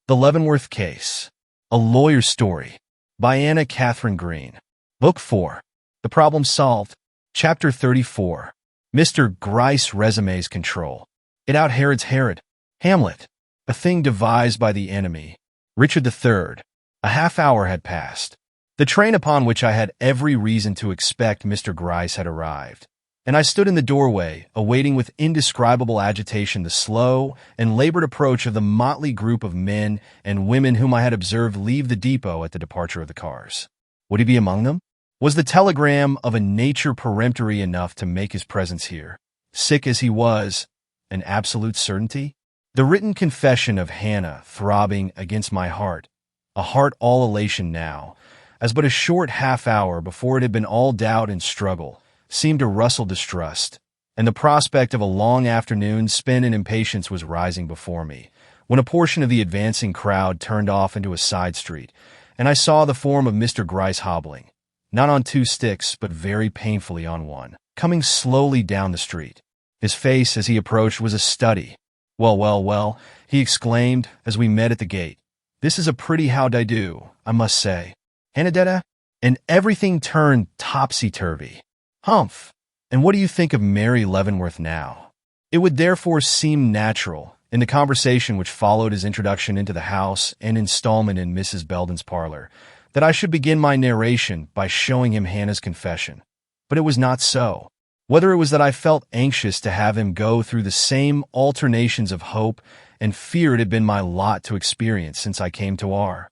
The Leavenworth Case, A Lawyer's Story, by Anna Katharine Green. Book 4, The Problem Solved, Chapter 34, Mr. Gryce resumes control. It out Herod's Herod. Hamlet, a thing devised by the enemy. Richard III. A half hour had passed. The train upon which I had every reason to expect Mr. Gryce had arrived, and I stood in the doorway, awaiting with indescribable agitation the slow and labored approach of the motley group of men and women whom I had observed leave the depot at the departure of the cars. Would he be among them? Was the telegram of a nature peremptory enough to make his presence here, sick as he was, an absolute certainty? The written confession of Hannah throbbing against my heart, a heart all elation now, as but a short half-hour before it had been all doubt and struggle, seemed to rustle distrust, and the prospect of a long afternoon spent in impatience was rising before me, when a portion of the advancing crowd turned off into a side street, and I saw the form of Mr. Gryce hobbling, not on two sticks, but very painfully on one, coming slowly down the street. His face, as he approached, was a study. Well, he exclaimed, as we met at the gate. This is a pretty how-d'ye-do, I must say. Hannah, and everything turned topsy-turvy. Humph! And what do you think of Mary Leavenworth now? It would therefore seem natural, in the conversation which followed his introduction into the house and installment in Mrs. Belden's parlor, that I should begin my narration by showing him Hannah's confession. But it was not so. Whether it was that I felt anxious to have him go through the same alternations of hope and fear it had been my lot to experience since I came to R,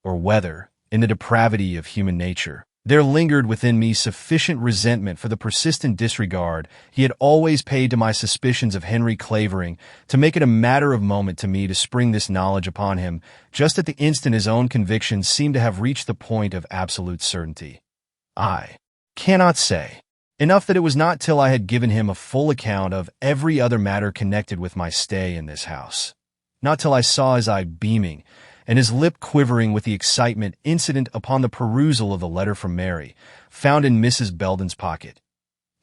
or whether, in the depravity of human nature, there lingered within me sufficient resentment for the persistent disregard he had always paid to my suspicions of Henry Clavering to make it a matter of moment to me to spring this knowledge upon him just at the instant his own convictions seemed to have reached the point of absolute certainty. I cannot say. Enough that it was not till I had given him a full account of every other matter connected with my stay in this house, not till I saw his eye beaming and his lip quivering with the excitement incident upon the perusal of the letter from Mary, found in Mrs. Belden's pocket.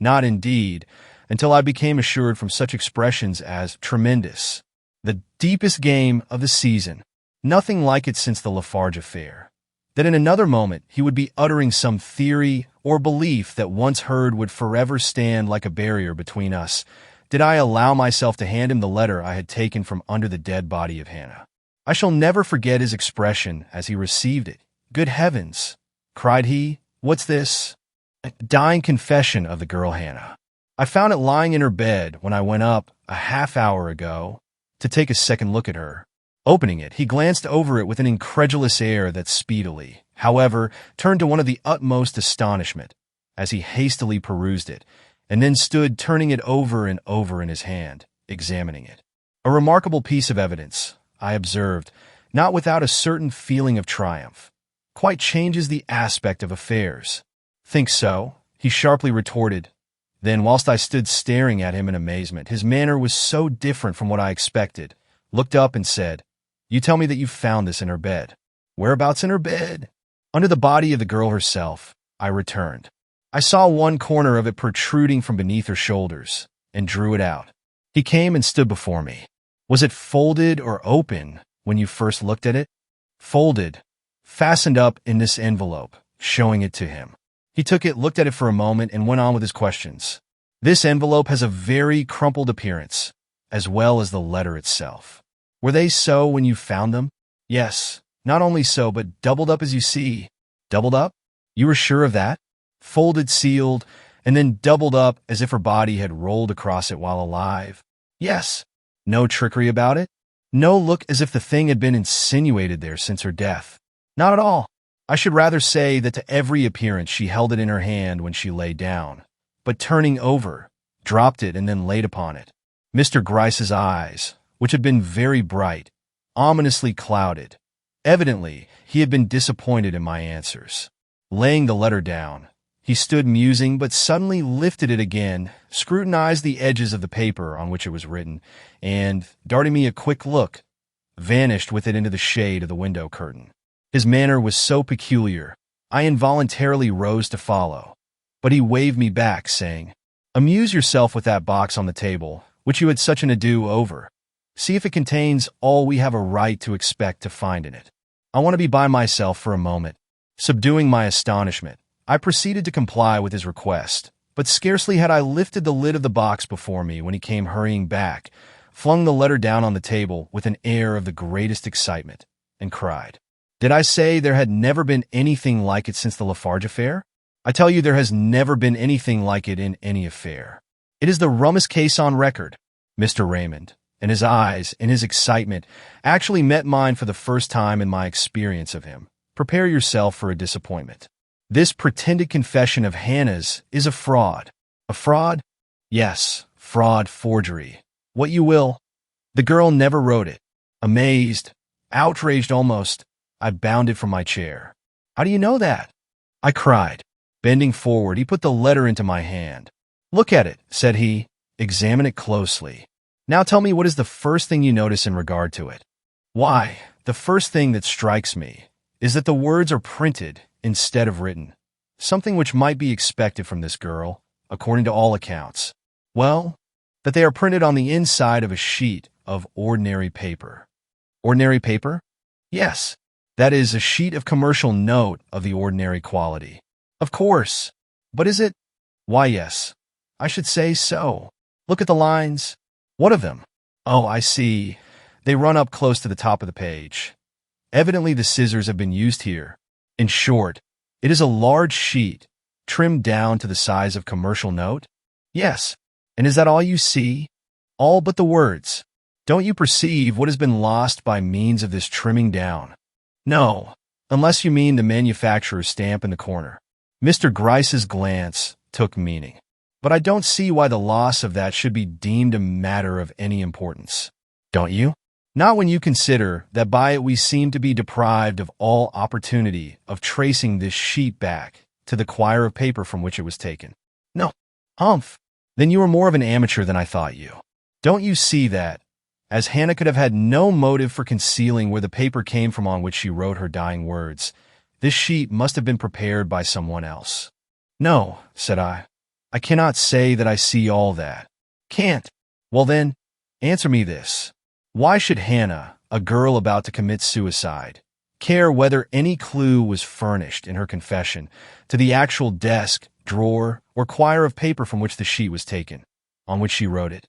Not, indeed, until I became assured from such expressions as tremendous, the deepest game of the season, nothing like it since the Lafarge affair, that in another moment he would be uttering some theory or belief that once heard would forever stand like a barrier between us, did I allow myself to hand him the letter I had taken from under the dead body of Hannah. I shall never forget his expression as he received it. "Good heavens!" cried he. "What's this?" "A dying confession of the girl Hannah. I found it lying in her bed when I went up a half hour ago to take a second look at her." Opening it, he glanced over it with an incredulous air that speedily, however, turned to one of the utmost astonishment, as he hastily perused it, and then stood turning it over and over in his hand, examining it. "A remarkable piece of evidence," I observed, not without a certain feeling of triumph. "Quite changes the aspect of affairs." "Think so?" he sharply retorted. Then, whilst I stood staring at him in amazement, his manner was so different from what I expected, looked up and said, "You tell me that you found this in her bed." "Whereabouts in her bed?" "Under the body of the girl herself," I returned. "I saw one corner of it protruding from beneath her shoulders, and drew it out." He came and stood before me. "Was it folded or open when you first looked at it?" "Folded, fastened up in this envelope," showing it to him. He took it, looked at it for a moment, and went on with his questions. "This envelope has a very crumpled appearance, as well as the letter itself. Were they so when you found them?" "Yes, not only so, but doubled up as you see." "Doubled up? You were sure of that?" "Folded, sealed, and then doubled up as if her body had rolled across it while alive." "Yes." "No trickery about it? No look as if the thing had been insinuated there since her death?" "Not at all. I should rather say that to every appearance she held it in her hand when she lay down, but turning over, dropped it and then laid upon it." Mr. Gryce's eyes, which had been very bright, ominously clouded. Evidently, he had been disappointed in my answers. Laying the letter down, he stood musing, but suddenly lifted it again, scrutinized the edges of the paper on which it was written, and, darting me a quick look, vanished with it into the shade of the window curtain. His manner was so peculiar, I involuntarily rose to follow, but he waved me back, saying, "Amuse yourself with that box on the table, which you had such an ado over. See if it contains all we have a right to expect to find in it. I want to be by myself for a moment. Subduing my astonishment, I proceeded to comply with his request, but scarcely had I lifted the lid of the box before me when he came hurrying back, flung the letter down on the table with an air of the greatest excitement, and cried, "Did I say there had never been anything like it since the Lafarge affair? I tell you there has never been anything like it in any affair. It is the rummest case on record." Mr. Raymond, and his eyes, in his excitement, actually met mine for the first time in my experience of him. Prepare yourself for a disappointment. This pretended confession of Hannah's is a fraud. A fraud? Yes, fraud, forgery. What you will. The girl never wrote it. Amazed, outraged almost, I bounded from my chair. "How do you know that?" I cried. Bending forward, he put the letter into my hand. "Look at it," said he. "Examine it closely. Now tell me what is the first thing you notice in regard to it." "Why, the first thing that strikes me is that the words are printed instead of written, something which might be expected from this girl, according to all accounts. Well, that they are printed on the inside of a sheet of ordinary paper." "Ordinary paper?" "Yes, that is, a sheet of commercial note of the ordinary quality." "Of course. But is it?" "Why, yes, I should say so. Look at the lines." "What of them?" "Oh, I see. They run up close to the top of the page. Evidently the scissors have been used here. In short, it is a large sheet, trimmed down to the size of commercial note?" "Yes. And is that all you see?" "All but the words. Don't you perceive what has been lost by means of this trimming down?" "No, unless you mean the manufacturer's stamp in the corner." Mr. Gryce's glance took meaning. "But I don't see why the loss of that should be deemed a matter of any importance." "Don't you?" "Not when you consider that by it we seem to be deprived of all opportunity of tracing this sheet back to the quire of paper from which it was taken." "No." "Humph. Then you are more of an amateur than I thought you. Don't you see that, as Hannah could have had no motive for concealing where the paper came from on which she wrote her dying words, this sheet must have been prepared by someone else?" "No," said I. "I cannot say that I see all that." "Can't? Well then, answer me this. Why should Hannah, a girl about to commit suicide, care whether any clue was furnished in her confession to the actual desk, drawer, or quire of paper from which the sheet was taken, on which she wrote it?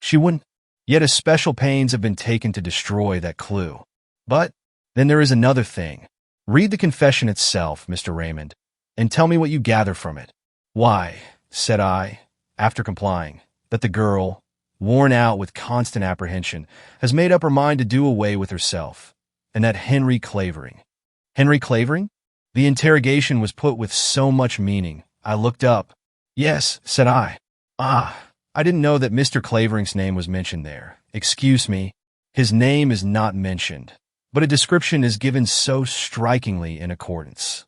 She wouldn't. Yet especial pains have been taken to destroy that clue. But then there is another thing. Read the confession itself, Mr. Raymond, and tell me what you gather from it." "Why," said I, after complying, "that the girl, worn out with constant apprehension, has made up her mind to do away with herself, and that Henry Clavering—" "Henry Clavering?" The interrogation was put with so much meaning. I looked up. "Yes," said I. "Ah, I didn't know that Mr. Clavering's name was mentioned there. Excuse me, his name is not mentioned, but a description is given so strikingly in accordance."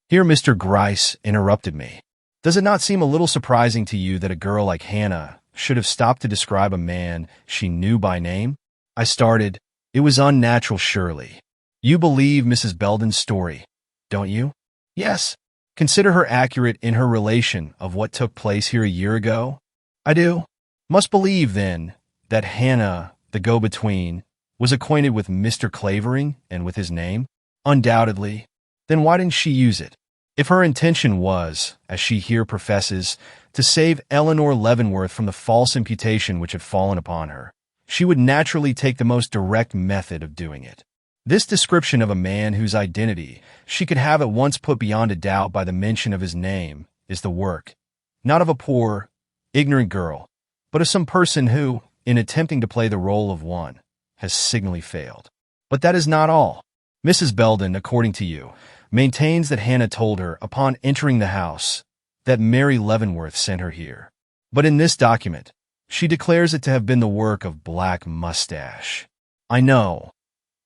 Here Mr. Gryce interrupted me. "Does it not seem a little surprising to you that a girl like Hannah should have stopped to describe a man she knew by name?" I started. "It was unnatural, surely. You believe Mrs. Belden's story, don't you?" "Yes." "Consider her accurate in her relation of what took place here a year ago?" "I do." "Must believe, then, that Hannah, the go-between, was acquainted with Mr. Clavering and with his name?" "Undoubtedly." "Then why didn't she use it? If her intention was, as she here professes, to save Eleanor Leavenworth from the false imputation which had fallen upon her, she would naturally take the most direct method of doing it. This description of a man whose identity she could have at once put beyond a doubt by the mention of his name is the work, not of a poor, ignorant girl, but of some person who, in attempting to play the role of one, has signally failed. But that is not all. Mrs. Belden, according to you, maintains that Hannah told her, upon entering the house, that Mary Leavenworth sent her here. But in this document, she declares it to have been the work of Black Mustache. I know,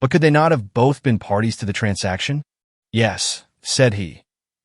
but could they not have both been parties to the transaction?" "Yes," said he.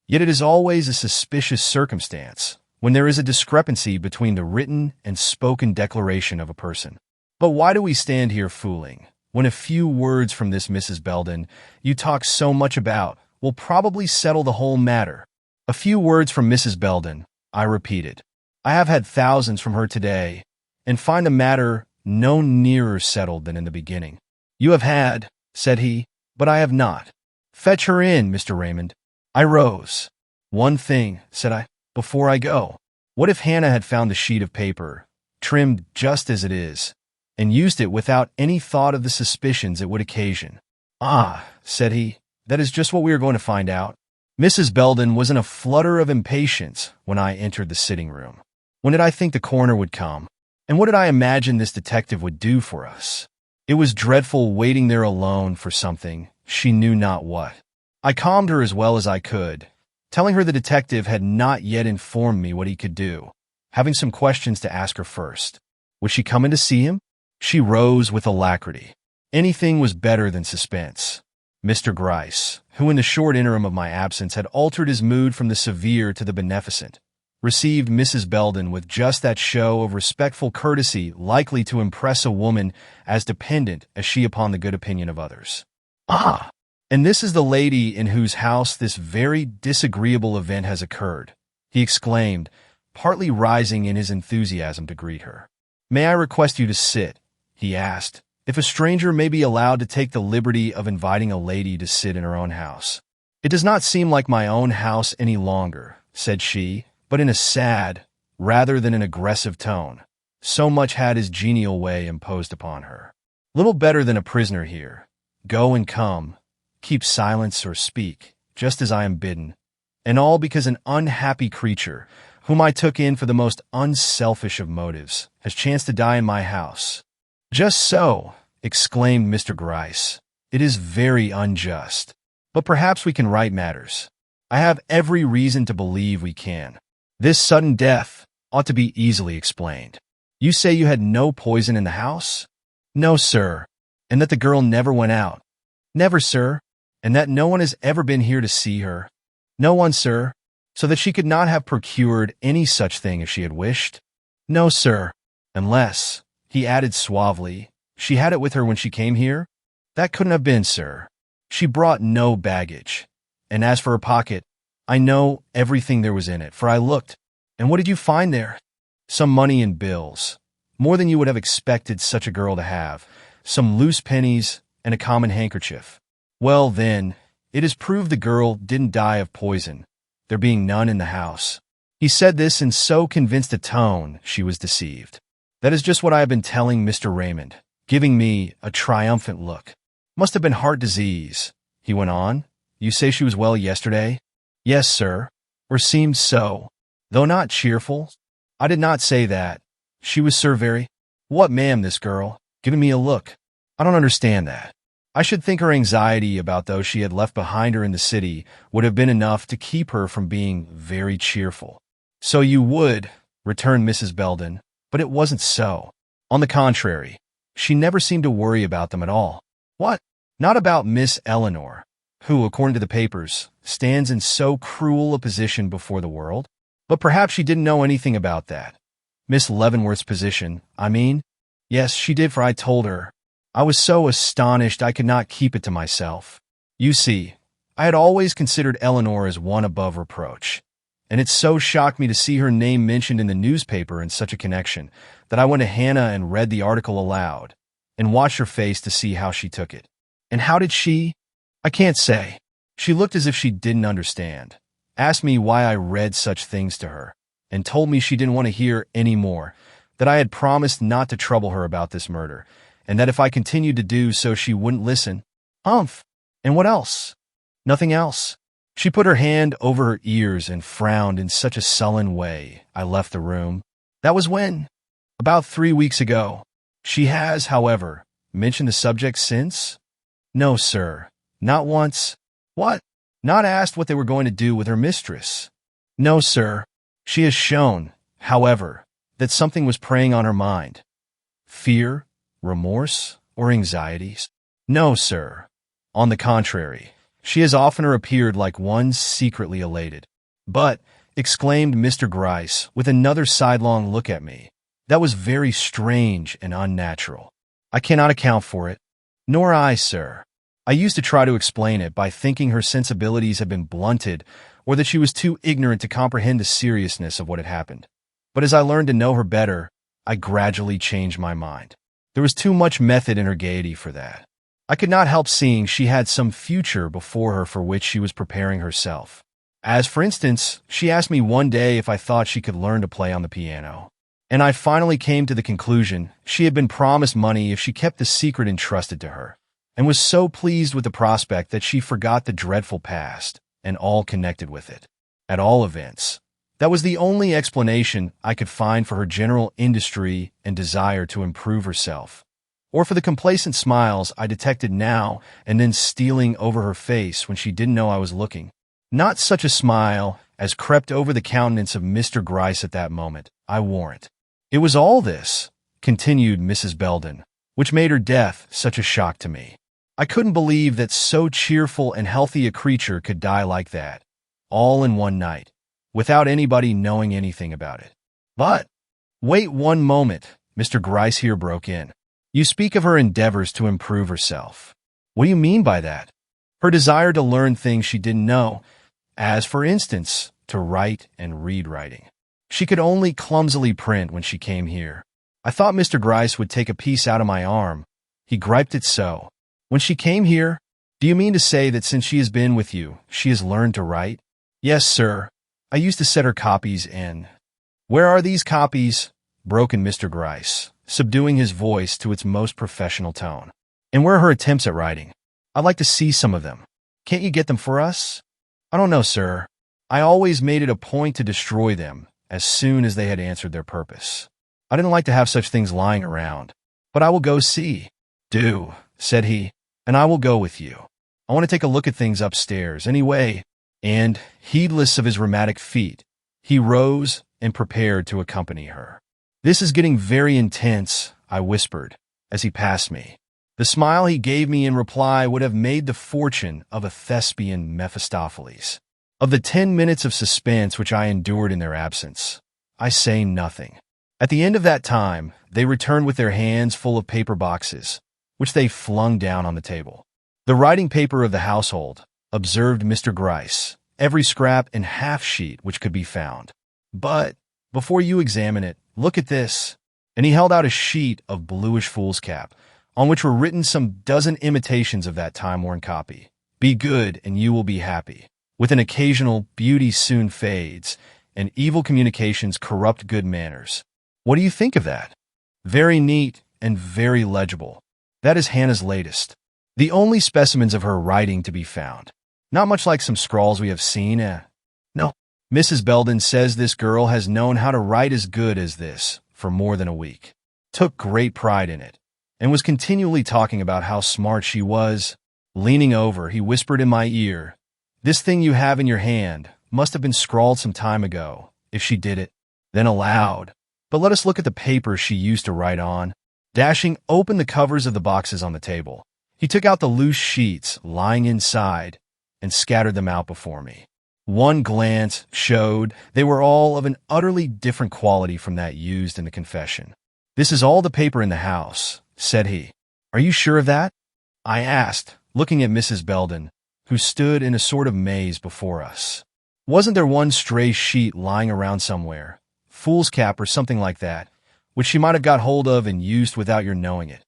"Yet it is always a suspicious circumstance when there is a discrepancy between the written and spoken declaration of a person. But why do we stand here fooling, when a few words from this Mrs. Belden you talk so much about will probably settle the whole matter?" "A few words from Mrs. Belden," I repeated. "I have had thousands from her today, and find the matter no nearer settled than in the beginning. "You have had," said he, "but I have not. Fetch her in, Mr. Raymond." I rose. "One thing," said I, "before I go. What if Hannah had found the sheet of paper, trimmed just as it is, and used it without any thought of the suspicions it would occasion?" "Ah," said he, "that is just what we are going to find out." Mrs. Belden was in a flutter of impatience when I entered the sitting room. When did I think the coroner would come? And what did I imagine this detective would do for us? It was dreadful waiting there alone for something, she knew not what. I calmed her as well as I could, telling her the detective had not yet informed me what he could do, having some questions to ask her first. Would she come in to see him? She rose with alacrity. Anything was better than suspense. Mr. Gryce, who in the short interim of my absence had altered his mood from the severe to the beneficent, received Mrs. Belden with just that show of respectful courtesy likely to impress a woman as dependent as she upon the good opinion of others. "Ah, and this is the lady in whose house this very disagreeable event has occurred," he exclaimed, partly rising in his enthusiasm to greet her. "May I request you to sit?" he asked. "If a stranger may be allowed to take the liberty of inviting a lady to sit in her own house." "It does not seem like my own house any longer," said she, but in a sad, rather than an aggressive tone. So much had his genial way imposed upon her. "Little better than a prisoner here. Go and come, keep silence or speak, just as I am bidden, and all because an unhappy creature, whom I took in for the most unselfish of motives, has chanced to die in my house." "Just so," exclaimed Mr. Gryce. "It is very unjust. But perhaps we can right matters. I have every reason to believe we can. This sudden death ought to be easily explained. You say you had no poison in the house?" "No, sir." "And that the girl never went out?" "Never, sir." "And that no one has ever been here to see her?" "No one, sir." "So that she could not have procured any such thing if she had wished?" "No, sir." "Unless," he added suavely, "she had it with her when she came here?" "That couldn't have been, sir. She brought no baggage. And as for her pocket, I know everything there was in it, for I looked. And what did you find there?" "Some money and bills. More than you would have expected such a girl to have. Some loose pennies and a common handkerchief." "Well, then, it is proved the girl didn't die of poison, there being none in the house." He said this in so convinced a tone she was deceived. "That is just what I have been telling Mr. Raymond," giving me a triumphant look. "Must have been heart disease," he went on. "You say she was well yesterday?" "Yes, sir, or seemed so, though not cheerful." "I did not say that. She was, sir, very—" "What, ma'am, this girl?" giving me a look. "I don't understand that." "I should think her anxiety about those she had left behind her in the city would have been enough to keep her from being very cheerful." "So you would," returned Mrs. Belden, "but it wasn't so. On the contrary, she never seemed to worry about them at all." "What?" "Not about Miss Eleanor, who, according to the papers, stands in so cruel a position before the world. But perhaps she didn't know anything about that. Miss Leavenworth's position, I mean." "Yes, she did, for I told her. I was so astonished I could not keep it to myself. You see, I had always considered Eleanor as one above reproach, and it so shocked me to see her name mentioned in the newspaper in such a connection that I went to Hannah and read the article aloud, and watched her face to see how she took it." "And how did she—" "I can't say. She looked as if she didn't understand, asked me why I read such things to her, and told me she didn't want to hear any more, that I had promised not to trouble her about this murder, and that if I continued to do so she wouldn't listen." "Humph! And what else?" "Nothing else." She put her hand over her ears and frowned in such a sullen way I left the room. "That was when?" "About 3 weeks ago." "She has, however, mentioned the subject since?" "No, sir. Not once." "What? Not asked what they were going to do with her mistress?" "No, sir. She has shown, however, that something was preying on her mind." "Fear, remorse, or anxieties?" "No, sir. On the contrary, she has oftener appeared like one secretly elated." "But," exclaimed Mr. Gryce, with another sidelong look at me, "that was very strange and unnatural. I cannot account for it." "Nor I, sir. I used to try to explain it by thinking her sensibilities had been blunted, or that she was too ignorant to comprehend the seriousness of what had happened. But as I learned to know her better, I gradually changed my mind." There was too much method in her gaiety for that. I could not help seeing she had some future before her for which she was preparing herself. As for instance, she asked me one day if I thought she could learn to play on the piano. And I finally came to the conclusion she had been promised money if she kept the secret entrusted to her, and was so pleased with the prospect that she forgot the dreadful past and all connected with it. At all events, that was the only explanation I could find for her general industry and desire to improve herself, or for the complacent smiles I detected now and then stealing over her face when she didn't know I was looking. Not such a smile as crept over the countenance of Mr. Gryce at that moment, I warrant. It was all this, continued Mrs. Belden, which made her death such a shock to me. I couldn't believe that so cheerful and healthy a creature could die like that, all in one night, without anybody knowing anything about it. But, wait one moment, Mr. Gryce here broke in. You speak of her endeavors to improve herself. What do you mean by that? Her desire to learn things she didn't know, as, for instance, to write and read writing. She could only clumsily print when she came here. I thought Mr. Gryce would take a piece out of my arm. He griped it so. When she came here, do you mean to say that since she has been with you, she has learned to write? Yes, sir. I used to set her copies in. Where are these copies? Broke in Mr. Gryce, subduing his voice to its most professional tone. And where are her attempts at writing? I'd like to see some of them. Can't you get them for us? I don't know, sir. I always made it a point to destroy them as soon as they had answered their purpose. I didn't like to have such things lying around. But I will go see. Do, said he, and I will go with you. I want to take a look at things upstairs anyway. And, heedless of his rheumatic feet, he rose and prepared to accompany her. This is getting very intense, I whispered, as he passed me. The smile he gave me in reply would have made the fortune of a thespian Mephistopheles. Of the 10 minutes of suspense which I endured in their absence, I say nothing. At the end of that time, they returned with their hands full of paper boxes, which they flung down on the table. The writing paper of the household, observed Mr. Gryce, every scrap and half-sheet which could be found. But, before you examine it, look at this. And he held out a sheet of bluish foolscap, on which were written some dozen imitations of that time-worn copy. Be good, and you will be happy. With an occasional beauty soon fades, and evil communications corrupt good manners. What do you think of that? Very neat and very legible. That is Hannah's latest. The only specimens of her writing to be found. Not much like some scrawls we have seen, No. Mrs. Belden says this girl has known how to write as good as this for more than a week. Took great pride in it, and was continually talking about how smart she was. Leaning over, he whispered in my ear, This thing you have in your hand must have been scrawled some time ago, if she did it. Then aloud, But let us look at the paper she used to write on. Dashing open the covers of the boxes on the table, he took out the loose sheets lying inside and scattered them out before me. One glance showed they were all of an utterly different quality from that used in the confession. This is all the paper in the house, said he. Are you sure of that? I asked, looking at Mrs. Belden, who stood in a sort of maze before us. Wasn't there one stray sheet lying around somewhere, foolscap or something like that, which she might have got hold of and used without your knowing it?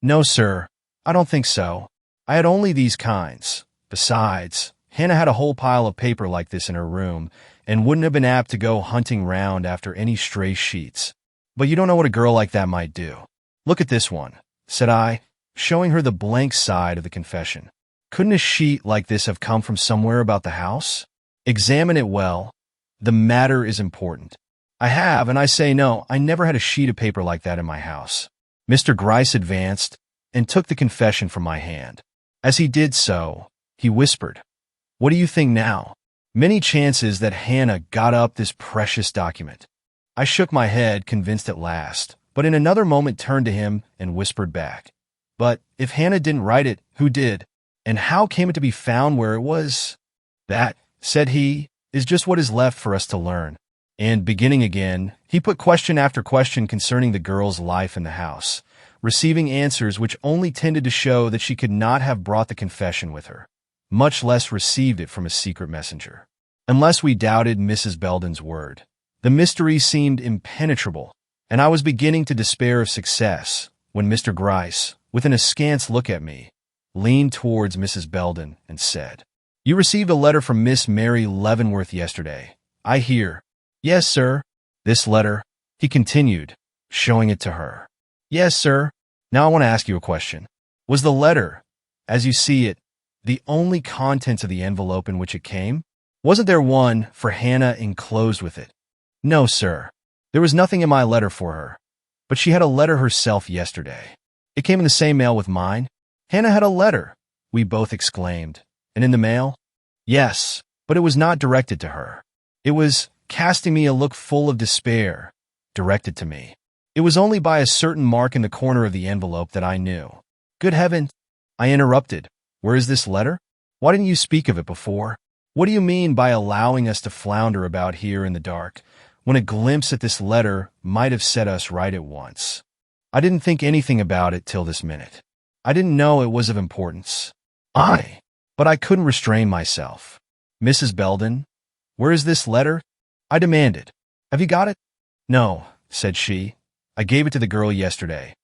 No, sir, I don't think so. I had only these kinds. Besides, Hannah had a whole pile of paper like this in her room, and wouldn't have been apt to go hunting round after any stray sheets. But you don't know what a girl like that might do. Look at this one, said I, showing her the blank side of the confession. Couldn't a sheet like this have come from somewhere about the house? Examine it well. The matter is important. I have, and I say no, I never had a sheet of paper like that in my house. Mr. Gryce advanced and took the confession from my hand. As he did so, he whispered, What do you think now? Many chances that Hannah got up this precious document. I shook my head, convinced at last, but in another moment turned to him and whispered back, But if Hannah didn't write it, who did? And how came it to be found where it was? That, said he, is just what is left for us to learn. And beginning again, he put question after question concerning the girl's life in the house, receiving answers which only tended to show that she could not have brought the confession with her, much less received it from a secret messenger. Unless we doubted Mrs. Belden's word, the mystery seemed impenetrable, and I was beginning to despair of success, when Mr. Gryce, with an askance look at me, leaned towards Mrs. Belden and said, "You received a letter from Miss Mary Leavenworth yesterday, I hear." "Yes, sir." "This letter," he continued, showing it to her. "Yes, sir. Now I want to ask you a question. Was the letter, as you see it, the only contents of the envelope in which it came? Wasn't there one for Hannah enclosed with it?" "No, sir. There was nothing in my letter for her. But she had a letter herself yesterday. It came in the same mail with mine." "Hannah had a letter," we both exclaimed. "And in the mail?" "Yes, but it was not directed to her. It was, casting me a look full of despair, directed to me. It was only by a certain mark in the corner of the envelope that I knew." "Good heaven!" I interrupted. "Where is this letter? Why didn't you speak of it before? What do you mean by allowing us to flounder about here in the dark, when a glimpse at this letter might have set us right at once? I didn't think anything about it till this minute. I didn't know it was of importance. But I couldn't restrain myself. "Mrs. Belden, where is this letter?" I demanded. "Have you got it?" "No," said she. "I gave it to the girl yesterday.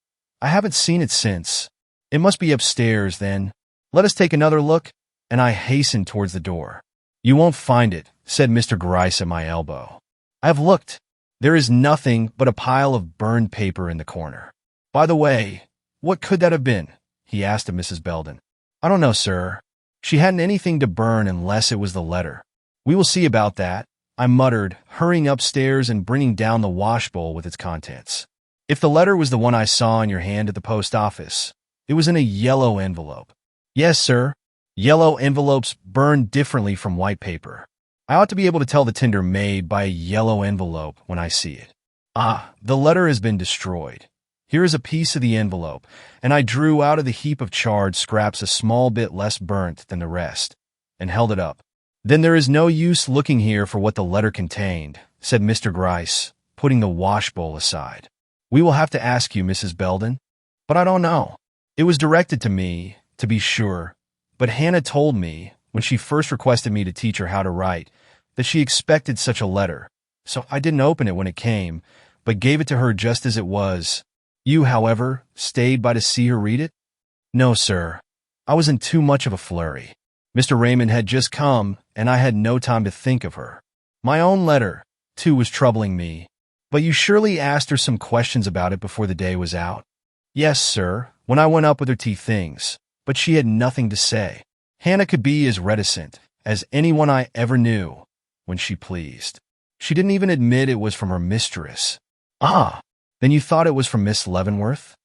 I haven't seen it since. It must be upstairs, then. Let us take another look," and I hastened towards the door. "You won't find it," said Mr. Gryce at my elbow. "I have looked. There is nothing but a pile of burned paper in the corner." "By the way, what could that have been?" he asked of Mrs. Belden. "I don't know, sir. She hadn't anything to burn unless it was the letter." "We will see about that," I muttered, hurrying upstairs and bringing down the washbowl with its contents. "If the letter was the one I saw in your hand at the post office, it was in a yellow envelope." "Yes, sir. Yellow envelopes burn differently from white paper. I ought to be able to tell the tinder made by a yellow envelope when I see it. The letter has been destroyed. Here is a piece of the envelope," and I drew out of the heap of charred scraps a small bit less burnt than the rest, and held it up. "Then there is no use looking here for what the letter contained," said Mr. Gryce, putting the washbowl aside. "We will have to ask you, Mrs. Belden." "But I don't know. It was directed to me, to be sure, but Hannah told me, when she first requested me to teach her how to write, that she expected such a letter, so I didn't open it when it came, but gave it to her just as it was. You, however, stayed by to see her read it?" "No, sir. I was in too much of a flurry. Mr. Raymond had just come, and I had no time to think of her. My own letter, too, was troubling me. But you surely asked her some questions about it before the day was out?" "Yes, sir, when I went up with her tea things, but she had nothing to say. Hannah could be as reticent as anyone I ever knew when she pleased. She didn't even admit it was from her mistress." "Then you thought it was from Miss Leavenworth?"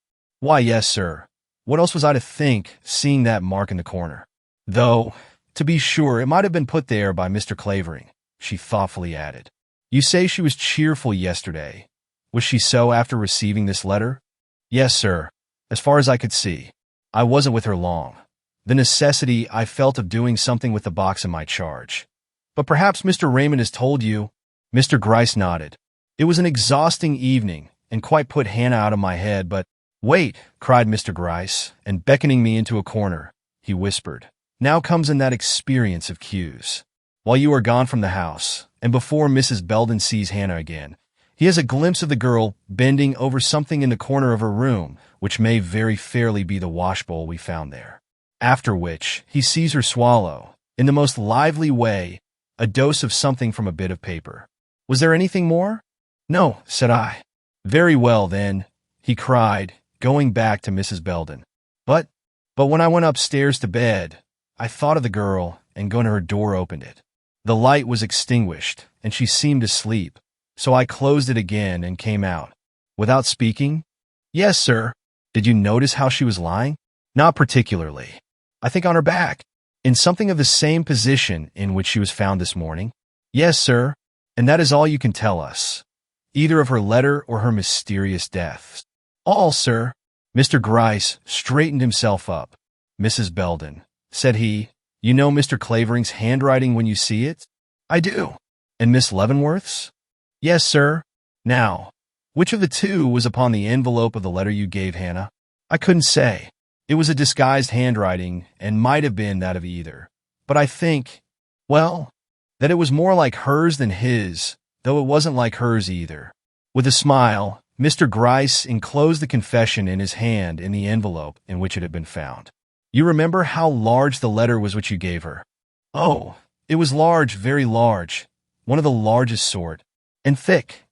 "Why, yes, sir. What else was I to think, seeing that mark in the corner? Though, to be sure, it might have been put there by Mr. Clavering," she thoughtfully added. "You say she was cheerful yesterday. Was she so after receiving this letter?" "Yes, sir, as far as I could see. I wasn't with her long. The necessity I felt of doing something with the box in my charge. But perhaps Mr. Raymond has told you?" Mr. Gryce nodded. "It was an exhausting evening, and quite put Hannah out of my head, but—" "Wait," cried Mr. Gryce, and beckoning me into a corner, he whispered, "Now comes in that experience of cues. While you are gone from the house, and before Mrs. Belden sees Hannah again, he has a glimpse of the girl bending over something in the corner of her room, which may very fairly be the washbowl we found there. After which, he sees her swallow, in the most lively way, a dose of something from a bit of paper. Was there anything more?" "No," said I. "Very well, then," he cried, going back to Mrs. Belden. But when I went upstairs to bed, I thought of the girl, and going to her door opened it. The light was extinguished, and she seemed asleep, so I closed it again and came out." "Without speaking?" "Yes, sir." "Did you notice how she was lying?" "Not particularly. I think on her back, in something of the same position in which she was found this morning." "Yes, sir. And that is all you can tell us, either of her letter or her mysterious death?" "All, sir." Mr. Gryce straightened himself up. "Mrs. Belden," said he, "you know Mr. Clavering's handwriting when you see it?" "I do." "And Miss Leavenworth's?" "Yes, sir." "Now, which of the two was upon the envelope of the letter you gave Hannah?" "I couldn't say. It was a disguised handwriting, and might have been that of either. But I think, well, that it was more like hers than his, though it wasn't like hers either." With a smile, Mr. Gryce enclosed the confession in his hand in the envelope in which it had been found. You remember how large the letter was which you gave her? Oh, it was large, very large, one of the largest sort, and thick.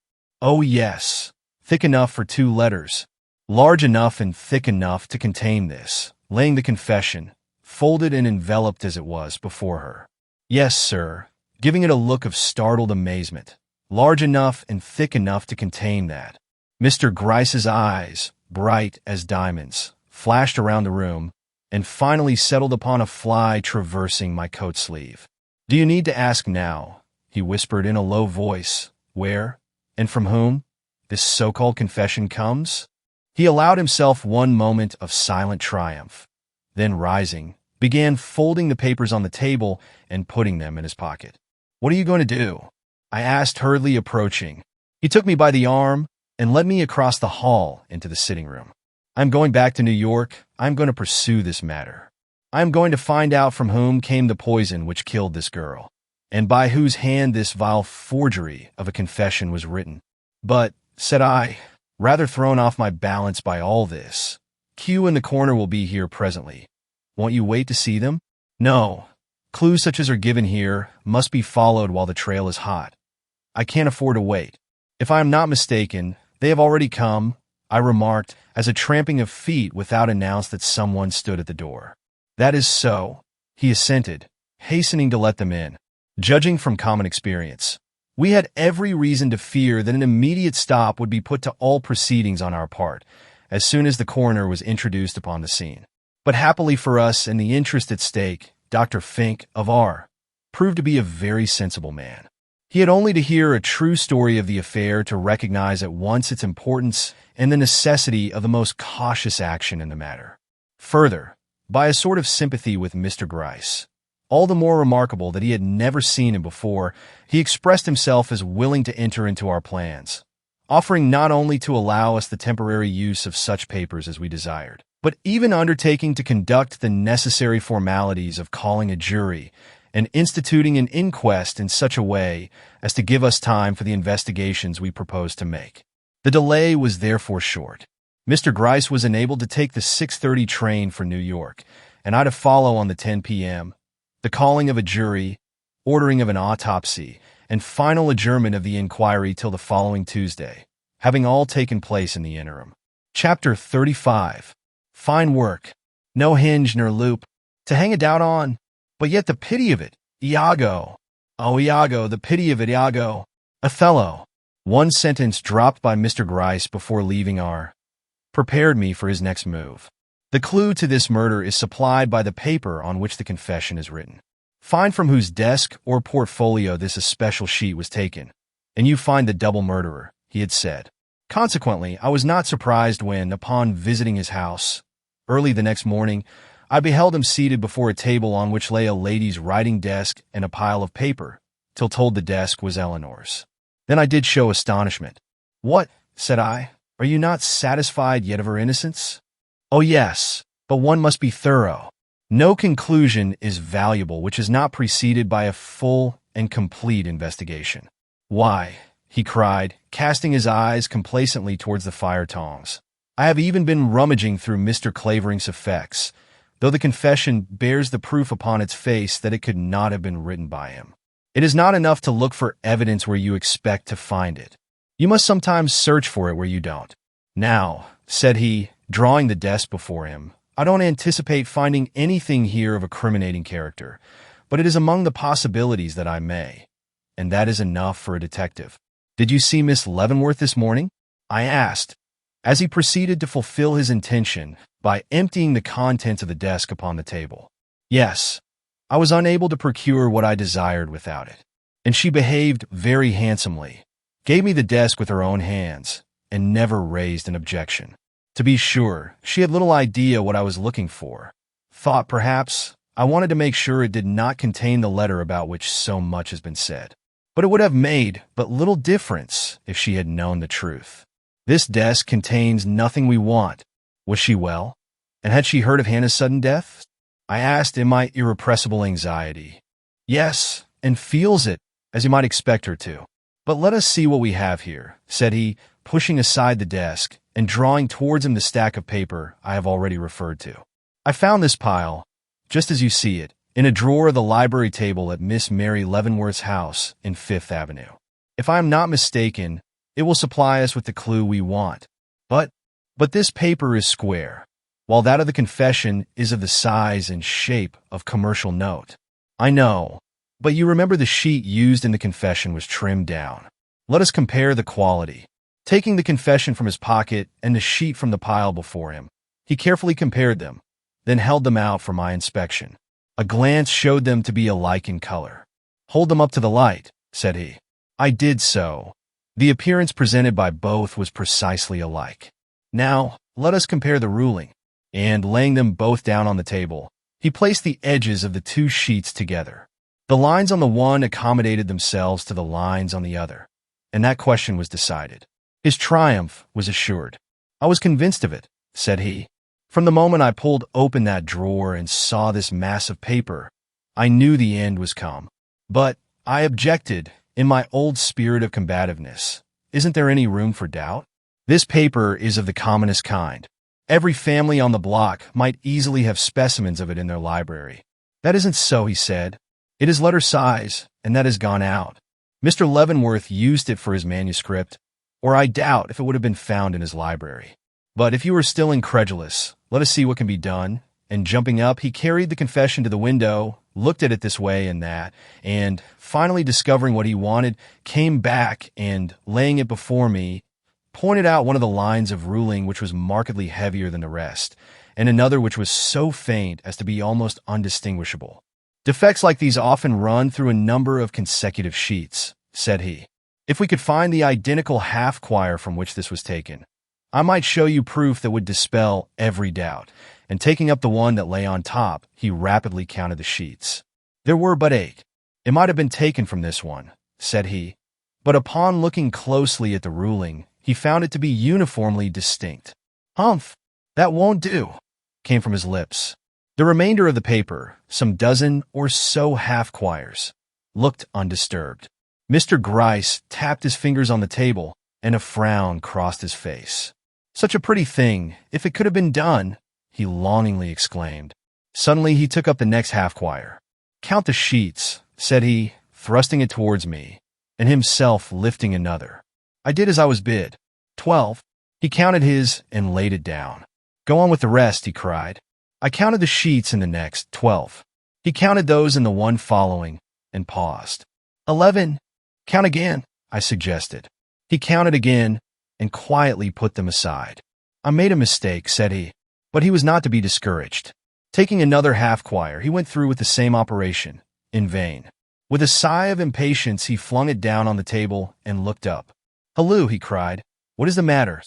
Oh yes, thick enough for 2 letters, large enough and thick enough to contain this, laying the confession, folded and enveloped as it was, before her. Yes, sir, giving it a look of startled amazement, large enough and thick enough to contain that. Mr. Gryce's eyes, bright as diamonds, flashed around the room, and finally settled upon a fly traversing my coat sleeve. Do you need to ask now, he whispered in a low voice, where, and from whom, this so-called confession comes? He allowed himself one moment of silent triumph, then rising, began folding the papers on the table and putting them in his pocket. What are you going to do? I asked, hurriedly approaching. He took me by the arm and led me across the hall into the sitting room. I'm going back to New York. I'm going to pursue this matter. I'm going to find out from whom came the poison which killed this girl, and by whose hand this vile forgery of a confession was written. But, said I, rather thrown off my balance by all this, Q in the corner will be here presently. Won't you wait to see them? No. Clues such as are given here must be followed while the trail is hot. I can't afford to wait. If I am not mistaken, they have already come, I remarked, as a tramping of feet without announced that someone stood at the door. That is so, he assented, hastening to let them in. Judging from common experience, we had every reason to fear that an immediate stop would be put to all proceedings on our part, as soon as the coroner was introduced upon the scene. But happily for us and the interest at stake, Dr. Fink, of R., proved to be a very sensible man. He had only to hear a true story of the affair to recognize at once its importance and the necessity of the most cautious action in the matter. Further, by a sort of sympathy with Mr. Gryce, all the more remarkable that he had never seen him before, he expressed himself as willing to enter into our plans, offering not only to allow us the temporary use of such papers as we desired, but even undertaking to conduct the necessary formalities of calling a jury and instituting an inquest in such a way as to give us time for the investigations we proposed to make. The delay was therefore short. Mr. Gryce was enabled to take the 6:30 train for New York, and I to follow on the 10 p.m., the calling of a jury, ordering of an autopsy, and final adjournment of the inquiry till the following Tuesday, having all taken place in the interim. Chapter 35. Fine work. No hinge nor loop to hang a doubt on. But yet the pity of it, Iago. Oh, Iago, the pity of it, Iago. Othello. One sentence dropped by Mr. Gryce before leaving R. prepared me for his next move. The clue to this murder is supplied by the paper on which the confession is written. Find from whose desk or portfolio this especial sheet was taken, and you find the double murderer, he had said. Consequently, I was not surprised when, upon visiting his house, early the next morning, I beheld him seated before a table on which lay a lady's writing desk and a pile of paper, till told the desk was Eleanor's. Then I did show astonishment. What, said I, are you not satisfied yet of her innocence? Oh yes, but one must be thorough. No conclusion is valuable which is not preceded by a full and complete investigation. Why, he cried, casting his eyes complacently towards the fire tongs, I have even been rummaging through Mr. Clavering's effects, though the confession bears the proof upon its face that it could not have been written by him. It is not enough to look for evidence where you expect to find it. You must sometimes search for it where you don't. Now, said he, drawing the desk before him, I don't anticipate finding anything here of a criminating character, but it is among the possibilities that I may, and that is enough for a detective. Did you see Miss Leavenworth this morning? I asked, as he proceeded to fulfill his intention by emptying the contents of the desk upon the table. Yes, I was unable to procure what I desired without it, and she behaved very handsomely, gave me the desk with her own hands, and never raised an objection. To be sure, she had little idea what I was looking for. Thought, perhaps, I wanted to make sure it did not contain the letter about which so much has been said. But it would have made but little difference if she had known the truth. This desk contains nothing we want. Was she well? And had she heard of Hannah's sudden death? I asked in my irrepressible anxiety. Yes, and feels it, as you might expect her to. But let us see what we have here, said he, pushing aside the desk and drawing towards him the stack of paper I have already referred to. I found this pile, just as you see it, in a drawer of the library table at Miss Mary Leavenworth's house in Fifth Avenue. If I am not mistaken, it will supply us with the clue we want. But this paper is square, while that of the confession is of the size and shape of commercial note. I know, but you remember the sheet used in the confession was trimmed down. Let us compare the quality. Taking the confession from his pocket and the sheet from the pile before him, he carefully compared them, then held them out for my inspection. A glance showed them to be alike in color. "Hold them up to the light," said he. I did so. The appearance presented by both was precisely alike. "Now, let us compare the ruling." And, laying them both down on the table, he placed the edges of the two sheets together. The lines on the one accommodated themselves to the lines on the other, and that question was decided. His triumph was assured. "I was convinced of it," said he. "From the moment I pulled open that drawer and saw this mass of paper, I knew the end was come. But," I objected, in my old spirit of combativeness, "isn't there any room for doubt? This paper is of the commonest kind. Every family on the block might easily have specimens of it in their library." "That isn't so," he said. "It is letter size, and that has gone out. Mr. Leavenworth used it for his manuscript, or I doubt if it would have been found in his library. But if you are still incredulous, let us see what can be done." And jumping up, he carried the confession to the window, looked at it this way and that, and, finally discovering what he wanted, came back and, laying it before me, pointed out one of the lines of ruling which was markedly heavier than the rest, and another which was so faint as to be almost undistinguishable. "Defects like these often run through a number of consecutive sheets," said he. "If we could find the identical half-quire from which this was taken, I might show you proof that would dispel every doubt." And taking up the one that lay on top, he rapidly counted the sheets. "There were but 8. It might have been taken from this one," said he. But upon looking closely at the ruling, he found it to be uniformly distinct. "Humph! That won't do," came from his lips. The remainder of the paper, some dozen or so half-quires, looked undisturbed. Mr. Gryce tapped his fingers on the table, and a frown crossed his face. "Such a pretty thing, if it could have been done," he longingly exclaimed. Suddenly he took up the next half-quire. "Count the sheets," said he, thrusting it towards me, and himself lifting another. I did as I was bid. 12. He counted his and laid it down. "Go on with the rest," he cried. I counted the sheets in the next. 12. He counted those in the one following, and paused. 11. "Count again," I suggested. He counted again, and quietly put them aside. "I made a mistake," said he. But he was not to be discouraged. Taking another half-quire, he went through with the same operation, in vain. With a sigh of impatience, he flung it down on the table and looked up. "Halloo," he cried. "What is the matter?"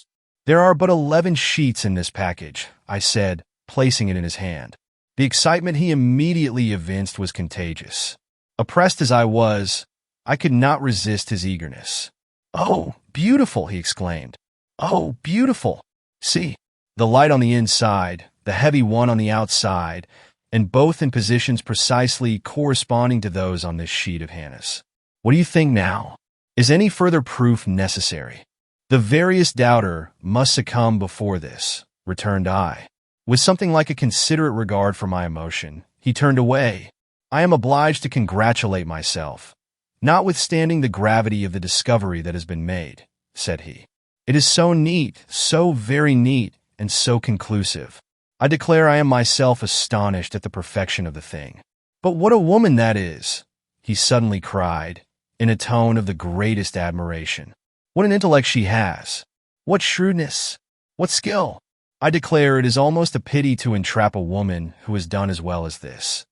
"There are but 11 sheets in this package," I said, placing it in his hand. The excitement he immediately evinced was contagious. Oppressed as I was, I could not resist his eagerness. "Oh, beautiful!" he exclaimed. "Oh, beautiful! See, the light on the inside, the heavy one on the outside, and both in positions precisely corresponding to those on this sheet of Hannah's. What do you think now? Is any further proof necessary?" "The veriest doubter must succumb before this," returned I. With something like a considerate regard for my emotion, he turned away. "I am obliged to congratulate myself, notwithstanding the gravity of the discovery that has been made," said he. "It is so neat, so very neat, and so conclusive. I declare I am myself astonished at the perfection of the thing. But what a woman that is!" he suddenly cried, in a tone of the greatest admiration. "What an intellect she has! What shrewdness! What skill! I declare it is almost a pity to entrap a woman who has done as well as this."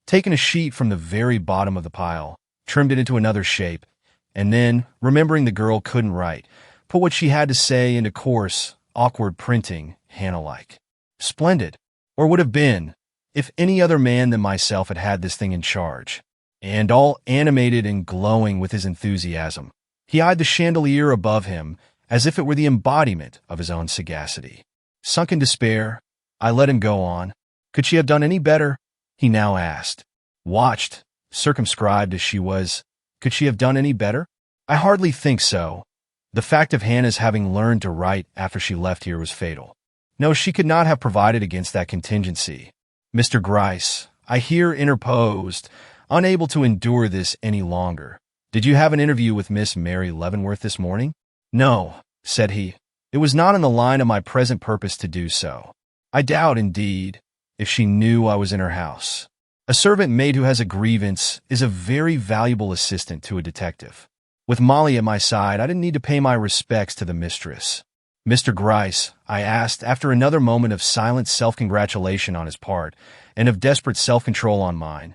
Taken a sheet from the very bottom of the pile, trimmed it into another shape, and then, remembering the girl couldn't write, put what she had to say into coarse, awkward printing, Hannah-like. Splendid, or would have been, if any other man than myself had had this thing in charge. And all animated and glowing with his enthusiasm, he eyed the chandelier above him as if it were the embodiment of his own sagacity. Sunk in despair, I let him go on. Could she have done any better? He now asked. Watched, circumscribed as she was, could she have done any better? I hardly think so. The fact of Hannah's having learned to write after she left here was fatal. No, she could not have provided against that contingency. Mr. Gryce, I here interposed, unable to endure this any longer. Did you have an interview with Miss Mary Leavenworth this morning? No, said he. It was not in the line of my present purpose to do so. I doubt, indeed, if she knew I was in her house. A servant maid who has a grievance is a very valuable assistant to a detective. With Molly at my side, I didn't need to pay my respects to the mistress. Mr. Gryce, I asked, after another moment of silent self-congratulation on his part and of desperate self-control on mine,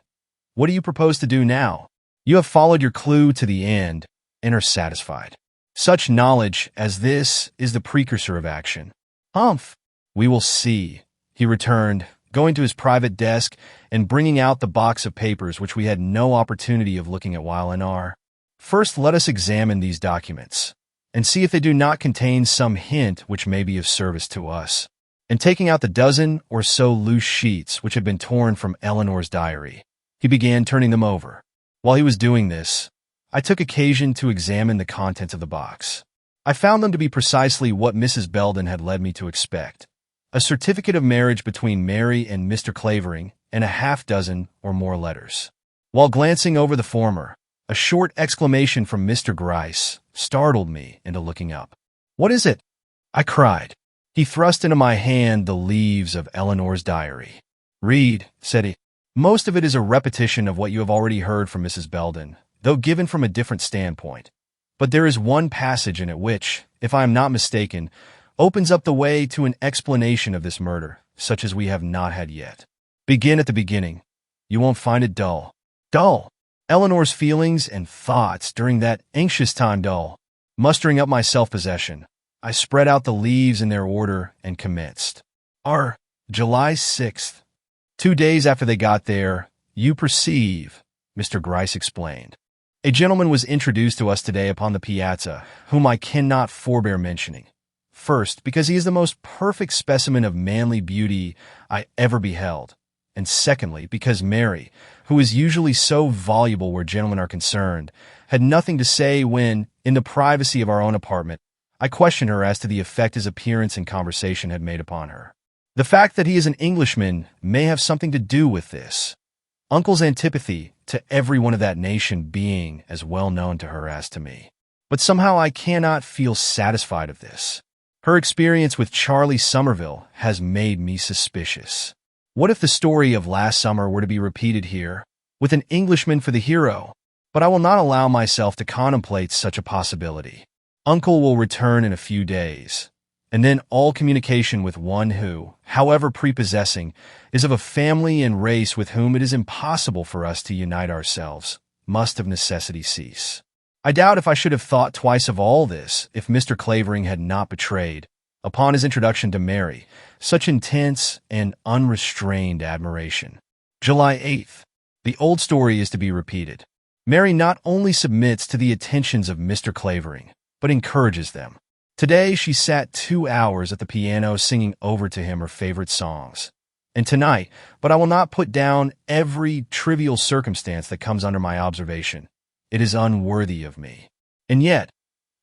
what do you propose to do now? You have followed your clue to the end and are satisfied. Such knowledge as this is the precursor of action. Humph! We will see, he returned, going to his private desk and bringing out the box of papers which we had no opportunity of looking at while in our. First, let us examine these documents and see if they do not contain some hint which may be of service to us. And taking out the dozen or so loose sheets which had been torn from Eleanor's diary, he began turning them over. While he was doing this, I took occasion to examine the contents of the box. I found them to be precisely what Mrs. Belden had led me to expect. A certificate of marriage between Mary and Mr. Clavering, and a half-dozen or more letters. While glancing over the former, a short exclamation from Mr. Gryce startled me into looking up. "What is it?" I cried. He thrust into my hand the leaves of Eleanor's diary. "Read," said he. "Most of it is a repetition of what you have already heard from Mrs. Belden, though given from a different standpoint. But there is one passage in it which, if I am not mistaken, opens up the way to an explanation of this murder, such as we have not had yet. Begin at the beginning. You won't find it dull." Dull! Eleanor's feelings and thoughts during that anxious time dull. Mustering up my self-possession, I spread out the leaves in their order and commenced. "R. July 6th. 2 days after they got there, you perceive," Mr. Gryce explained. "A gentleman was introduced to us today upon the piazza, whom I cannot forbear mentioning. First, because he is the most perfect specimen of manly beauty I ever beheld, and secondly, because Mary, who is usually so voluble where gentlemen are concerned, had nothing to say when, in the privacy of our own apartment, I questioned her as to the effect his appearance and conversation had made upon her. The fact that he is an Englishman may have something to do with this, Uncle's antipathy to everyone of that nation being as well known to her as to me. But somehow I cannot feel satisfied of this. Her experience with Charlie Somerville has made me suspicious. What if the story of last summer were to be repeated here, with an Englishman for the hero? But I will not allow myself to contemplate such a possibility. Uncle will return in a few days, and then all communication with one who, however prepossessing, is of a family and race with whom it is impossible for us to unite ourselves, must of necessity cease. I doubt if I should have thought twice of all this if Mr. Clavering had not betrayed, upon his introduction to Mary, such intense and unrestrained admiration. July 8th. The old story is to be repeated. Mary not only submits to the attentions of Mr. Clavering, but encourages them. Today she sat 2 hours at the piano singing over to him her favorite songs. And tonight, but I will not put down every trivial circumstance that comes under my observation. It is unworthy of me. And yet,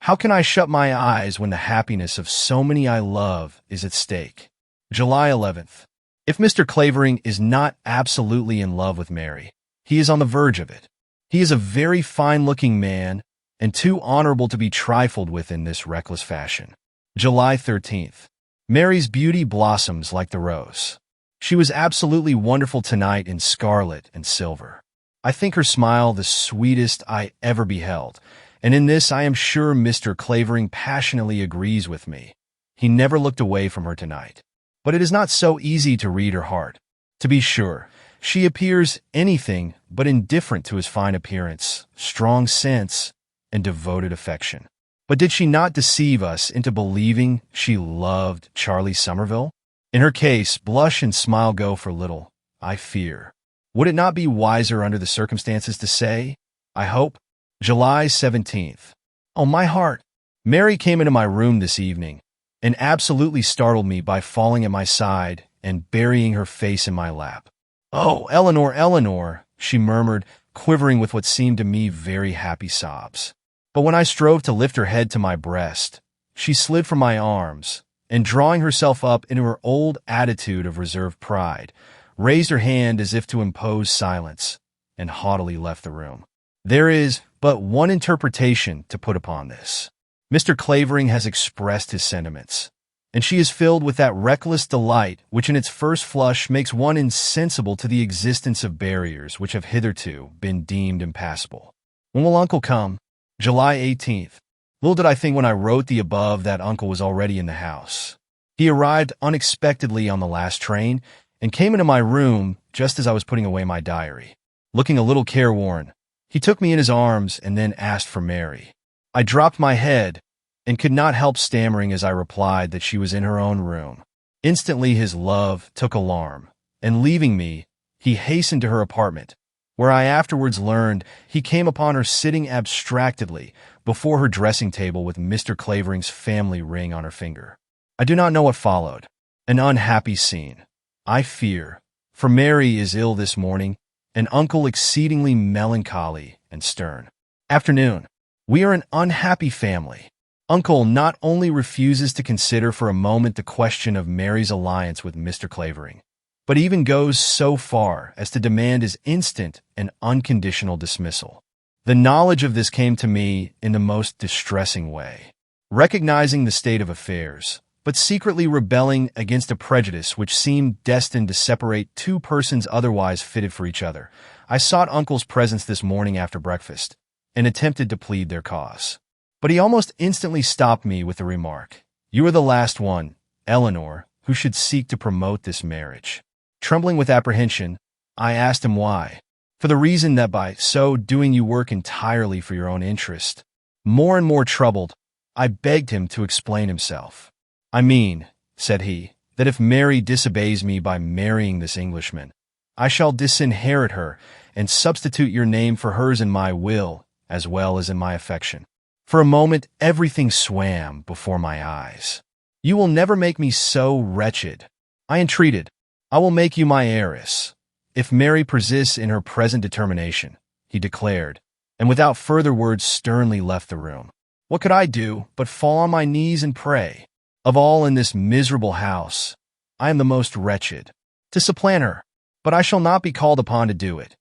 how can I shut my eyes when the happiness of so many I love is at stake? July 11th. If Mr. Clavering is not absolutely in love with Mary, he is on the verge of it. He is a very fine-looking man, and too honorable to be trifled with in this reckless fashion. July 13th. Mary's beauty blossoms like the rose. She was absolutely wonderful tonight in scarlet and silver. I think her smile the sweetest I ever beheld, and in this I am sure Mr. Clavering passionately agrees with me. He never looked away from her tonight. But it is not so easy to read her heart. To be sure, she appears anything but indifferent to his fine appearance, strong sense, and devoted affection. But did she not deceive us into believing she loved Charlie Somerville? In her case, blush and smile go for little, I fear. Would it not be wiser under the circumstances to say, I hope? July 17th. Oh, my heart! Mary came into my room this evening and absolutely startled me by falling at my side and burying her face in my lap. "Oh, Eleanor, Eleanor," she murmured, quivering with what seemed to me very happy sobs. But when I strove to lift her head to my breast, she slid from my arms, and drawing herself up into her old attitude of reserved pride, raised her hand as if to impose silence, and haughtily left the room. There is but one interpretation to put upon this. Mr. Clavering has expressed his sentiments, and she is filled with that reckless delight which in its first flush makes one insensible to the existence of barriers which have hitherto been deemed impassable. When will Uncle come? July 18th. Little did I think when I wrote the above that Uncle was already in the house. He arrived unexpectedly on the last train and came into my room just as I was putting away my diary. Looking a little careworn, he took me in his arms and then asked for Mary. I dropped my head and could not help stammering as I replied that she was in her own room. Instantly his love took alarm, and leaving me, he hastened to her apartment, where I afterwards learned he came upon her sitting abstractedly before her dressing table with Mr. Clavering's family ring on her finger. I do not know what followed. An unhappy scene, I fear, for Mary is ill this morning, and Uncle exceedingly melancholy and stern. Afternoon. We are an unhappy family. Uncle not only refuses to consider for a moment the question of Mary's alliance with Mr. Clavering, but even goes so far as to demand his instant and unconditional dismissal. The knowledge of this came to me in the most distressing way. Recognizing the state of affairs, but secretly rebelling against a prejudice which seemed destined to separate two persons otherwise fitted for each other, I sought Uncle's presence this morning after breakfast, and attempted to plead their cause. But he almost instantly stopped me with the remark, "You are the last one, Eleanor, who should seek to promote this marriage." Trembling with apprehension, I asked him why. "For the reason that by so doing you work entirely for your own interest." More and more troubled, I begged him to explain himself. "I mean," said he, "that if Mary disobeys me by marrying this Englishman, I shall disinherit her and substitute your name for hers in my will as well as in my affection." For a moment, everything swam before my eyes. "You will never make me so wretched," I entreated. "I will make you my heiress, if Mary persists in her present determination," he declared, and without further words sternly left the room. What could I do but fall on my knees and pray? Of all in this miserable house, I am the most wretched. To supplant her, but I shall not be called upon to do it.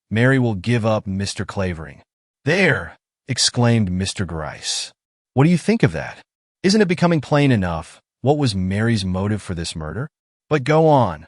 Mary will give up Mr. Clavering. "There!" exclaimed Mr. Gryce. "What do you think of that? Isn't it becoming plain enough what was Mary's motive for this murder? But go on.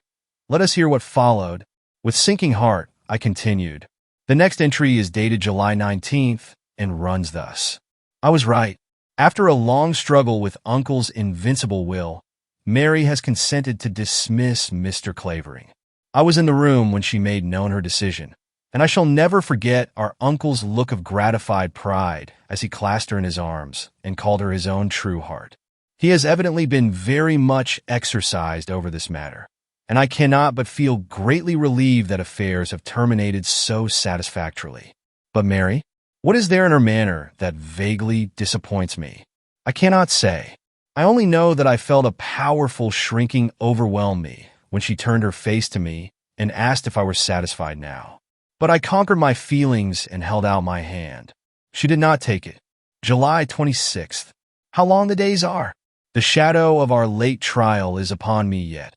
Let us hear what followed." With sinking heart, I continued. The next entry is dated July 19th and runs thus. I was right. After a long struggle with Uncle's invincible will, Mary has consented to dismiss Mr. Clavering. I was in the room when she made known her decision, and I shall never forget our uncle's look of gratified pride as he clasped her in his arms and called her his own true heart. He has evidently been very much exercised over this matter, and I cannot but feel greatly relieved that affairs have terminated so satisfactorily. But Mary? What is there in her manner that vaguely disappoints me? I cannot say. I only know that I felt a powerful shrinking overwhelm me when she turned her face to me and asked if I were satisfied now. But I conquered my feelings and held out my hand. She did not take it. July 26th. How long the days are! The shadow of our late trial is upon me yet.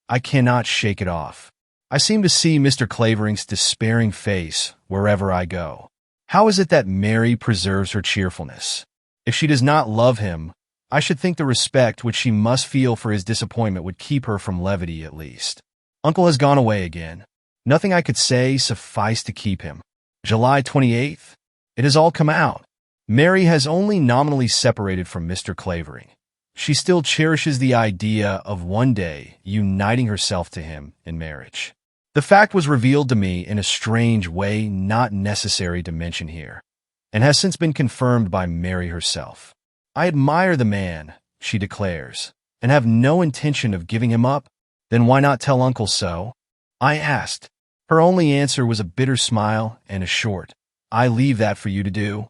I cannot shake it off. I seem to see Mr. Clavering's despairing face wherever I go. How is it that Mary preserves her cheerfulness? If she does not love him, I should think the respect which she must feel for his disappointment would keep her from levity at least. Uncle has gone away again. Nothing I could say sufficed to keep him. July 28th. It has all come out. Mary has only nominally separated from Mr. Clavering. She still cherishes the idea of one day uniting herself to him in marriage. The fact was revealed to me in a strange way not necessary to mention here, and has since been confirmed by Mary herself. I admire the man, she declares, and have no intention of giving him up. Then why not tell Uncle so? I asked. Her only answer was a bitter smile and a short, "I leave that for you to do."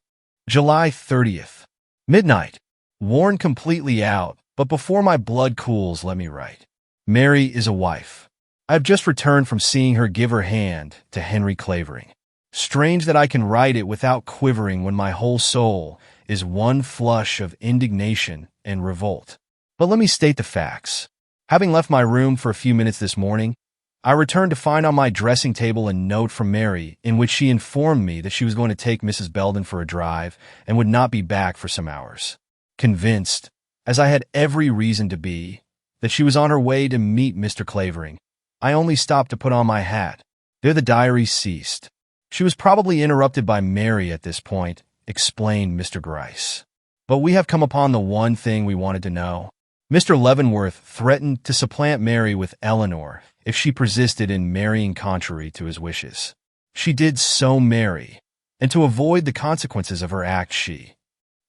July 30th. Midnight. Worn completely out, but before my blood cools, let me write. Mary is a wife. I have just returned from seeing her give her hand to Henry Clavering. Strange that I can write it without quivering when my whole soul is one flush of indignation and revolt. But let me state the facts. Having left my room for a few minutes this morning, I returned to find on my dressing table a note from Mary in which she informed me that she was going to take Mrs. Belden for a drive and would not be back for some hours. Convinced, as I had every reason to be, that she was on her way to meet Mr. Clavering, I only stopped to put on my hat. There the diary ceased. She was probably interrupted by Mary at this point, explained Mr. Gryce. But we have come upon the one thing we wanted to know. Mr. Leavenworth threatened to supplant Mary with Eleanor if she persisted in marrying contrary to his wishes. She did so marry, and to avoid the consequences of her act she—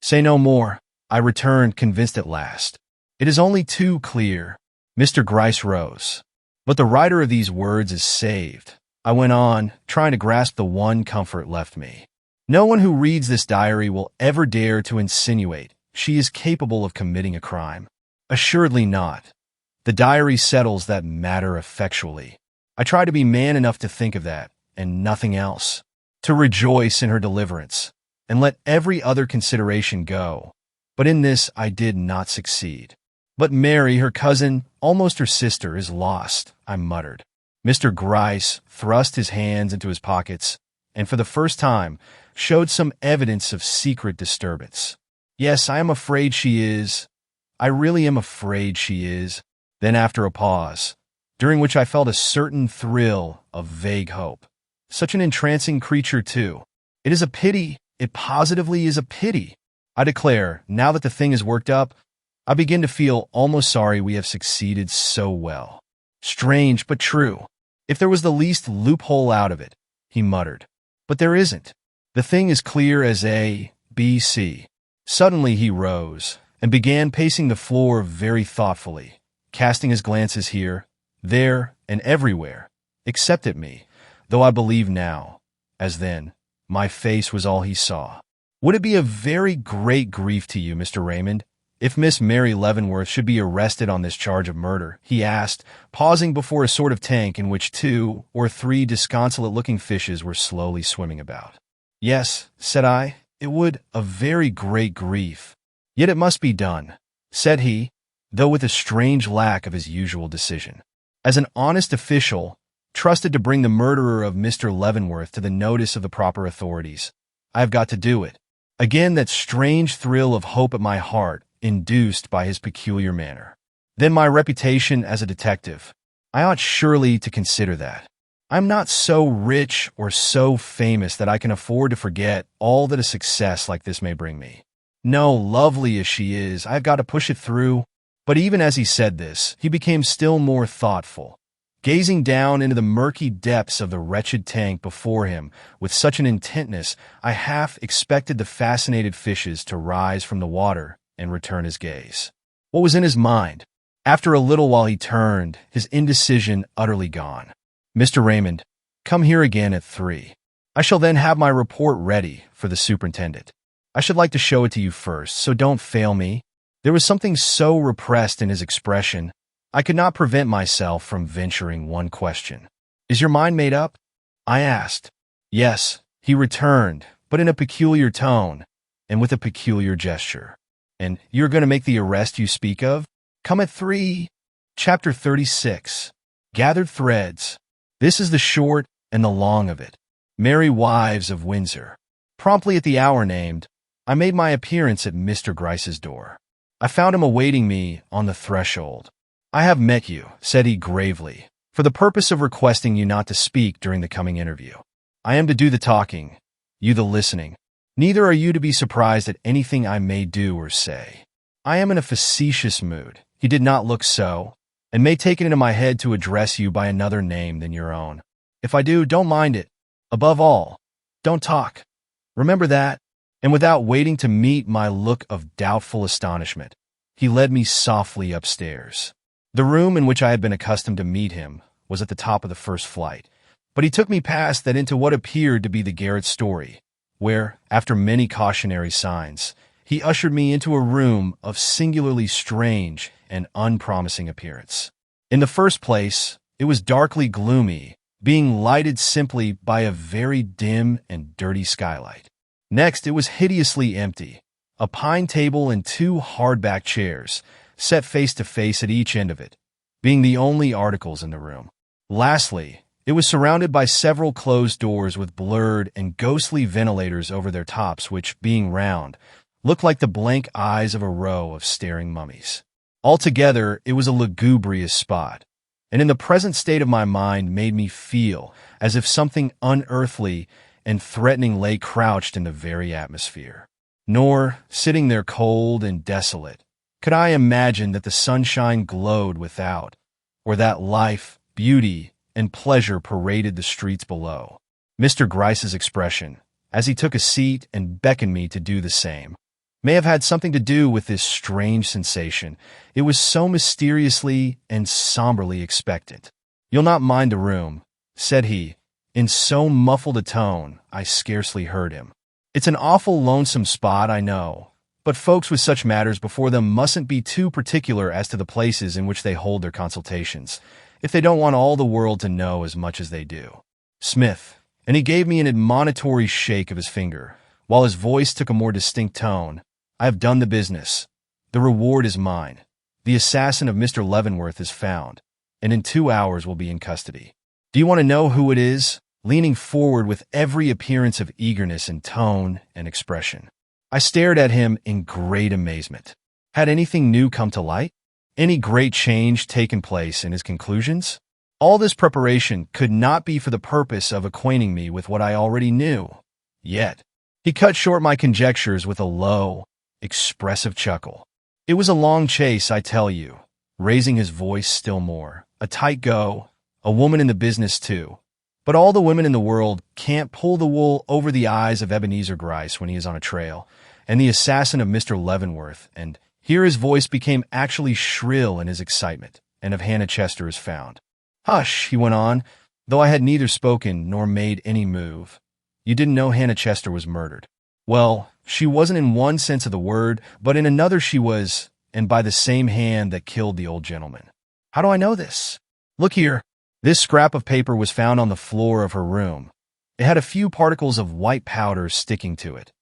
Say no more, I returned, convinced at last. It is only too clear. Mr. Gryce rose. But the writer of these words is saved, I went on, trying to grasp the one comfort left me. No one who reads this diary will ever dare to insinuate she is capable of committing a crime. Assuredly not. The diary settles that matter effectually. I try to be man enough to think of that, and nothing else. To rejoice in her deliverance, and let every other consideration go. But in this I did not succeed. But Mary, her cousin, almost her sister, is lost, I muttered. Mr. Gryce thrust his hands into his pockets, and for the first time showed some evidence of secret disturbance. Yes, I am afraid she is. I really am afraid she is. Then after a pause, during which I felt a certain thrill of vague hope. Such an entrancing creature, too. It is a pity. It positively is a pity. I declare, now that the thing is worked up, I begin to feel almost sorry we have succeeded so well. Strange, but true. If there was the least loophole out of it, he muttered. But there isn't. The thing is clear as A, B, C. Suddenly he rose and began pacing the floor very thoughtfully, casting his glances here, there, and everywhere, except at me, though I believe now, as then, my face was all he saw. Would it be a very great grief to you, Mr. Raymond, if Miss Mary Leavenworth should be arrested on this charge of murder? He asked, pausing before a sort of tank in which 2 or 3 disconsolate-looking fishes were slowly swimming about. Yes, said I, it would a very great grief. Yet it must be done, said he, though with a strange lack of his usual decision. As an honest official, trusted to bring the murderer of Mr. Leavenworth to the notice of the proper authorities, I have got to do it. Again that strange thrill of hope at my heart, induced by his peculiar manner. Then my reputation as a detective. I ought surely to consider that. I am not so rich or so famous that I can afford to forget all that a success like this may bring me. No, lovely as she is, I have got to push it through. But even as he said this, he became still more thoughtful, gazing down into the murky depths of the wretched tank before him with such an intentness I half expected the fascinated fishes to rise from the water and return his gaze. What was in his mind? After a little while he turned, his indecision utterly gone. Mr. Raymond, come here again at 3. I shall then have my report ready for the superintendent. I should like to show it to you first, so don't fail me. There was something so repressed in his expression, I could not prevent myself from venturing one question. Is your mind made up? I asked. Yes, he returned, but in a peculiar tone, and with a peculiar gesture. And you're going to make the arrest you speak of? Come at 3. Chapter 36. Gathered Threads. This is the short and the long of it. Merry Wives of Windsor. Promptly at the hour named, I made my appearance at Mr. Gryce's door. I found him awaiting me on the threshold. I have met you, said he gravely, for the purpose of requesting you not to speak during the coming interview. I am to do the talking, you the listening. Neither are you to be surprised at anything I may do or say. I am in a facetious mood. He did not look so, and may take it into my head to address you by another name than your own. If I do, don't mind it. Above all, don't talk. Remember that. And without waiting to meet my look of doubtful astonishment, he led me softly upstairs. The room in which I had been accustomed to meet him was at the top of the first flight, but he took me past that into what appeared to be the garret story, where, after many cautionary signs, he ushered me into a room of singularly strange and unpromising appearance. In the first place, it was darkly gloomy, being lighted simply by a very dim and dirty skylight. Next, it was hideously empty. A pine table and two hardback chairs, set face to face at each end of it, being the only articles in the room. Lastly, it was surrounded by several closed doors with blurred and ghostly ventilators over their tops which, being round, looked like the blank eyes of a row of staring mummies. Altogether, it was a lugubrious spot, and in the present state of my mind made me feel as if something unearthly and threatening lay crouched in the very atmosphere. Nor, sitting there cold and desolate, could I imagine that the sunshine glowed without, or that life, beauty, and pleasure paraded the streets below. Mr. Gryce's expression, as he took a seat and beckoned me to do the same, may have had something to do with this strange sensation. It was so mysteriously and somberly expectant. "You'll not mind the room," said he, in so muffled a tone I scarcely heard him. "It's an awful lonesome spot, I know, but folks with such matters before them mustn't be too particular as to the places in which they hold their consultations, if they don't want all the world to know as much as they do. Smith," and he gave me an admonitory shake of his finger, while his voice took a more distinct tone, "I have done the business. The reward is mine. The assassin of Mr. Leavenworth is found, and in 2 hours will be in custody. Do you want to know who it is?" Leaning forward with every appearance of eagerness in tone and expression. I stared at him in great amazement. Had anything new come to light? Any great change taken place in his conclusions? All this preparation could not be for the purpose of acquainting me with what I already knew. Yet, he cut short my conjectures with a low, expressive chuckle. "It was a long chase, I tell you," raising his voice still more. "A tight go, a woman in the business too. But all the women in the world can't pull the wool over the eyes of Ebenezer Gryce when he is on a trail, and the assassin of Mr. Leavenworth, and here his voice became actually shrill in his excitement, and of Hannah Chester is found. Hush, he went on, though I had neither spoken nor made any move. You didn't know Hannah Chester was murdered. Well, she wasn't in one sense of the word, but in another she was, and by the same hand that killed the old gentleman. How do I know this? Look here. This scrap of paper was found on the floor of her room. It had a few particles of white powder sticking to it.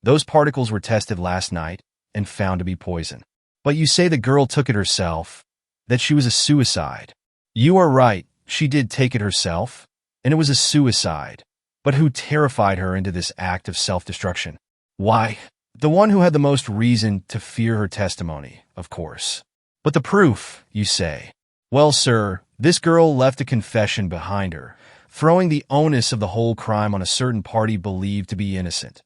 Those particles were tested last night and found to be poison. But you say the girl took it herself, that she was a suicide. You are right, she did take it herself, and it was a suicide. But who terrified her into this act of self-destruction? Why, the one who had the most reason to fear her testimony, of course. But the proof, you say. Well, sir, this girl left a confession behind her, throwing the onus of the whole crime on a certain party believed to be innocent.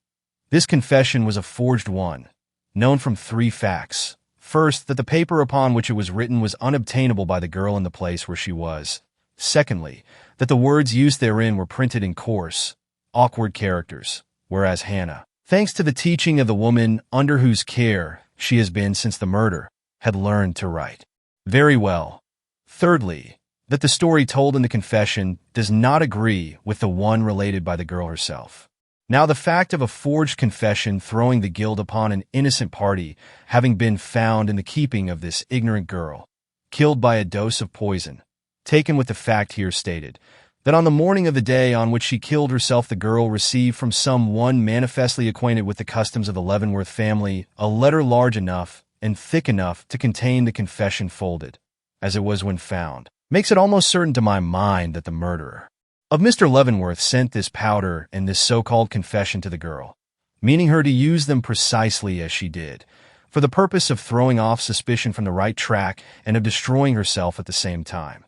This confession was a forged one, known from 3 facts. First, that the paper upon which it was written was unobtainable by the girl in the place where she was. Secondly, that the words used therein were printed in coarse, awkward characters, whereas Hannah, thanks to the teaching of the woman under whose care she has been since the murder, had learned to write. Very well. Thirdly, that the story told in the confession does not agree with the one related by the girl herself. Now, the fact of a forged confession throwing the guilt upon an innocent party having been found in the keeping of this ignorant girl, killed by a dose of poison, taken with the fact here stated, that on the morning of the day on which she killed herself the girl received from some one manifestly acquainted with the customs of the Leavenworth family a letter large enough and thick enough to contain the confession folded, as it was when found, makes it almost certain to my mind that the murderer of Mr. Leavenworth sent this powder and this so-called confession to the girl, meaning her to use them precisely as she did, for the purpose of throwing off suspicion from the right track and of destroying herself at the same time.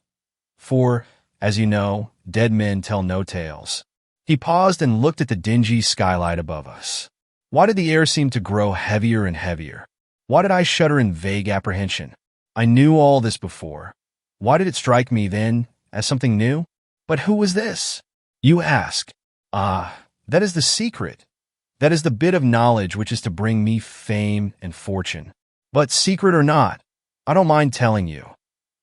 For, as you know, dead men tell no tales. He paused and looked at the dingy skylight above us. Why did the air seem to grow heavier and heavier? Why did I shudder in vague apprehension? I knew all this before. Why did it strike me then as something new? But who was this? You ask. Ah, that is the secret. That is the bit of knowledge which is to bring me fame and fortune. But secret or not, I don't mind telling you,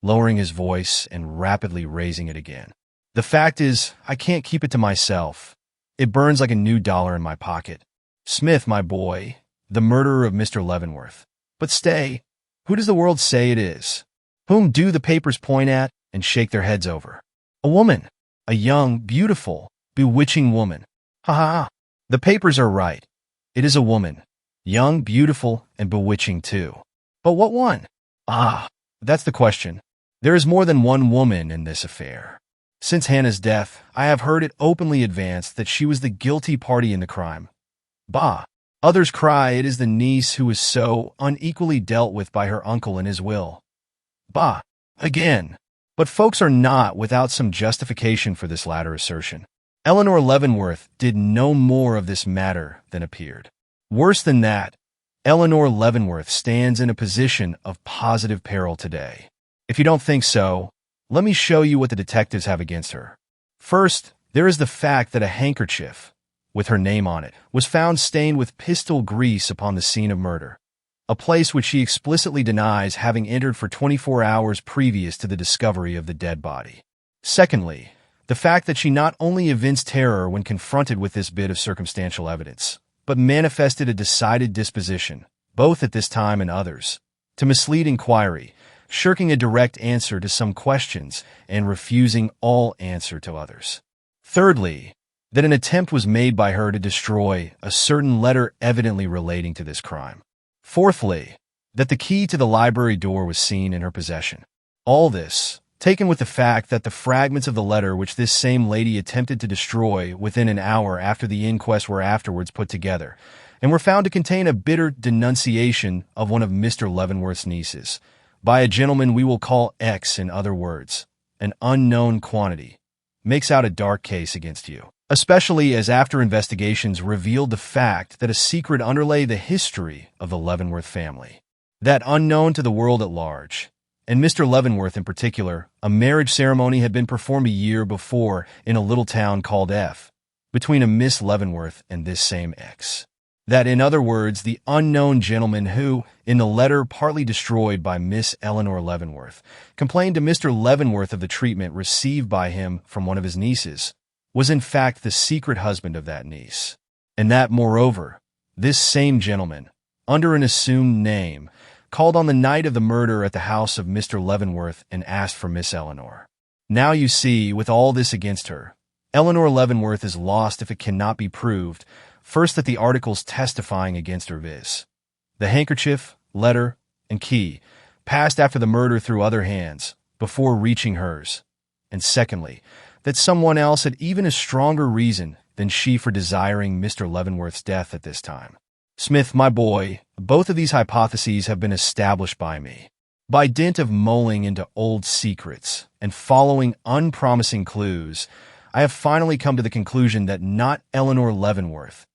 lowering his voice and rapidly raising it again. The fact is, I can't keep it to myself. It burns like a new dollar in my pocket. Smith, my boy, the murderer of Mr. Leavenworth. But stay, who does the world say it is? Whom do the papers point at and shake their heads over? A woman. A young, beautiful, bewitching woman. Ha ha ha. The papers are right. It is a woman. Young, beautiful, and bewitching too. But what one? Ah, that's the question. There is more than one woman in this affair. Since Hannah's death, I have heard it openly advanced that she was the guilty party in the crime. Bah! Others cry it is the niece who was so unequally dealt with by her uncle in his will. Bah! Again! But folks are not without some justification for this latter assertion. Eleanor Leavenworth did no more of this matter than appeared. Worse than that, Eleanor Leavenworth stands in a position of positive peril today. If you don't think so, let me show you what the detectives have against her. First, there is the fact that a handkerchief, with her name on it, was found stained with pistol grease upon the scene of murder, a place which she explicitly denies having entered for 24 hours previous to the discovery of the dead body. Secondly, the fact that she not only evinced terror when confronted with this bit of circumstantial evidence, but manifested a decided disposition, both at this time and others, to mislead inquiry, shirking a direct answer to some questions and refusing all answer to others. Thirdly, that an attempt was made by her to destroy a certain letter evidently relating to this crime. Fourthly, that the key to the library door was seen in her possession. All this, taken with the fact that the fragments of the letter which this same lady attempted to destroy within an hour after the inquest were afterwards put together, and were found to contain a bitter denunciation of one of Mr. Leavenworth's nieces, by a gentleman we will call X in other words, an unknown quantity, makes out a dark case against you, especially as after investigations revealed the fact that a secret underlay the history of the Leavenworth family, that unknown to the world at large, and Mr. Leavenworth in particular, a marriage ceremony had been performed a year before in a little town called F, between a Miss Leavenworth and this same X. That, in other words, the unknown gentleman who, in the letter partly destroyed by Miss Eleanor Leavenworth, complained to Mr. Leavenworth of the treatment received by him from one of his nieces, was in fact the secret husband of that niece. And that, moreover, this same gentleman, under an assumed name, called on the night of the murder at the house of Mr. Leavenworth and asked for Miss Eleanor. Now you see, with all this against her, Eleanor Leavenworth is lost if it cannot be proved, first, that the articles testifying against her, viz., the handkerchief, letter, and key, passed after the murder through other hands, before reaching hers, and secondly, that someone else had even a stronger reason than she for desiring Mr. Leavenworth's death at this time. Smith, my boy, both of these hypotheses have been established by me. By dint of mulling into old secrets and following unpromising clues, I have finally come to the conclusion that not Eleanor Leavenworth,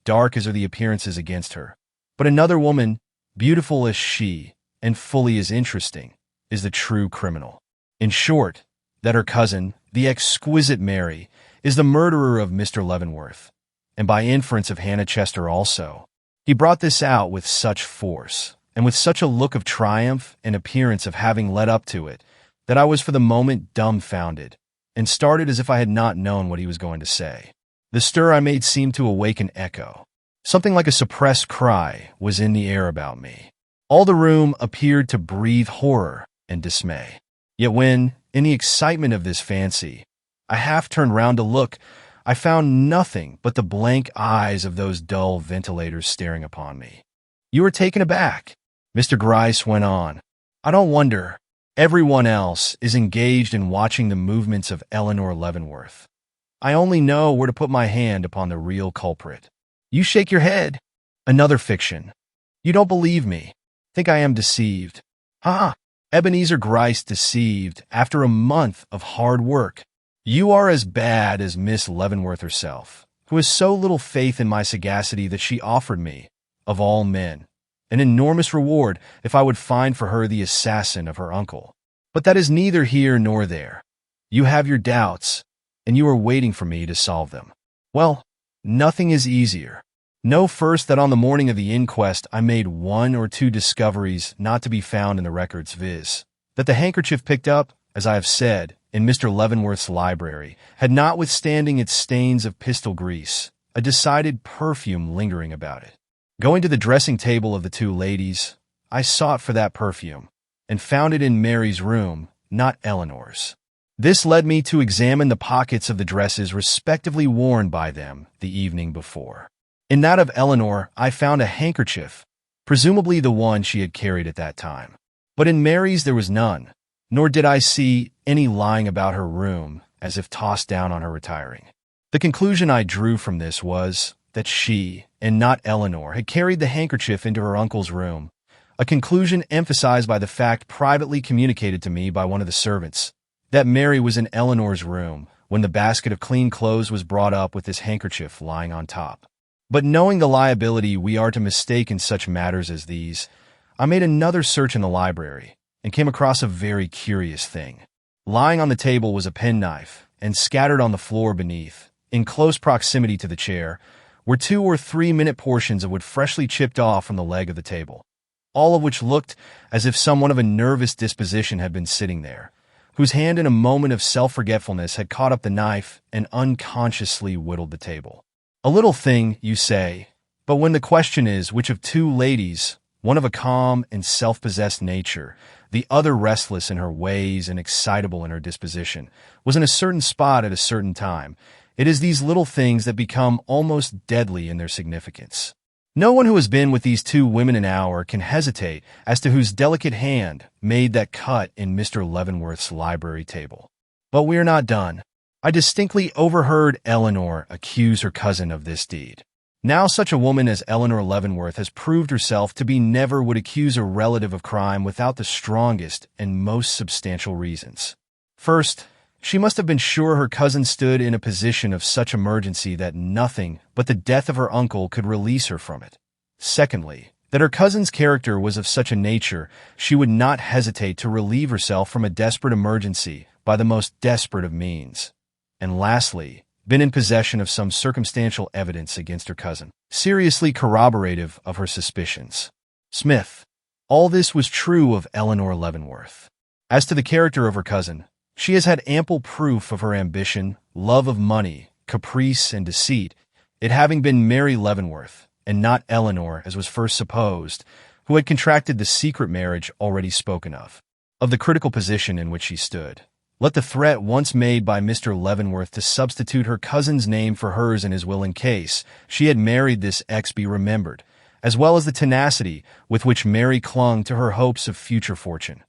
dark as are the appearances against her, but another woman, beautiful as she and fully as interesting, is the true criminal. In short, that her cousin, the exquisite Mary, is the murderer of Mr. Leavenworth, and by inference of Hannah Chester also. He brought this out with such force, and with such a look of triumph and appearance of having led up to it, that I was for the moment dumbfounded, and started as if I had not known what he was going to say. The stir I made seemed to awake an echo. Something like a suppressed cry was in the air about me. All the room appeared to breathe horror and dismay. Yet when, in the excitement of this fancy, I half turned round to look, I found nothing but the blank eyes of those dull ventilators staring upon me. You were taken aback, Mr. Gryce went on. I don't wonder. Everyone else is engaged in watching the movements of Eleanor Leavenworth. I only know where to put my hand upon the real culprit. You shake your head. Another fiction. You don't believe me. Think I am deceived. Ha! Ebenezer Gryce deceived after a month of hard work. You are as bad as Miss Leavenworth herself, who has so little faith in my sagacity that she offered me, of all men, an enormous reward if I would find for her the assassin of her uncle. But that is neither here nor there. You have your doubts, and you are waiting for me to solve them. Well, nothing is easier. Know first that on the morning of the inquest I made 1 or 2 discoveries not to be found in the records, viz., that the handkerchief picked up, as I have said, in Mr. Leavenworth's library, had notwithstanding its stains of pistol grease, a decided perfume lingering about it. Going to the dressing table of the 2 ladies, I sought for that perfume, and found it in Mary's room, not Eleanor's. This led me to examine the pockets of the dresses respectively worn by them the evening before. In that of Eleanor, I found a handkerchief, presumably the one she had carried at that time. But in Mary's there was none, nor did I see any lying about her room as if tossed down on her retiring. The conclusion I drew from this was that she, and not Eleanor, had carried the handkerchief into her uncle's room, a conclusion emphasized by the fact privately communicated to me by one of the servants, that Mary was in Eleanor's room when the basket of clean clothes was brought up with this handkerchief lying on top. But knowing the liability we are to mistake in such matters as these, I made another search in the library and came across a very curious thing. Lying on the table was a penknife, and scattered on the floor beneath, in close proximity to the chair, were 2 or 3 minute portions of wood freshly chipped off from the leg of the table, all of which looked as if someone of a nervous disposition had been sitting there, whose hand in a moment of self-forgetfulness had caught up the knife and unconsciously whittled the table. A little thing, you say, but when the question is which of 2 ladies, one of a calm and self-possessed nature, the other restless in her ways and excitable in her disposition, was in a certain spot at a certain time, it is these little things that become almost deadly in their significance. No one who has been with these 2 women an hour can hesitate as to whose delicate hand made that cut in Mr. Leavenworth's library table. But we are not done. I distinctly overheard Eleanor accuse her cousin of this deed. Now such a woman as Eleanor Leavenworth has proved herself to be never would accuse a relative of crime without the strongest and most substantial reasons. First, she must have been sure her cousin stood in a position of such emergency that nothing but the death of her uncle could release her from it. Secondly, that her cousin's character was of such a nature she would not hesitate to relieve herself from a desperate emergency by the most desperate of means. And lastly, been in possession of some circumstantial evidence against her cousin, seriously corroborative of her suspicions. Smith. All this was true of Eleanor Leavenworth. As to the character of her cousin, she has had ample proof of her ambition, love of money, caprice, and deceit, it having been Mary Leavenworth, and not Eleanor as was first supposed, who had contracted the secret marriage already spoken of the critical position in which she stood. Let the threat once made by Mr. Leavenworth to substitute her cousin's name for hers in his will in case she had married this ex be remembered, as well as the tenacity with which Mary clung to her hopes of future fortune.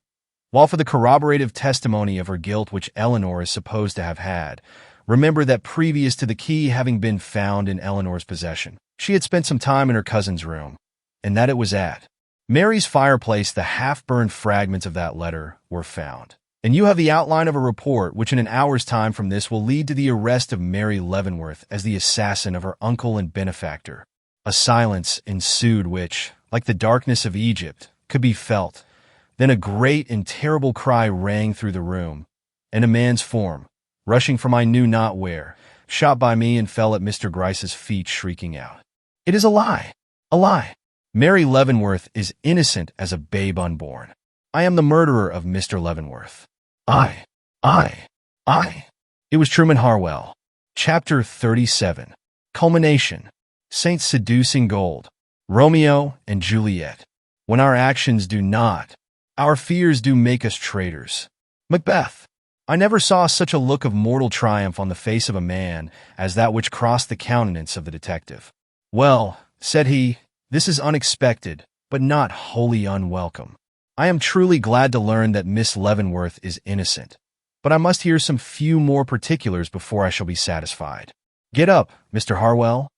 While for the corroborative testimony of her guilt which Eleanor is supposed to have had, remember that previous to the key having been found in Eleanor's possession, she had spent some time in her cousin's room, and that it was at Mary's fireplace the half-burned fragments of that letter were found. And you have the outline of a report which in an hour's time from this will lead to the arrest of Mary Leavenworth as the assassin of her uncle and benefactor. A silence ensued which, like the darkness of Egypt, could be felt. Then a great and terrible cry rang through the room, and a man's form, rushing from I knew not where, shot by me and fell at Mr. Gryce's feet, shrieking out, "It is a lie! A lie! Mary Leavenworth is innocent as a babe unborn. I am the murderer of Mr. Leavenworth. I. It was Truman Harwell. Chapter 37. Culmination. Saints seducing gold. Romeo and Juliet. When our actions do not, our fears do make us traitors. Macbeth. I never saw such a look of mortal triumph on the face of a man as that which crossed the countenance of the detective. Well, said he, this is unexpected, but not wholly unwelcome. I am truly glad to learn that Miss Leavenworth is innocent, but I must hear some few more particulars before I shall be satisfied. Get up, Mr. Harwell,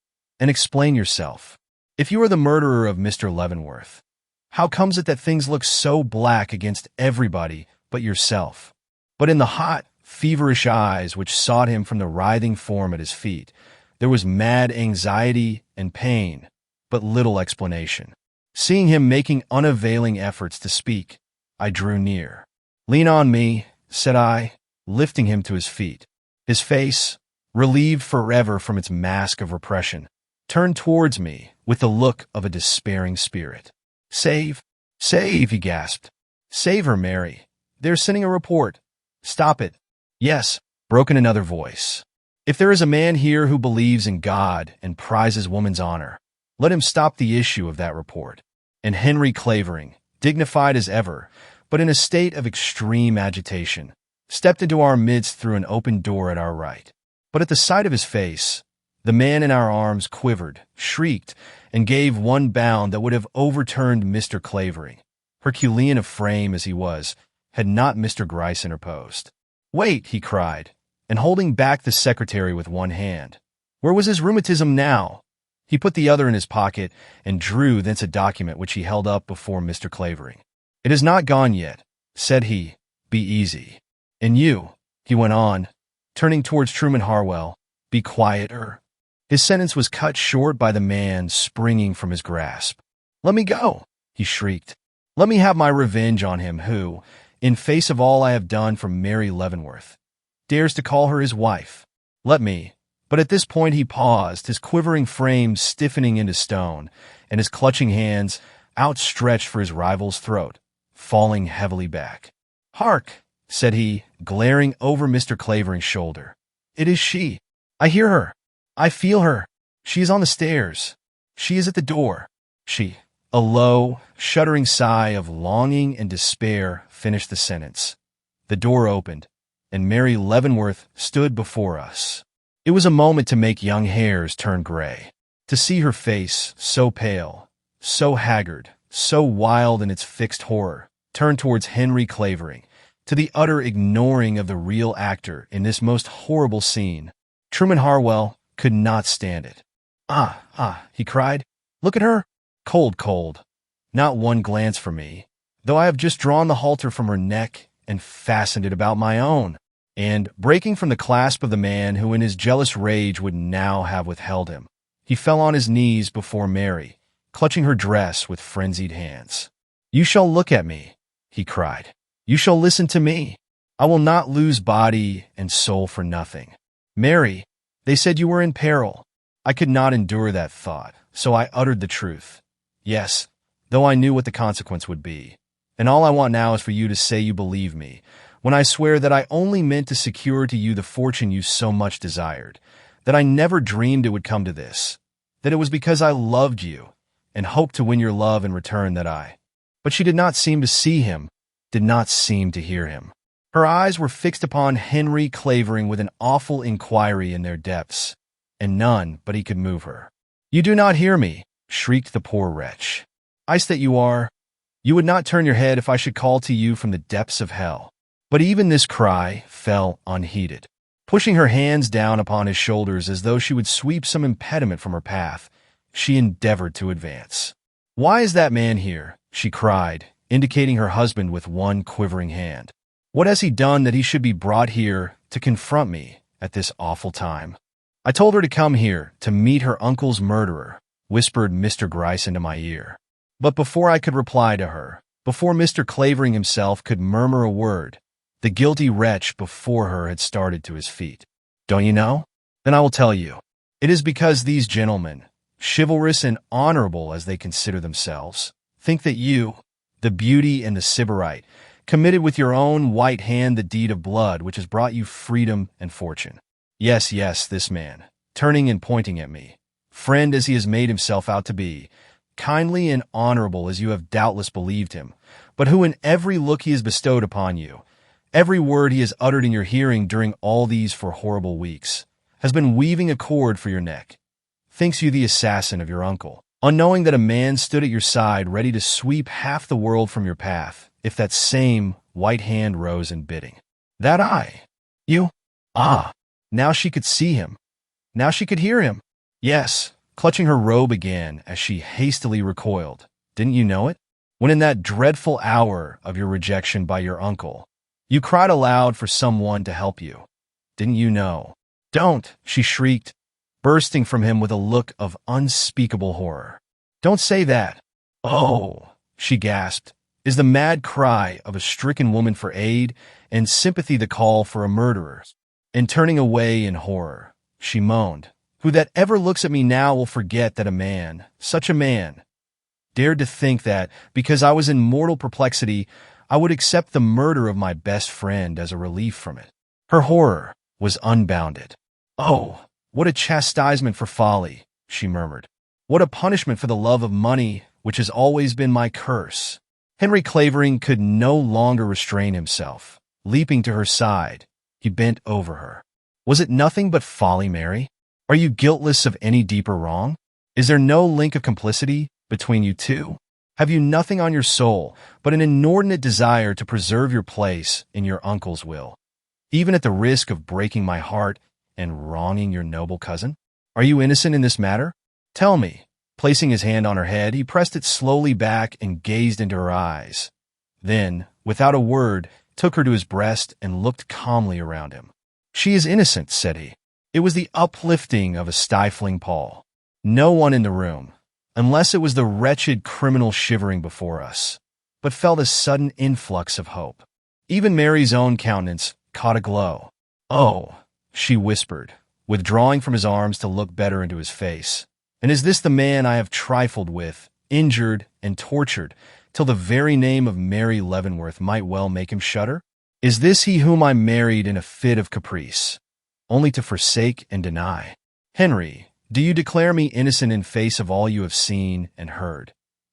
and explain yourself. If you are the murderer of Mr. Leavenworth, how comes it that things look so black against everybody but yourself? But in the hot, feverish eyes which sought him from the writhing form at his feet, there was mad anxiety and pain, but little explanation. Seeing him making unavailing efforts to speak, I drew near. Lean on me, said I, lifting him to his feet. His face, relieved forever from its mask of repression, turned towards me with the look of a despairing spirit. Save, he gasped. Save her, Mary. They're sending a report. Stop it. Yes, broke in another voice. If there is a man here who believes in God and prizes woman's honor, let him stop the issue of that report. And Henry Clavering, dignified as ever, but in a state of extreme agitation, stepped into our midst through an open door at our right. But at the sight of his face, the man in our arms quivered, shrieked, and gave one bound that would have overturned Mr. Clavering. Herculean of frame as he was, had not Mr. Gryce interposed. "Wait," he cried, and holding back the secretary with one hand. Where was his rheumatism now? He put the other in his pocket and drew thence a document which he held up before Mr. Clavering. "It is not gone yet," said he. "Be easy. And you," he went on, turning towards Truman Harwell, "be quieter." His sentence was cut short by the man springing from his grasp. "Let me go," he shrieked. "Let me have my revenge on him who, in face of all I have done for Mary Leavenworth, dares to call her his wife. Let me—" But at this point he paused, his quivering frame stiffening into stone, and his clutching hands, outstretched for his rival's throat, falling heavily back. "Hark!" said he, glaring over Mr. Clavering's shoulder. "It is she. I hear her. I feel her. She is on the stairs. She is at the door. She—" A low, shuddering sigh of longing and despair finished the sentence. The door opened, and Mary Leavenworth stood before us. It was a moment to make young hairs turn gray. To see her face, so pale, so haggard, so wild in its fixed horror, turn towards Henry Clavering, to the utter ignoring of the real actor in this most horrible scene. Truman Harwell could not stand it. Ah, he cried. "Look at her! Cold, cold. Not one glance for me, though I have just drawn the halter from her neck and fastened it about my own." And, breaking from the clasp of the man who in his jealous rage would now have withheld him, he fell on his knees before Mary, clutching her dress with frenzied hands. "You shall look at me," he cried. "You shall listen to me. I will not lose body and soul for nothing. Mary, they said you were in peril. I could not endure that thought, so I uttered the truth. Yes, though I knew what the consequence would be. And all I want now is for you to say you believe me, when I swear that I only meant to secure to you the fortune you so much desired, that I never dreamed it would come to this, that it was because I loved you and hoped to win your love in return that I—" But she did not seem to see him, did not seem to hear him. Her eyes were fixed upon Henry Clavering with an awful inquiry in their depths, and none but he could move her. "You do not hear me," shrieked the poor wretch. "Ice that you are, you would not turn your head if I should call to you from the depths of hell." But even this cry fell unheeded. Pushing her hands down upon his shoulders as though she would sweep some impediment from her path, she endeavored to advance. "Why is that man here?" she cried, indicating her husband with one quivering hand. "What has he done that he should be brought here to confront me at this awful time?" "I told her to come here to meet her uncle's murderer," whispered Mr. Gryce into my ear. But before I could reply to her, before Mr. Clavering himself could murmur a word, the guilty wretch before her had started to his feet. "Don't you know? Then I will tell you. It is because these gentlemen, chivalrous and honorable as they consider themselves, think that you, the beauty and the sybarite, committed with your own white hand the deed of blood which has brought you freedom and fortune. Yes, this man, turning and pointing at me, friend as he has made himself out to be, kindly and honorable as you have doubtless believed him, but who in every look he has bestowed upon you, every word he has uttered in your hearing during all these 4 horrible weeks, has been weaving a cord for your neck, thinks you the assassin of your uncle, unknowing that a man stood at your side ready to sweep half the world from your path if that same white hand rose in bidding. That I, you, now she could see him. Now she could hear him. Yes, clutching her robe again as she hastily recoiled. Didn't you know it? When in that dreadful hour of your rejection by your uncle, you cried aloud for someone to help you. Didn't you know? "Don't!" she shrieked, bursting from him with a look of unspeakable horror. "Don't say that." "Oh," she gasped, is the mad cry of a stricken woman for aid and sympathy the call for a murderer. And turning away in horror, she moaned, "Who that ever looks at me now will forget that a man, such a man, dared to think that, because I was in mortal perplexity, I would accept the murder of my best friend as a relief from it." Her horror was unbounded. "Oh, what a chastisement for folly," she murmured. "What a punishment for the love of money, which has always been my curse." Henry Clavering could no longer restrain himself. Leaping to her side, he bent over her. Was it nothing but folly, Mary? Are you guiltless of any deeper wrong? Is there no link of complicity between you two? Have you nothing on your soul but an inordinate desire to preserve your place in your uncle's will, even at the risk of breaking my heart and wronging your noble cousin? Are you innocent in this matter? Tell me. Placing his hand on her head, he pressed it slowly back and gazed into her eyes. Then, without a word, took her to his breast and looked calmly around him. She is innocent, said he. It was the uplifting of a stifling pall. No one in the room, unless it was the wretched criminal shivering before us, but felt a sudden influx of hope. Even Mary's own countenance caught a glow. "Oh," she whispered, withdrawing from his arms to look better into his face. "And is this the man I have trifled with, injured, and tortured, till the very name of Mary Leavenworth might well make him shudder? Is this he whom I married in a fit of caprice, only to forsake and deny? Henry, do you declare me innocent in face of all you have seen and heard,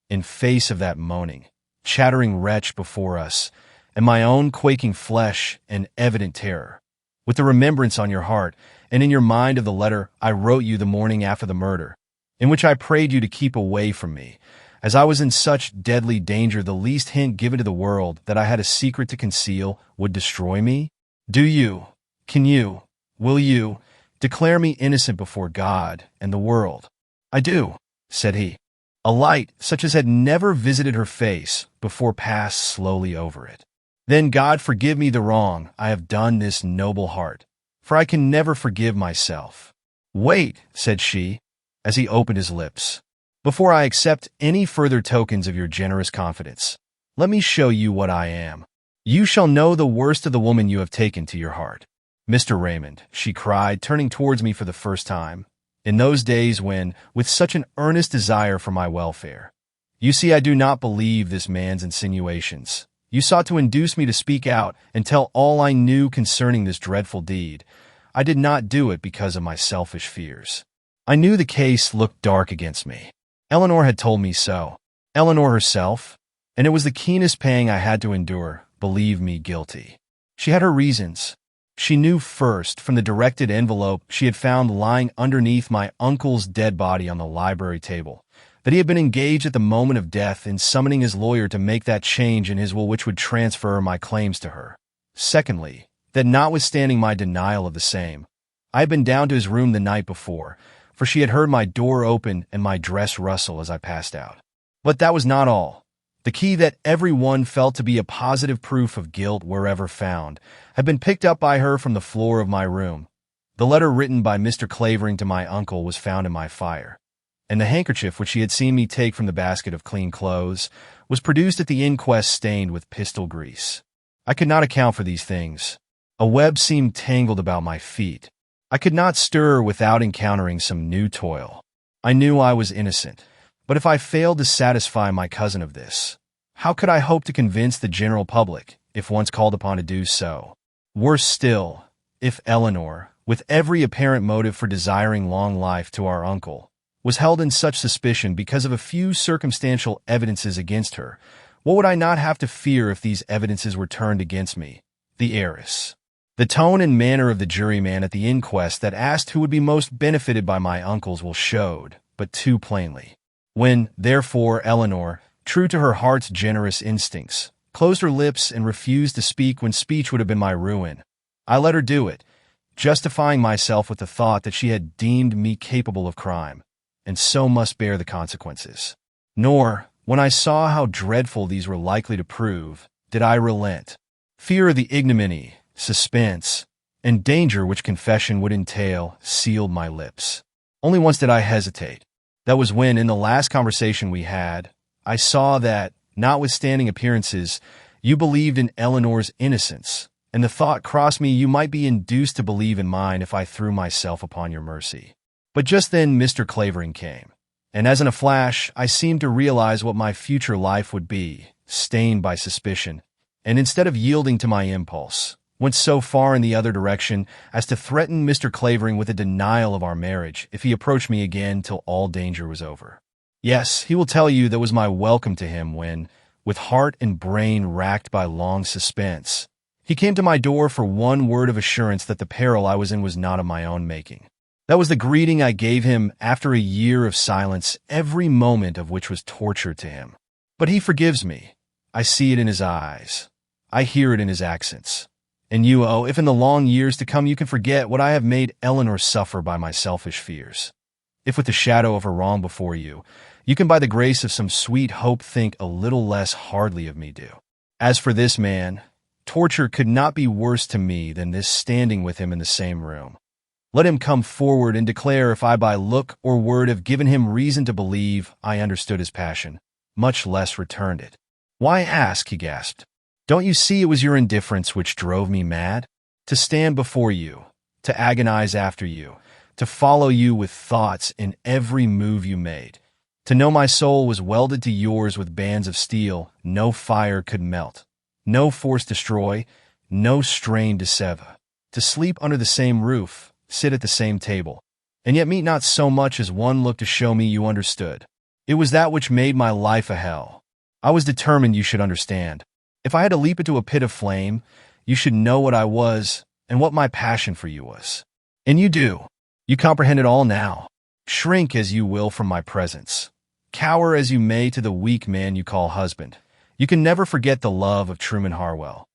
in face of that moaning, chattering wretch before us, and my own quaking flesh and evident terror, with the remembrance on your heart and in your mind of the letter I wrote you the morning after the murder, in which I prayed you to keep away from me, as I was in such deadly danger the least hint given to the world that I had a secret to conceal would destroy me? Do you, can you, will you, declare me innocent before God and the world?" "I do," said he. A light such as had never visited her face before passed slowly over it. "Then God forgive me the wrong I have done this noble heart, for I can never forgive myself." "Wait," said she, as he opened his lips. "Before I accept any further tokens of your generous confidence, let me show you what I am. You shall know the worst of the woman you have taken to your heart. Mr. Raymond," she cried, turning towards me for the first time, in those days when, with such an earnest desire for my welfare, "you see I do not believe this man's insinuations. You sought to induce me to speak out and tell all I knew concerning this dreadful deed. I did not do it because of my selfish fears. I knew the case looked dark against me. Eleanor had told me so. Eleanor herself, and it was the keenest pang I had to endure, believed me guilty. She had her reasons. She knew first, from the directed envelope she had found lying underneath my uncle's dead body on the library table, that he had been engaged at the moment of death in summoning his lawyer to make that change in his will which would transfer my claims to her. Secondly, that notwithstanding my denial of the same, I had been down to his room the night before, for she had heard my door open and my dress rustle as I passed out. But that was not all. The key that every one felt to be a positive proof of guilt wherever found had been picked up by her from the floor of my room. The letter written by Mr. Clavering to my uncle was found in my fire, and the handkerchief which she had seen me take from the basket of clean clothes was produced at the inquest stained with pistol grease. I could not account for these things. A web seemed tangled about my feet. I could not stir without encountering some new toil. I knew I was innocent, but if I failed to satisfy my cousin of this, how could I hope to convince the general public, if once called upon to do so? Worse still, if Eleanor, with every apparent motive for desiring long life to our uncle, was held in such suspicion because of a few circumstantial evidences against her, what would I not have to fear if these evidences were turned against me, the heiress? The tone and manner of the juryman at the inquest that asked who would be most benefited by my uncle's will showed, but too plainly. When, therefore, Eleanor, true to her heart's generous instincts, closed her lips and refused to speak when speech would have been my ruin, I let her do it, justifying myself with the thought that she had deemed me capable of crime, and so must bear the consequences. Nor, when I saw how dreadful these were likely to prove, did I relent. Fear of the ignominy, suspense, and danger which confession would entail sealed my lips. Only once did I hesitate. That was when, in the last conversation we had, I saw that, notwithstanding appearances, you believed in Eleanor's innocence, and the thought crossed me you might be induced to believe in mine if I threw myself upon your mercy. But just then Mr. Clavering came, and as in a flash I seemed to realize what my future life would be, stained by suspicion, and instead of yielding to my impulse, went so far in the other direction as to threaten Mr. Clavering with a denial of our marriage if he approached me again till all danger was over. Yes, he will tell you that was my welcome to him when, with heart and brain racked by long suspense, He came to my door for one word of assurance that the peril I was in was not of my own making. That was the greeting I gave him after a year of silence, every moment of which was torture to him. But he forgives me. I see it in his eyes. I hear it in his accents. And you, oh, if in the long years to come you can forget what I have made Eleanor suffer by my selfish fears. If with the shadow of her wrong before you, you can by the grace of some sweet hope think a little less hardly of me do. As for this man, torture could not be worse to me than this standing with him in the same room. Let him come forward and declare if I by look or word have given him reason to believe I understood his passion, much less returned it. Why ask, he gasped. Don't you see it was your indifference which drove me mad? To stand before you, to agonize after you, to follow you with thoughts in every move you made, to know my soul was welded to yours with bands of steel no fire could melt, no force destroy, no strain dissever, to sleep under the same roof, sit at the same table, and yet meet not so much as one look to show me you understood. It was that which made my life a hell. I was determined you should understand. If I had to leap into a pit of flame, you should know what I was and what my passion for you was. And you do. You comprehend it all now. Shrink as you will from my presence. Cower as you may to the weak man you call husband. You can never forget the love of Truman Harwell.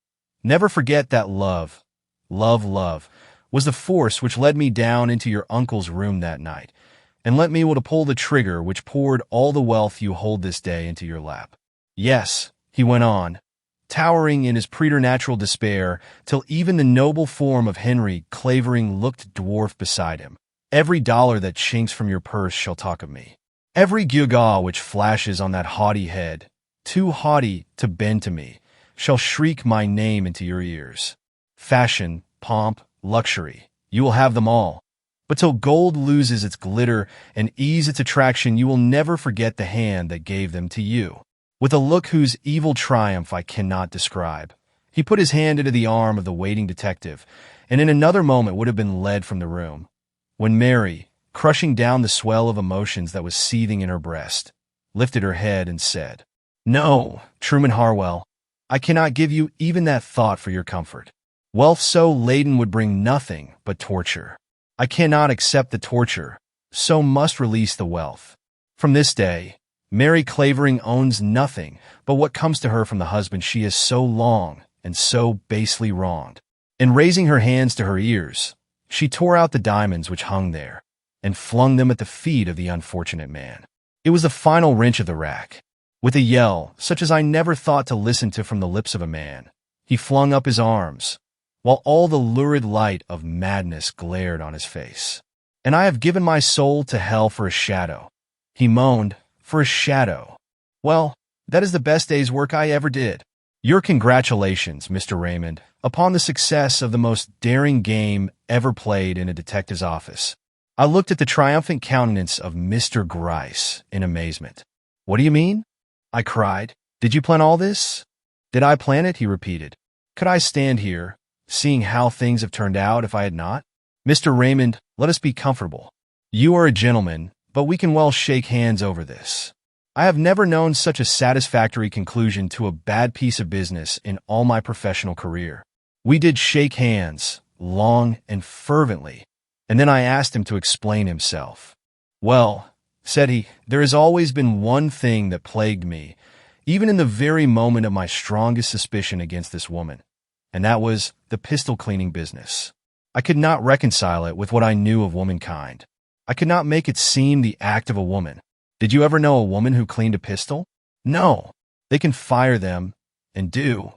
Never forget that love, was the force which led me down into your uncle's room that night, and let me to pull the trigger which poured all the wealth you hold this day into your lap. Yes, he went on, towering in his preternatural despair, till even the noble form of Henry Clavering looked dwarfed beside him. Every dollar that chinks from your purse shall talk of me. Every gewgaw which flashes on that haughty head, too haughty to bend to me, shall shriek my name into your ears. Fashion, pomp, luxury, you will have them all. But till gold loses its glitter and ease its attraction, you will never forget the hand that gave them to you. With a look whose evil triumph I cannot describe, he put his hand into the arm of the waiting detective, and in another moment would have been led from the room, when Mary, crushing down the swell of emotions that was seething in her breast, lifted her head and said, "No, Truman Harwell, I cannot give you even that thought for your comfort. Wealth so laden would bring nothing but torture. I cannot accept the torture, so must release the wealth. From this day, Mary Clavering owns nothing but what comes to her from the husband she has so long and so basely wronged." And raising her hands to her ears, she tore out the diamonds which hung there, and flung them at the feet of the unfortunate man. It was the final wrench of the rack. With a yell, such as I never thought to listen to from the lips of a man, he flung up his arms, while all the lurid light of madness glared on his face. "And I have given my soul to hell for a shadow," he moaned, "for a shadow. Well, that is the best day's work I ever did. Your congratulations, Mr. Raymond, upon the success of the most daring game ever played in a detective's office." I looked at the triumphant countenance of Mr. Gryce in amazement. "What do you mean?" I cried. "Did you plan all this?" "Did I plan it?" he repeated. "Could I stand here, seeing how things have turned out, if I had not? Mr. Raymond, let us be comfortable. You are a gentleman, but we can well shake hands over this. I have never known such a satisfactory conclusion to a bad piece of business in all my professional career." We did shake hands, long and fervently, and then I asked him to explain himself. "Well," said he, "there has always been one thing that plagued me, even in the very moment of my strongest suspicion against this woman, and that was the pistol-cleaning business. I could not reconcile it with what I knew of womankind. I could not make it seem the act of a woman. Did you ever know a woman who cleaned a pistol? No. They can fire them, and do,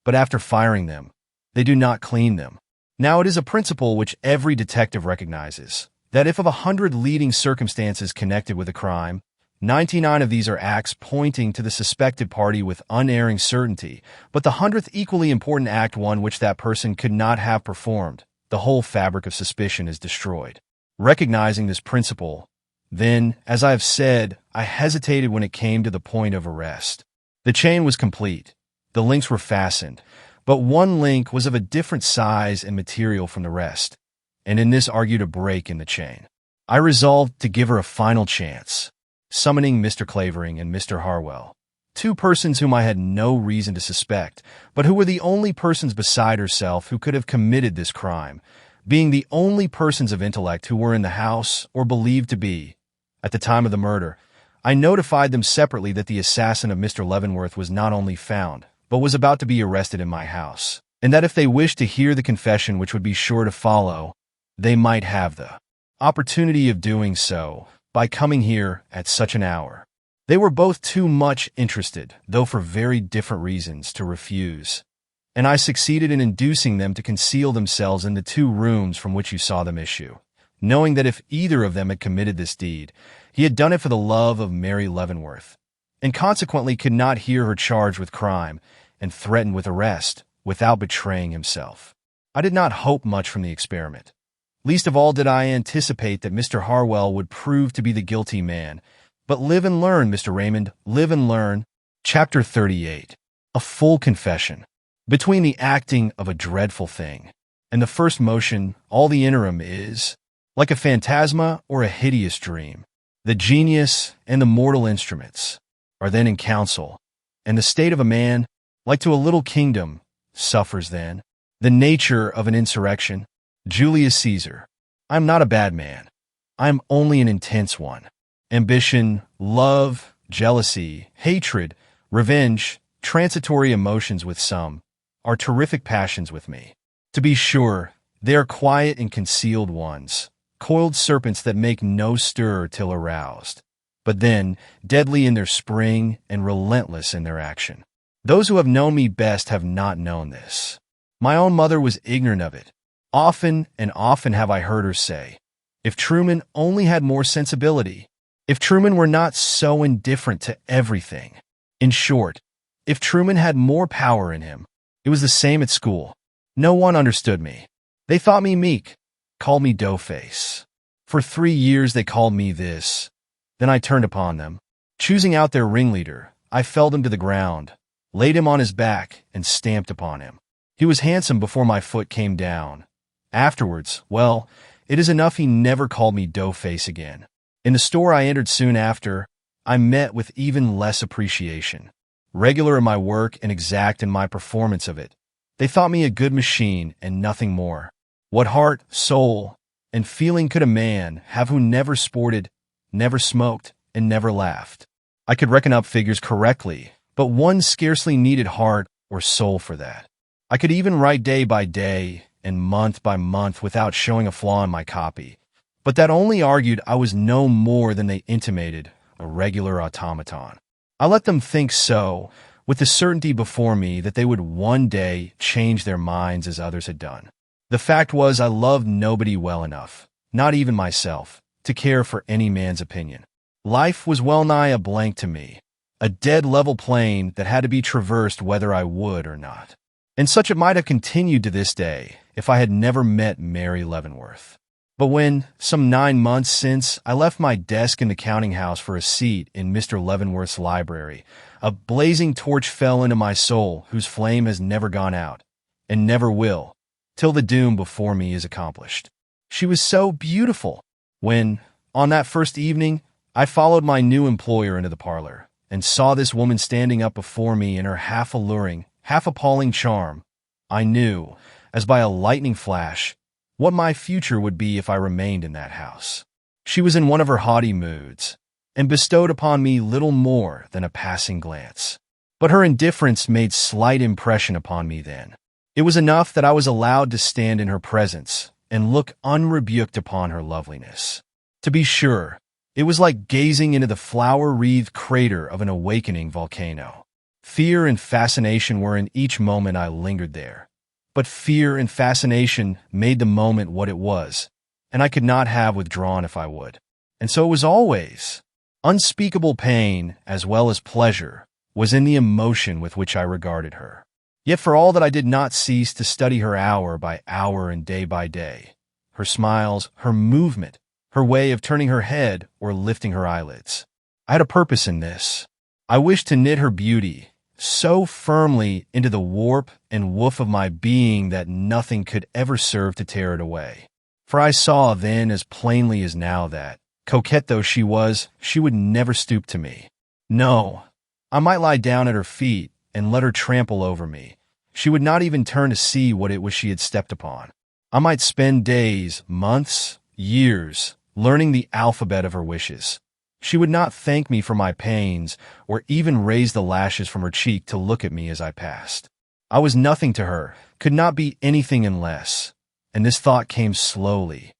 but after firing them, they do not clean them. Now it is a principle which every detective recognizes, that if of 100 leading circumstances connected with a crime, 99 of these are acts pointing to the suspected party with unerring certainty, but the 100th equally important act, one which that person could not have performed, the whole fabric of suspicion is destroyed. Recognizing this principle, then, as I have said, I hesitated when it came to the point of arrest. The chain was complete. The links were fastened, but one link was of a different size and material from the rest, and in this argued a break in the chain. I resolved to give her a final chance. Summoning Mr. Clavering and Mr. Harwell, Two persons whom I had no reason to suspect, but who were the only persons beside herself who could have committed this crime, being the only persons of intellect who were in the house or believed to be. At the time of the murder, I notified them separately that the assassin of Mr. Leavenworth was not only found, but was about to be arrested in my house, and that if they wished to hear the confession which would be sure to follow, they might have the opportunity of doing so by coming here at such an hour. They were both too much interested, though for very different reasons, to refuse, and I succeeded in inducing them to conceal themselves in the 2 rooms from which you saw them issue, knowing that if either of them had committed this deed, he had done it for the love of Mary Leavenworth, and consequently could not hear her charged with crime and threatened with arrest without betraying himself. I did not hope much from the experiment. Least of all did I anticipate that Mr. Harwell would prove to be the guilty man. But live and learn, Mr. Raymond, live and learn. Chapter 38. A full confession. Between the acting of a dreadful thing and the first motion, all the interim is like a phantasma or a hideous dream. The genius and the mortal instruments are then in council, and the state of a man, like to a little kingdom, suffers then. The nature of an insurrection. Julius Caesar. I am not a bad man. I am only an intense one. Ambition, love, jealousy, hatred, revenge, transitory emotions with some, are terrific passions with me. To be sure, they are quiet and concealed ones, coiled serpents that make no stir till aroused, but then deadly in their spring and relentless in their action. Those who have known me best have not known this. My own mother was ignorant of it. Often and often have I heard her say, if Truman only had more sensibility, if Truman were not so indifferent to everything. In short, if Truman had more power in him. It was the same at school. No one understood me. They thought me meek, called me doughface. For 3 years they called me this. Then I turned upon them. Choosing out their ringleader, I felled him to the ground, laid him on his back, and stamped upon him. He was handsome before my foot came down. Afterwards, well, it is enough he never called me doughface again. In the store I entered soon after, I met with even less appreciation. Regular in my work and exact in my performance of it, they thought me a good machine and nothing more. What heart, soul, and feeling could a man have who never sported, never smoked, and never laughed? I could reckon up figures correctly, but one scarcely needed heart or soul for that. I could even write day by day and month by month without showing a flaw in my copy. But that only argued I was no more than they intimated, a regular automaton. I let them think so, with the certainty before me that they would one day change their minds as others had done. The fact was I loved nobody well enough, not even myself, to care for any man's opinion. Life was well nigh a blank to me, a dead level plain that had to be traversed whether I would or not. And such it might have continued to this day if I had never met Mary Leavenworth. But when, some 9 months since, I left my desk in the counting-house for a seat in Mr. Leavenworth's library, a blazing torch fell into my soul whose flame has never gone out, and never will, till the doom before me is accomplished. She was so beautiful. When, on that first evening, I followed my new employer into the parlor, and saw this woman standing up before me in her half-alluring, half-appalling charm, I knew, as by a lightning flash, what my future would be if I remained in that house. She was in one of her haughty moods, and bestowed upon me little more than a passing glance. But her indifference made slight impression upon me then. It was enough that I was allowed to stand in her presence and look unrebuked upon her loveliness. To be sure, it was like gazing into the flower-wreathed crater of an awakening volcano. Fear and fascination were in each moment I lingered there. But fear and fascination made the moment what it was, and I could not have withdrawn if I would. And so it was always. Unspeakable pain, as well as pleasure, was in the emotion with which I regarded her. Yet for all that I did not cease to study her hour by hour and day by day. Her smiles, her movement, her way of turning her head or lifting her eyelids. I had a purpose in this. I wished to knit her beauty so firmly into the warp and woof of my being that nothing could ever serve to tear it away. For I saw then as plainly as now that, coquette though she was, she would never stoop to me. No, I might lie down at her feet and let her trample over me. She would not even turn to see what it was she had stepped upon. I might spend days, months, years, learning the alphabet of her wishes. She would not thank me for my pains or even raise the lashes from her cheek to look at me as I passed. I was nothing to her, could not be anything unless, and this thought came slowly,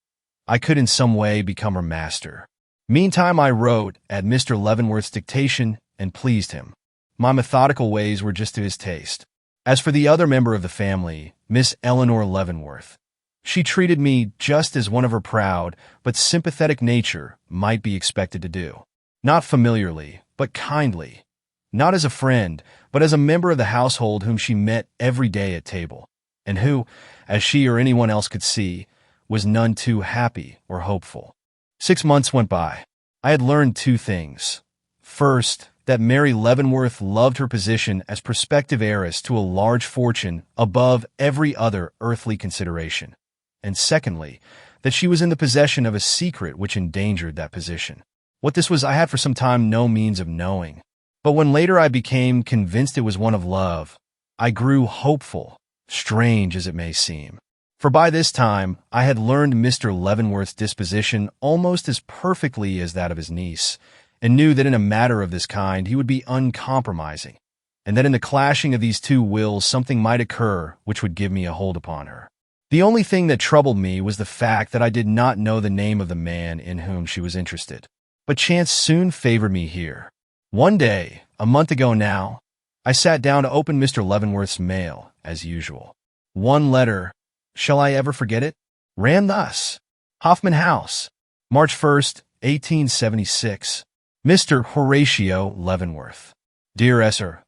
I could in some way become her master. Meantime, I wrote at Mr. Leavenworth's dictation and pleased him. My methodical ways were just to his taste. As for the other member of the family, Miss Eleanor Leavenworth, she treated me just as one of her proud but sympathetic nature might be expected to do. Not familiarly, but kindly. Not as a friend, but as a member of the household whom she met every day at table, and who, as she or anyone else could see, was none too happy or hopeful. 6 months went by. I had learned 2 things. First, that Mary Leavenworth loved her position as prospective heiress to a large fortune above every other earthly consideration. And secondly, that she was in the possession of a secret which endangered that position. What this was I had for some time no means of knowing. But when later I became convinced it was one of love, I grew hopeful, strange as it may seem. For by this time I had learned Mr. Leavenworth's disposition almost as perfectly as that of his niece, and knew that in a matter of this kind he would be uncompromising, and that in the clashing of these 2 wills something might occur which would give me a hold upon her. The only thing that troubled me was the fact that I did not know the name of the man in whom she was interested. But chance soon favored me here. One day, a month ago now, I sat down to open Mr. Leavenworth's mail, as usual. One letter, shall I ever forget it? Ran thus: Hoffman House, March 1st, 1876. Mr. Horatio Leavenworth. Dear Esser,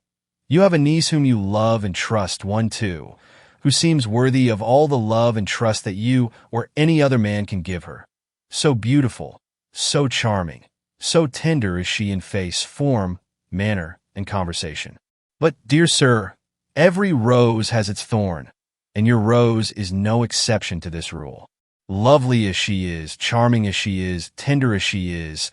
you have a niece whom you love and trust, one too, who seems worthy of all the love and trust that you or any other man can give her. So beautiful, so charming, so tender is she in face, form, manner, and conversation. But, dear sir, every rose has its thorn, and your rose is no exception to this rule. Lovely as she is, charming as she is, tender as she is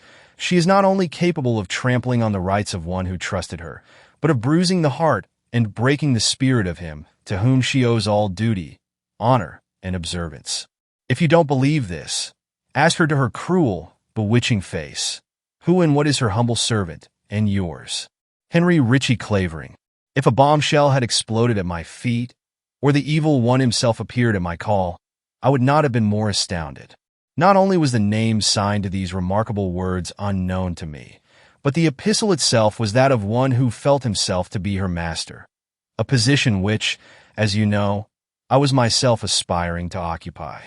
not only capable of trampling on the rights of one who trusted her, but of bruising the heart and breaking the spirit of him to whom she owes all duty, honor, and observance. If you don't believe this, ask her to her cruel, bewitching face, who and what is her humble servant, and yours, Henry Ritchie Clavering. If a bombshell had exploded at my feet, or the evil one himself appeared at my call, I would not have been more astounded. Not only was the name signed to these remarkable words unknown to me, but the epistle itself was that of one who felt himself to be her master, a position which, as you know, I was myself aspiring to occupy.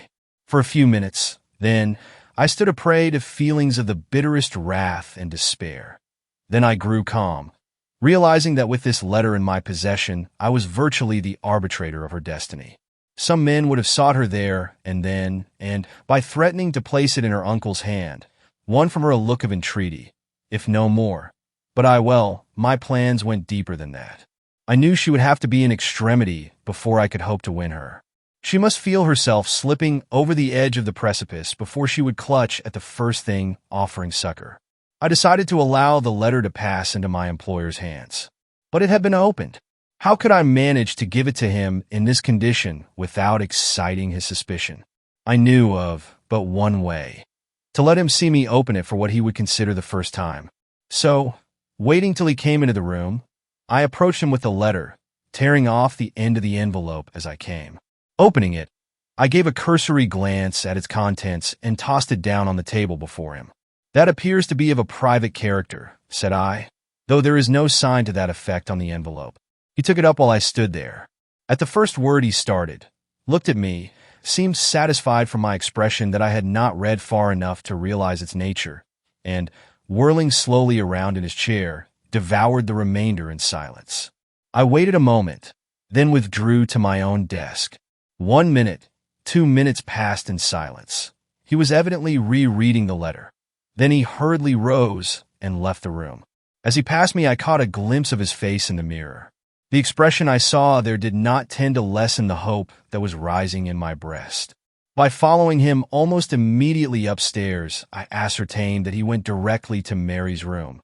For a few minutes, then, I stood a prey to feelings of the bitterest wrath and despair. Then I grew calm, realizing that with this letter in my possession, I was virtually the arbitrator of her destiny. Some men would have sought her there and then, and, by threatening to place it in her uncle's hand, won from her a look of entreaty, if no more. But my plans went deeper than that. I knew she would have to be in extremity before I could hope to win her. She must feel herself slipping over the edge of the precipice before she would clutch at the first thing offering succor. I decided to allow the letter to pass into my employer's hands. But it had been opened. How could I manage to give it to him in this condition without exciting his suspicion? I knew of but one way: to let him see me open it for what he would consider the first time. So, waiting till he came into the room, I approached him with the letter, tearing off the end of the envelope as I came. Opening it, I gave a cursory glance at its contents and tossed it down on the table before him. "That appears to be of a private character," said I, though there is no sign to that effect on the envelope. He took it up while I stood there. At the first word he started, looked at me, seemed satisfied from my expression that I had not read far enough to realize its nature, and, whirling slowly around in his chair, devoured the remainder in silence. I waited a moment, then withdrew to my own desk. 1 minute, 2 minutes passed in silence. He was evidently rereading the letter. Then he hurriedly rose and left the room. As he passed me, I caught a glimpse of his face in the mirror. The expression I saw there did not tend to lessen the hope that was rising in my breast. By following him almost immediately upstairs, I ascertained that he went directly to Mary's room.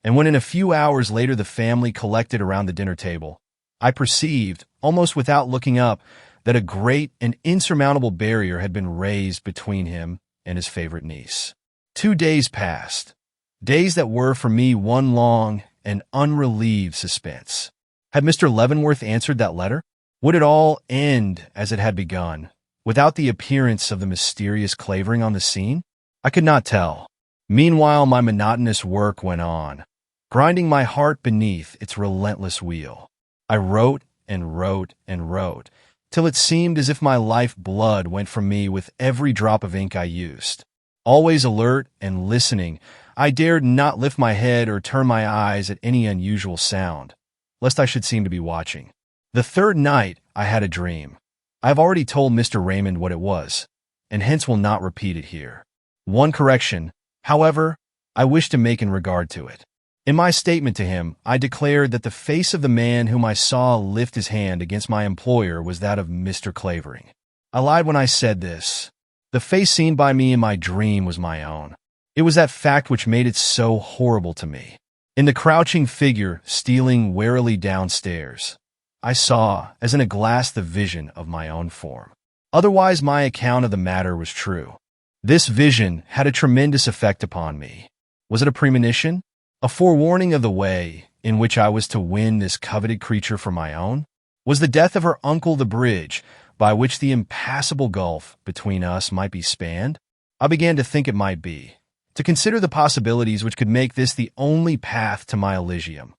And when in a few hours later the family collected around the dinner table, I perceived, almost without looking up, that a great and insurmountable barrier had been raised between him and his favorite niece. 2 days passed, days that were for me one long and unrelieved suspense. Had Mr. Leavenworth answered that letter? Would it all end as it had begun, without the appearance of the mysterious Clavering on the scene? I could not tell. Meanwhile, my monotonous work went on, grinding my heart beneath its relentless wheel. I wrote and wrote and wrote, till it seemed as if my life blood went from me with every drop of ink I used. Always alert and listening, I dared not lift my head or turn my eyes at any unusual sound, lest I should seem to be watching. The third night, I had a dream. I have already told Mr. Raymond what it was, and hence will not repeat it here. One correction, however, I wish to make in regard to it. In my statement to him, I declared that the face of the man whom I saw lift his hand against my employer was that of Mr. Clavering. I lied when I said this. The face seen by me in my dream was my own. It was that fact which made it so horrible to me. In the crouching figure stealing warily downstairs, I saw, as in a glass, the vision of my own form. Otherwise, my account of the matter was true. This vision had a tremendous effect upon me. Was it a premonition? A forewarning of the way in which I was to win this coveted creature for my own? Was the death of her uncle the bridge by which the impassable gulf between us might be spanned? I began to think it might be, to consider the possibilities which could make this the only path to my Elysium.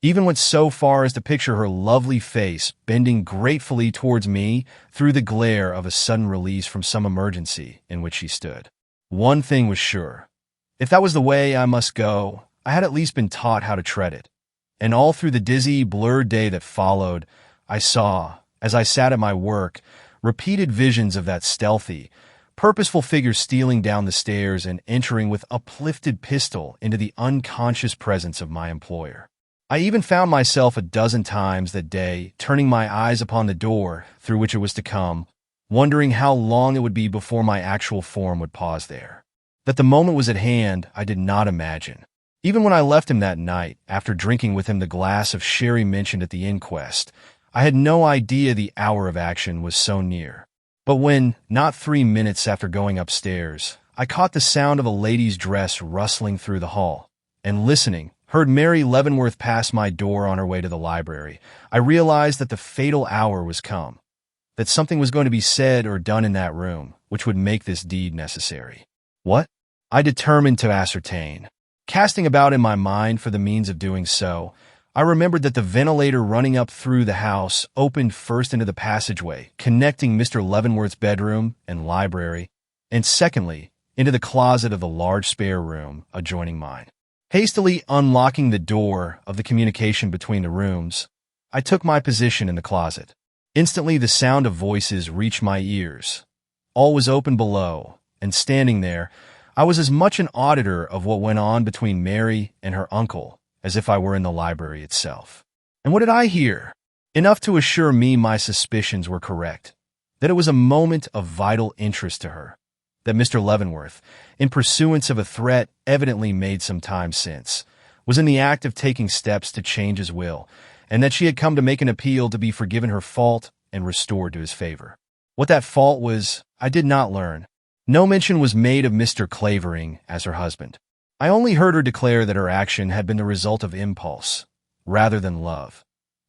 Even went so far as to picture her lovely face bending gratefully towards me through the glare of a sudden release from some emergency in which she stood. One thing was sure. If that was the way I must go, I had at least been taught how to tread it. And all through the dizzy, blurred day that followed, I saw, as I sat at my work, repeated visions of that stealthy, purposeful figure stealing down the stairs and entering with uplifted pistol into the unconscious presence of my employer. I even found myself a dozen times that day turning my eyes upon the door through which it was to come, wondering how long it would be before my actual form would pause there. That the moment was at hand, I did not imagine. Even when I left him that night, after drinking with him the glass of sherry mentioned at the inquest, I had no idea the hour of action was so near. But when, not 3 minutes after going upstairs, I caught the sound of a lady's dress rustling through the hall, and listening, heard Mary Leavenworth pass my door on her way to the library, I realized that the fatal hour was come, that something was going to be said or done in that room which would make this deed necessary. What? I determined to ascertain. Casting about in my mind for the means of doing so, I remembered that the ventilator running up through the house opened first into the passageway, connecting Mr. Leavenworth's bedroom and library, and secondly, into the closet of the large spare room adjoining mine. Hastily unlocking the door of the communication between the rooms, I took my position in the closet. Instantly the sound of voices reached my ears. All was open below, and standing there, I was as much an auditor of what went on between Mary and her uncle as if I were in the library itself. And what did I hear? Enough to assure me my suspicions were correct, that it was a moment of vital interest to her, that Mr. Leavenworth, in pursuance of a threat evidently made some time since, was in the act of taking steps to change his will, and that she had come to make an appeal to be forgiven her fault and restored to his favor. What that fault was, I did not learn. No mention was made of Mr. Clavering as her husband. I only heard her declare that her action had been the result of impulse, rather than love,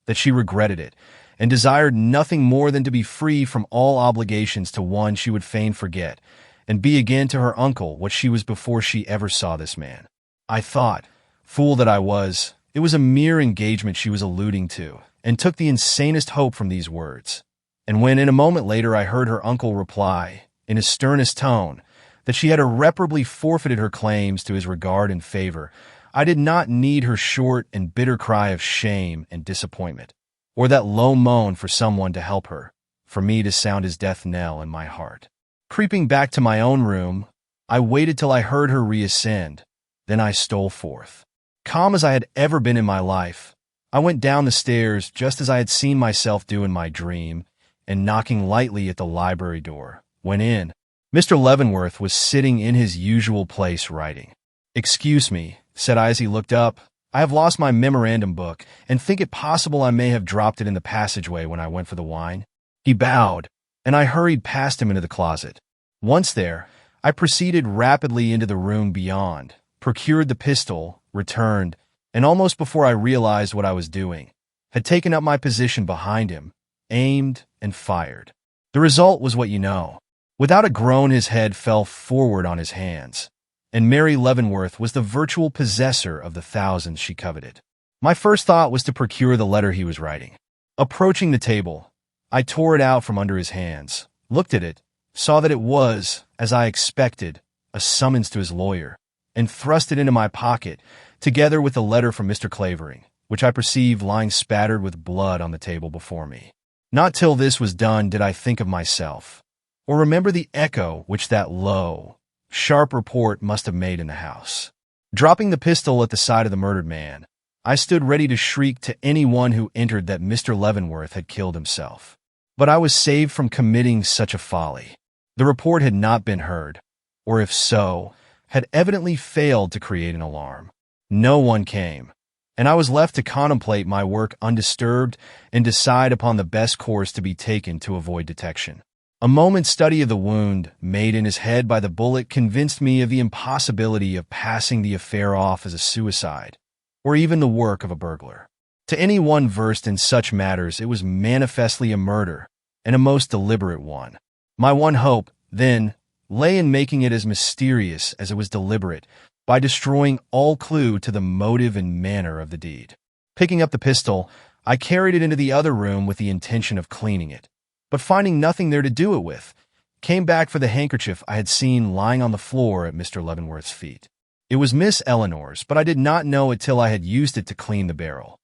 that she regretted it, and desired nothing more than to be free from all obligations to one she would fain forget, and be again to her uncle what she was before she ever saw this man. I thought, fool that I was, it was a mere engagement she was alluding to, and took the insanest hope from these words. And when in a moment later I heard her uncle reply, in his sternest tone, that she had irreparably forfeited her claims to his regard and favor, I did not need her short and bitter cry of shame and disappointment, or that low moan for someone to help her, for me to sound his death knell in my heart. Creeping back to my own room, I waited till I heard her reascend, then I stole forth. Calm as I had ever been in my life, I went down the stairs just as I had seen myself do in my dream, and knocking lightly at the library door, went in. Mr. Leavenworth was sitting in his usual place writing. "Excuse me," said I as he looked up, I have lost my memorandum book and think it possible I may have dropped it in the passageway when I went for the wine." He bowed, and I hurried past him into the closet. Once there, I proceeded rapidly into the room beyond, procured the pistol, returned, and almost before I realized what I was doing, had taken up my position behind him, aimed, and fired. The result was what you know. Without a groan, his head fell forward on his hands, and Mary Leavenworth was the virtual possessor of the thousands she coveted. My first thought was to procure the letter he was writing. Approaching the table, I tore it out from under his hands, looked at it, saw that it was, as I expected, a summons to his lawyer, and thrust it into my pocket, together with the letter from Mr. Clavering, which I perceived lying spattered with blood on the table before me. Not till this was done did I think of myself, or remember the echo which that low, sharp report must have made in the house. Dropping the pistol at the side of the murdered man, I stood ready to shriek to anyone who entered that Mr. Leavenworth had killed himself. But I was saved from committing such a folly. The report had not been heard, or if so, had evidently failed to create an alarm. No one came, and I was left to contemplate my work undisturbed and decide upon the best course to be taken to avoid detection. A moment's study of the wound made in his head by the bullet convinced me of the impossibility of passing the affair off as a suicide, or even the work of a burglar. To anyone versed in such matters, it was manifestly a murder, and a most deliberate one. My one hope, then, lay in making it as mysterious as it was deliberate, by destroying all clue to the motive and manner of the deed. Picking up the pistol, I carried it into the other room with the intention of cleaning it, but finding nothing there to do it with, came back for the handkerchief I had seen lying on the floor at Mr. Leavenworth's feet. It was Miss Eleanor's, but I did not know it till I had used it to clean the barrel.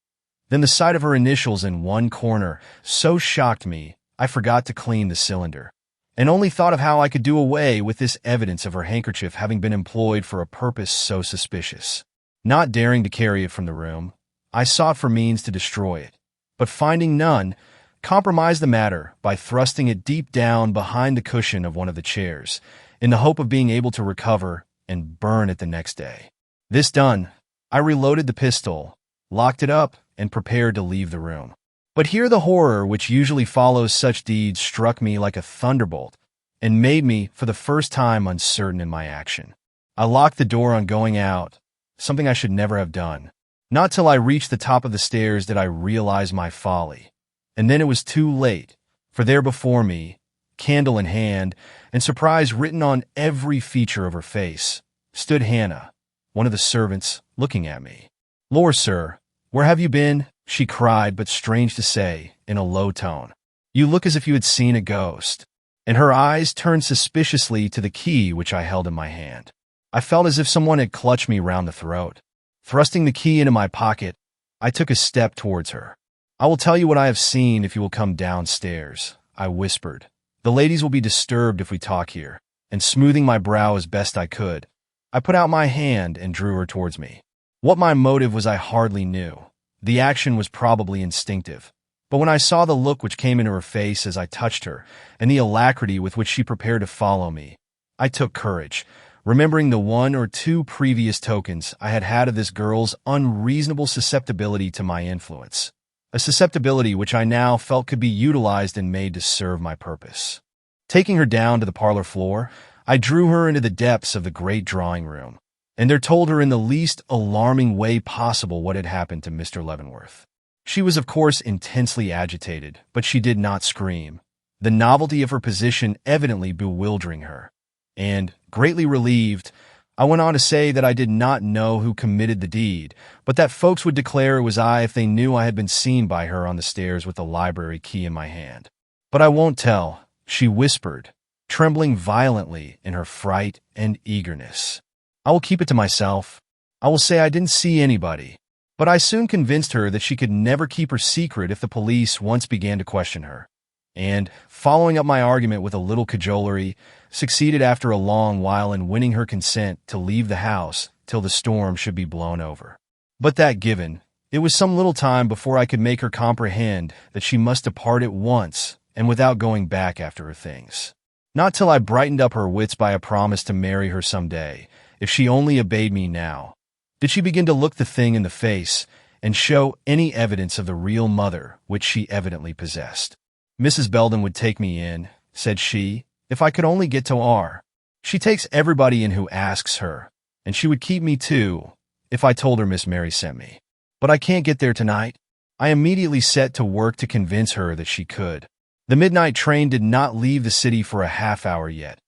Then the sight of her initials in one corner so shocked me, I forgot to clean the cylinder, and only thought of how I could do away with this evidence of her handkerchief having been employed for a purpose so suspicious. Not daring to carry it from the room, I sought for means to destroy it, but finding none, compromised the matter by thrusting it deep down behind the cushion of one of the chairs, in the hope of being able to recover and burn it the next day. This done, I reloaded the pistol, locked it up, and prepared to leave the room. But here the horror which usually follows such deeds struck me like a thunderbolt, and made me, for the first time, uncertain in my action. I locked the door on going out, something I should never have done. Not till I reached the top of the stairs did I realize my folly, and then it was too late, for there before me, candle in hand, and surprise written on every feature of her face, stood Hannah, one of the servants, looking at me. "Lor, sir, where have you been?" she cried, but strange to say, in a low tone. "You look as if you had seen a ghost." And her eyes turned suspiciously to the key which I held in my hand. I felt as if someone had clutched me round the throat. Thrusting the key into my pocket, I took a step towards her. "I will tell you what I have seen if you will come downstairs," I whispered. "The ladies will be disturbed if we talk here." And smoothing my brow as best I could, I put out my hand and drew her towards me. What my motive was I hardly knew. The action was probably instinctive. But when I saw the look which came into her face as I touched her, and the alacrity with which she prepared to follow me, I took courage, remembering the one or two previous tokens I had had of this girl's unreasonable susceptibility to my influence. A susceptibility which I now felt could be utilized and made to serve my purpose. Taking her down to the parlor floor, I drew her into the depths of the great drawing room, and there told her in the least alarming way possible what had happened to Mr. Leavenworth. She was, of course, intensely agitated, but she did not scream, the novelty of her position evidently bewildering her. And, greatly relieved, I went on to say that I did not know who committed the deed, but that folks would declare it was I if they knew I had been seen by her on the stairs with the library key in my hand. "But I won't tell," she whispered, trembling violently in her fright and eagerness. "I will keep it to myself. I will say I didn't see anybody." But I soon convinced her that she could never keep her secret if the police once began to question her, and, following up my argument with a little cajolery, succeeded after a long while in winning her consent to leave the house till the storm should be blown over. But that given, it was some little time before I could make her comprehend that she must depart at once and without going back after her things. Not till I brightened up her wits by a promise to marry her some day, if she only obeyed me now, Did she begin to look the thing in the face and show any evidence of the real mother which she evidently possessed? "Mrs. Belden would take me in," said she, "if I could only get to R. She takes everybody in who asks her, and she would keep me too if I told her Miss Mary sent me. But I can't get there tonight." I immediately set to work to convince her that she could. The midnight train did not leave the city for a half-hour yet,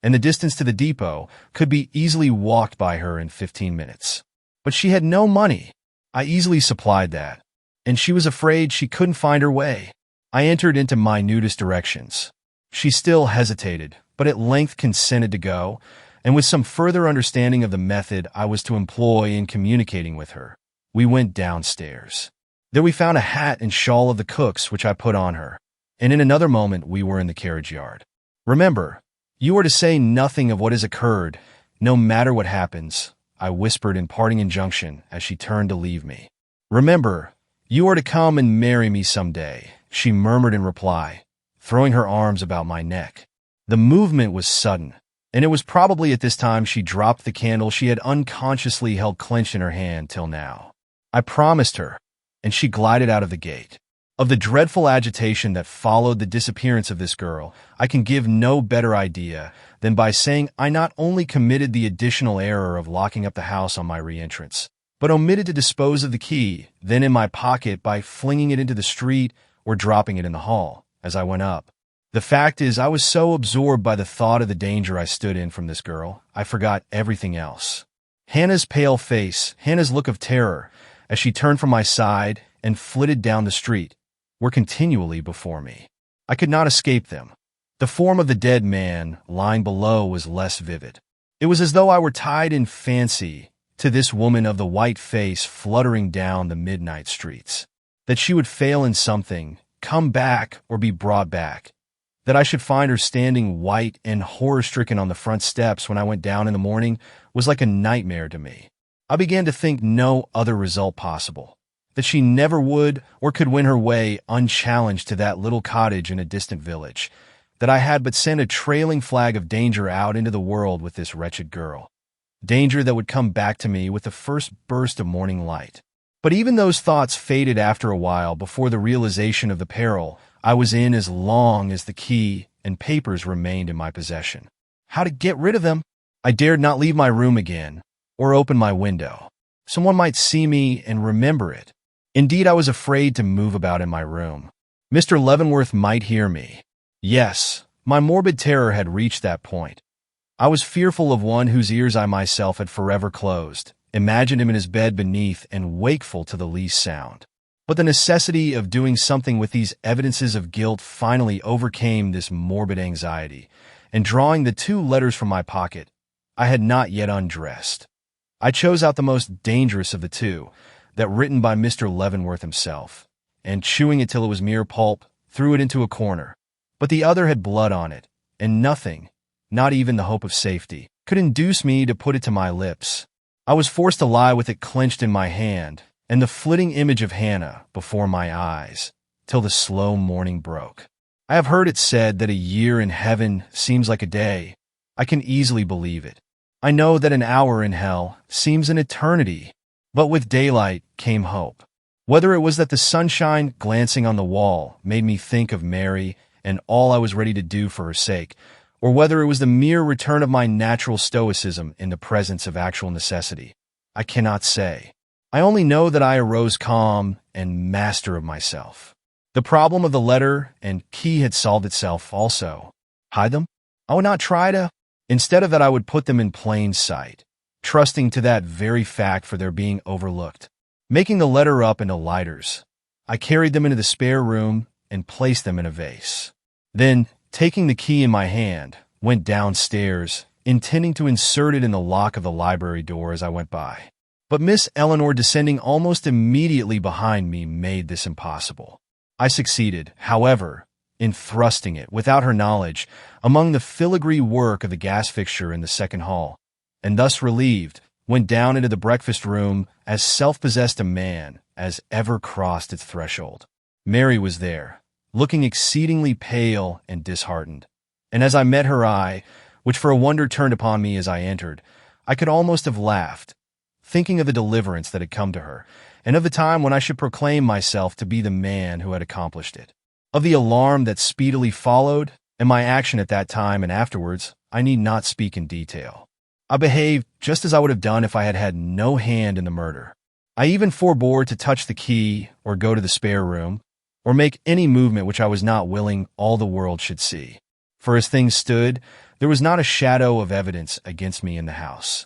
and the distance to the depot could be easily walked by her in 15 minutes. But she had no money. I easily supplied that, and she was afraid she couldn't find her way. I entered into minutest directions. She still hesitated, but at length consented to go, and with some further understanding of the method I was to employ in communicating with her, we went downstairs. There we found a hat and shawl of the cook's, which I put on her, and in another moment we were in the carriage yard. "Remember, you are to say nothing of what has occurred, no matter what happens," I whispered in parting injunction as she turned to leave me. "Remember, you are to come and marry me some day," she murmured in reply, throwing her arms about my neck. The movement was sudden, and it was probably at this time she dropped the candle she had unconsciously held clenched in her hand till now. I promised her, and she glided out of the gate. Of the dreadful agitation that followed the disappearance of this girl, I can give no better idea than by saying I not only committed the additional error of locking up the house on my re-entrance, but omitted to dispose of the key, then in my pocket, by flinging it into the street or dropping it in the hall as I went up. The fact is, I was so absorbed by the thought of the danger I stood in from this girl, I forgot everything else. Hannah's pale face, Hannah's look of terror, as she turned from my side and flitted down the street, were continually before me. I could not escape them. The form of the dead man lying below was less vivid. It was as though I were tied in fancy to this woman of the white face fluttering down the midnight streets. That she would fail in something, come back or be brought back. That I should find her standing white and horror-stricken on the front steps when I went down in the morning was like a nightmare to me. I began to think no other result possible. That she never would or could win her way unchallenged to that little cottage in a distant village. That I had but sent a trailing flag of danger out into the world with this wretched girl. Danger that would come back to me with the first burst of morning light. But even those thoughts faded after a while before the realization of the peril I was in as long as the key and papers remained in my possession. How to get rid of them? I dared not leave my room again or open my window. Someone might see me and remember it. Indeed, I was afraid to move about in my room. Mr. Leavenworth might hear me. Yes, my morbid terror had reached that point. I was fearful of one whose ears I myself had forever closed, imagined him in his bed beneath and wakeful to the least sound. But the necessity of doing something with these evidences of guilt finally overcame this morbid anxiety, and drawing the 2 letters from my pocket, I had not yet undressed. I chose out the most dangerous of the 2, that written by Mr. Leavenworth himself, and chewing it till it was mere pulp, threw it into a corner. But the other had blood on it, and nothing, not even the hope of safety, could induce me to put it to my lips. I was forced to lie with it clenched in my hand, and the flitting image of Hannah before my eyes, till the slow morning broke. I have heard it said that a year in heaven seems like a day. I can easily believe it. I know that an hour in hell seems an eternity. But with daylight came hope. Whether it was that the sunshine glancing on the wall made me think of Mary and all I was ready to do for her sake, or whether it was the mere return of my natural stoicism in the presence of actual necessity, I cannot say. I only know that I arose calm and master of myself. The problem of the letter and key had solved itself also. Hide them? I would not try to. Instead of that, I would put them in plain sight, trusting to that very fact for their being overlooked. Making the letter up into lighters, I carried them into the spare room and placed them in a vase. Then, taking the key in my hand, went downstairs, intending to insert it in the lock of the library door as I went by. But Miss Eleanor, descending almost immediately behind me, made this impossible. I succeeded, however, in thrusting it, without her knowledge, among the filigree work of the gas fixture in the second hall, and thus relieved, went down into the breakfast room as self-possessed a man as ever crossed its threshold. Mary was there, looking exceedingly pale and disheartened, and as I met her eye, which for a wonder turned upon me as I entered, I could almost have laughed, thinking of the deliverance that had come to her, and of the time when I should proclaim myself to be the man who had accomplished it. Of the alarm that speedily followed, and my action at that time and afterwards, I need not speak in detail. I behaved just as I would have done if I had had no hand in the murder. I even forbore to touch the key or go to the spare room, or make any movement which I was not willing all the world should see. For as things stood, there was not a shadow of evidence against me in the house.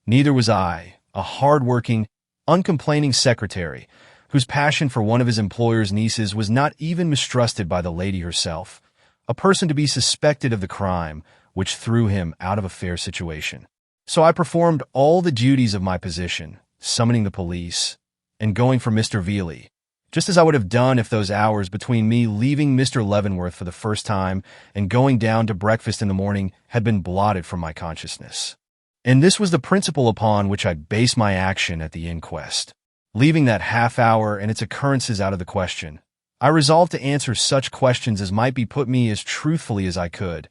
Neither was I, a hard-working, uncomplaining secretary, whose passion for one of his employer's nieces was not even mistrusted by the lady herself, a person to be suspected of the crime which threw him out of a fair situation. So I performed all the duties of my position, summoning the police, and going for Mr. Veely, just as I would have done if those hours between me leaving Mr. Leavenworth for the first time and going down to breakfast in the morning had been blotted from my consciousness. And this was the principle upon which I based my action at the inquest. Leaving that half hour and its occurrences out of the question, I resolved to answer such questions as might be put me as truthfully as I could.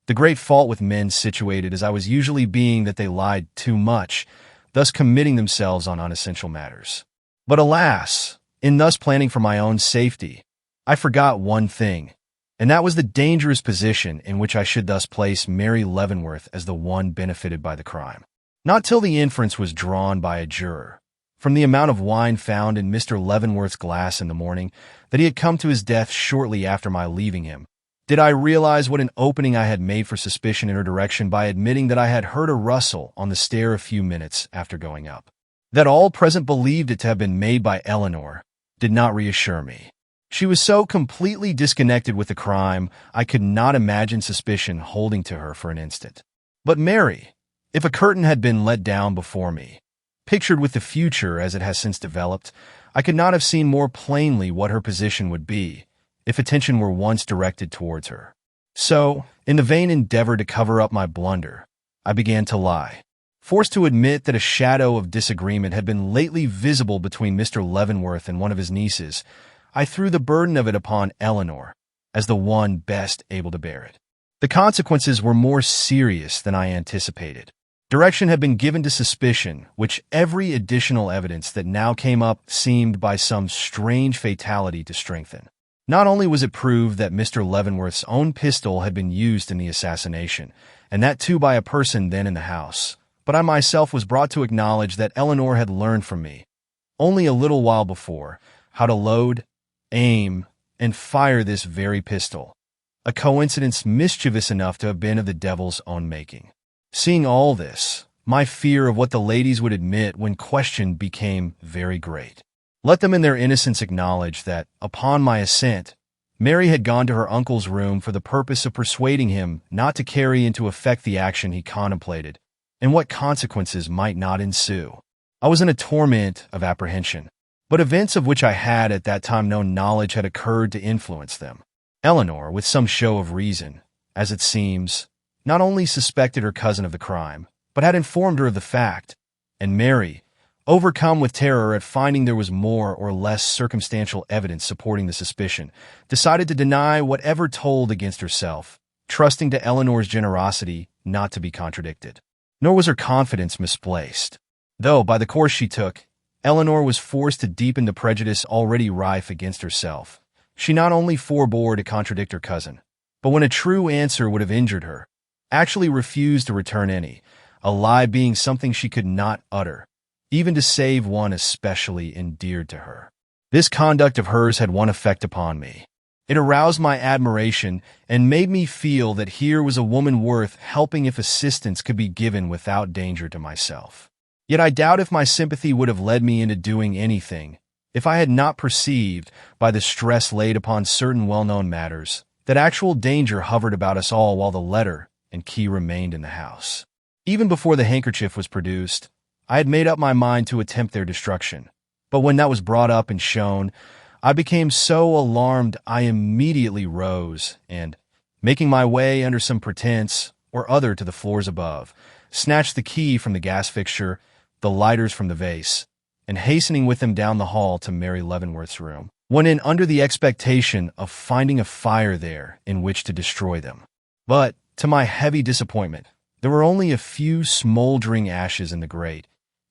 The great fault with men situated as I was usually being that they lied too much, thus committing themselves on unessential matters. But alas, in thus planning for my own safety, I forgot one thing, and that was the dangerous position in which I should thus place Mary Leavenworth as the one benefited by the crime. Not till the inference was drawn by a juror, from the amount of wine found in Mr. Leavenworth's glass in the morning, that he had come to his death shortly after my leaving him, did I realize what an opening I had made for suspicion in her direction by admitting that I had heard a rustle on the stair a few minutes after going up. That all present believed it to have been made by Eleanor did not reassure me. She was so completely disconnected with the crime, I could not imagine suspicion holding to her for an instant. But Mary, if a curtain had been let down before me, pictured with the future as it has since developed, I could not have seen more plainly what her position would be if attention were once directed towards her. So, in the vain endeavor to cover up my blunder, I began to lie, forced to admit that a shadow of disagreement had been lately visible between Mr. Leavenworth and one of his nieces. I threw the burden of it upon Eleanor, as the one best able to bear it. The consequences were more serious than I anticipated. Direction had been given to suspicion, which every additional evidence that now came up seemed by some strange fatality to strengthen. Not only was it proved that Mr. Leavenworth's own pistol had been used in the assassination, and that too by a person then in the house, but I myself was brought to acknowledge that Eleanor had learned from me, only a little while before, how to load, aim, and fire this very pistol, a coincidence mischievous enough to have been of the devil's own making. Seeing all this, my fear of what the ladies would admit when questioned became very great. Let them in their innocence acknowledge that, upon my assent, Mary had gone to her uncle's room for the purpose of persuading him not to carry into effect the action he contemplated, and what consequences might not ensue. I was in a torment of apprehension, but events of which I had at that time no knowledge had occurred to influence them. Eleanor, with some show of reason, as it seems, not only suspected her cousin of the crime, but had informed her of the fact, and Mary, overcome with terror at finding there was more or less circumstantial evidence supporting the suspicion, decided to deny whatever told against herself, trusting to Eleanor's generosity not to be contradicted. Nor was her confidence misplaced, though by the course she took, Eleanor was forced to deepen the prejudice already rife against herself. She not only forbore to contradict her cousin, but when a true answer would have injured her, actually refused to return any, a lie being something she could not utter, even to save one especially endeared to her. This conduct of hers had one effect upon me. It aroused my admiration and made me feel that here was a woman worth helping if assistance could be given without danger to myself. Yet I doubt if my sympathy would have led me into doing anything, if I had not perceived, by the stress laid upon certain well-known matters, that actual danger hovered about us all while the letter and key remained in the house. Even before the handkerchief was produced, I had made up my mind to attempt their destruction, but when that was brought up and shown, I became so alarmed I immediately rose and, making my way under some pretense or other to the floors above, snatched the key from the gas fixture, the lighters from the vase, and hastening with them down the hall to Mary Leavenworth's room, went in under the expectation of finding a fire there in which to destroy them. But, to my heavy disappointment, there were only a few smoldering ashes in the grate,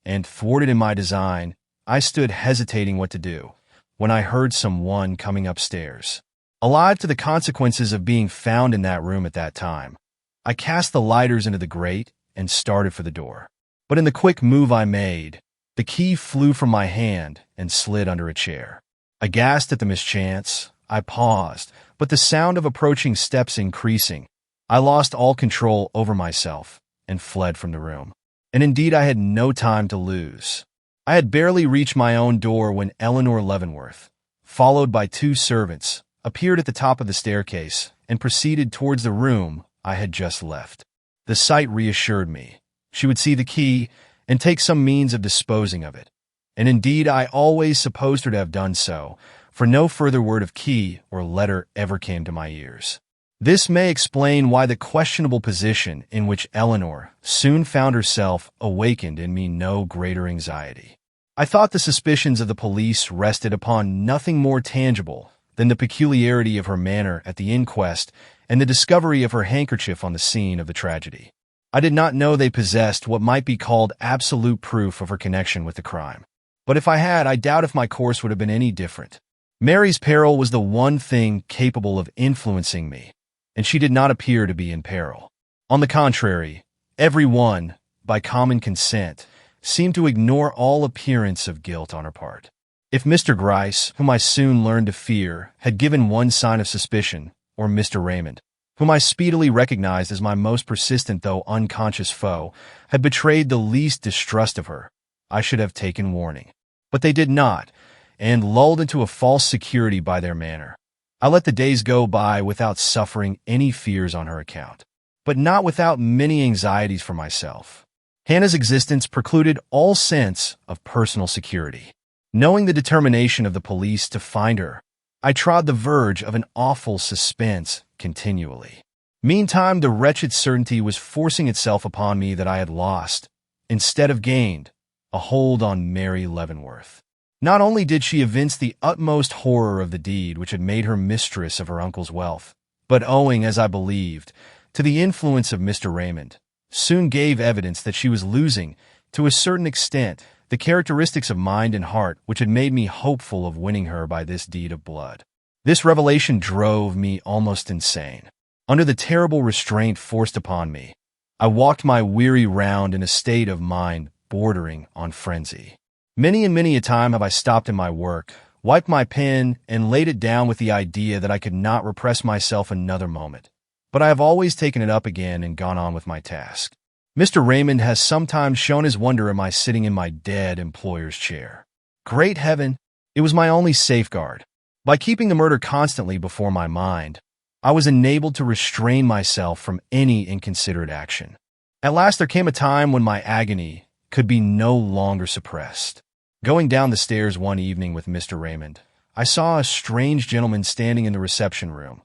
and thwarted in my design, I stood hesitating what to do when I heard someone coming upstairs. Alive to the consequences of being found in that room at that time, I cast the lighters into the grate and started for the door. But in the quick move I made, the key flew from my hand and slid under a chair. Aghast at the mischance, I paused, but the sound of approaching steps increasing, I lost all control over myself and fled from the room. And indeed I had no time to lose. I had barely reached my own door when Eleanor Leavenworth, followed by 2 servants, appeared at the top of the staircase and proceeded towards the room I had just left. The sight reassured me. She would see the key and take some means of disposing of it. And indeed I always supposed her to have done so, for no further word of key or letter ever came to my ears. This may explain why the questionable position in which Eleanor soon found herself awakened in me no greater anxiety. I thought the suspicions of the police rested upon nothing more tangible than the peculiarity of her manner at the inquest and the discovery of her handkerchief on the scene of the tragedy. I did not know they possessed what might be called absolute proof of her connection with the crime. But if I had, I doubt if my course would have been any different. Mary's peril was the one thing capable of influencing me, and she did not appear to be in peril. On the contrary, every one, by common consent, seemed to ignore all appearance of guilt on her part. If Mr. Gryce, whom I soon learned to fear, had given one sign of suspicion, or Mr. Raymond, whom I speedily recognized as my most persistent though unconscious foe, had betrayed the least distrust of her, I should have taken warning. But they did not, and lulled into a false security by their manner, I let the days go by without suffering any fears on her account, but not without many anxieties for myself. Hannah's existence precluded all sense of personal security. Knowing the determination of the police to find her, I trod the verge of an awful suspense continually. Meantime, the wretched certainty was forcing itself upon me that I had lost, instead of gained, a hold on Mary Leavenworth. Not only did she evince the utmost horror of the deed which had made her mistress of her uncle's wealth, but owing, as I believed, to the influence of Mr. Raymond, soon gave evidence that she was losing, to a certain extent, the characteristics of mind and heart which had made me hopeful of winning her by this deed of blood. This revelation drove me almost insane. Under the terrible restraint forced upon me, I walked my weary round in a state of mind bordering on frenzy. Many and many a time have I stopped in my work, wiped my pen, and laid it down with the idea that I could not repress myself another moment. But I have always taken it up again and gone on with my task. Mr. Raymond has sometimes shown his wonder at my sitting in my dead employer's chair. Great heaven, it was my only safeguard. By keeping the murder constantly before my mind, I was enabled to restrain myself from any inconsiderate action. At last there came a time when my agony could be no longer suppressed. Going down the stairs one evening with Mr. Raymond, I saw a strange gentleman standing in the reception room,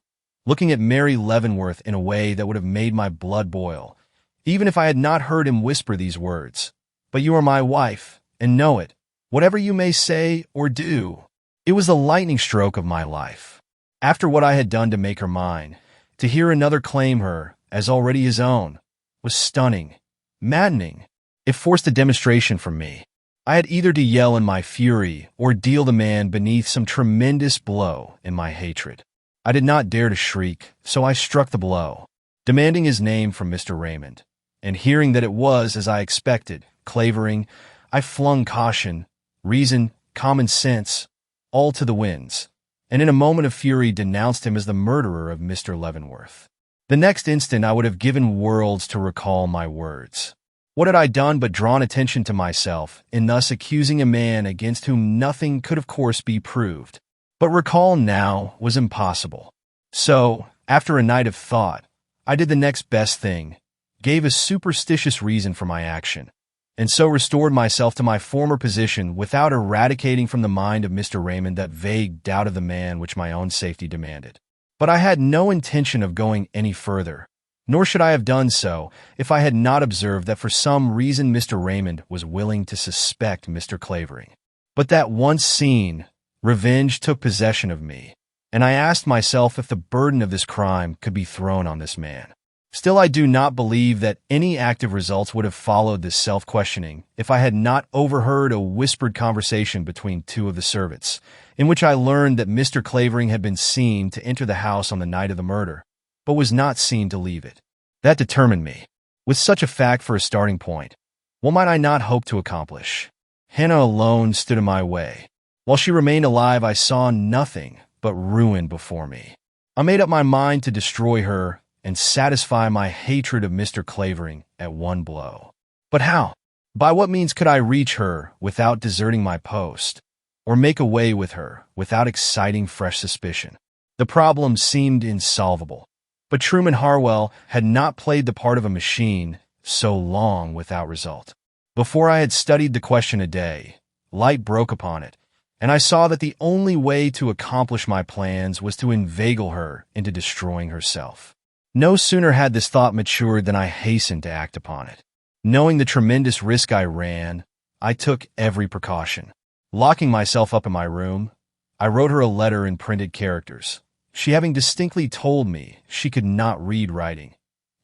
looking at Mary Leavenworth in a way that would have made my blood boil, even if I had not heard him whisper these words. "But you are my wife, and know it, whatever you may say or do." It was the lightning stroke of my life. After what I had done to make her mine, to hear another claim her as already his own was stunning, maddening. It forced a demonstration from me. I had either to yell in my fury or deal the man beneath some tremendous blow in my hatred. I did not dare to shriek, so I struck the blow, demanding his name from Mr. Raymond. And hearing that it was, as I expected, Clavering, I flung caution, reason, common sense, all to the winds, and in a moment of fury denounced him as the murderer of Mr. Leavenworth. The next instant I would have given worlds to recall my words. What had I done but drawn attention to myself in thus accusing a man against whom nothing could of course be proved? But recall now was impossible. So, after a night of thought, I did the next best thing, gave a superstitious reason for my action, and so restored myself to my former position without eradicating from the mind of Mr. Raymond that vague doubt of the man which my own safety demanded. But I had no intention of going any further, nor should I have done so if I had not observed that for some reason Mr. Raymond was willing to suspect Mr. Clavering. But that once seen, revenge took possession of me, and I asked myself if the burden of this crime could be thrown on this man. Still, I do not believe that any active results would have followed this self-questioning if I had not overheard a whispered conversation between two of the servants, in which I learned that Mr. Clavering had been seen to enter the house on the night of the murder, but was not seen to leave it. That determined me. With such a fact for a starting point, what might I not hope to accomplish? Hannah alone stood in my way. While she remained alive, I saw nothing but ruin before me. I made up my mind to destroy her and satisfy my hatred of Mr. Clavering at one blow. But how? By what means could I reach her without deserting my post, or make away with her without exciting fresh suspicion? The problem seemed insolvable, but Truman Harwell had not played the part of a machine so long without result. Before I had studied the question a day, light broke upon it, and I saw that the only way to accomplish my plans was to inveigle her into destroying herself. No sooner had this thought matured than I hastened to act upon it. Knowing the tremendous risk I ran, I took every precaution. Locking myself up in my room, I wrote her a letter in printed characters, she having distinctly told me she could not read writing,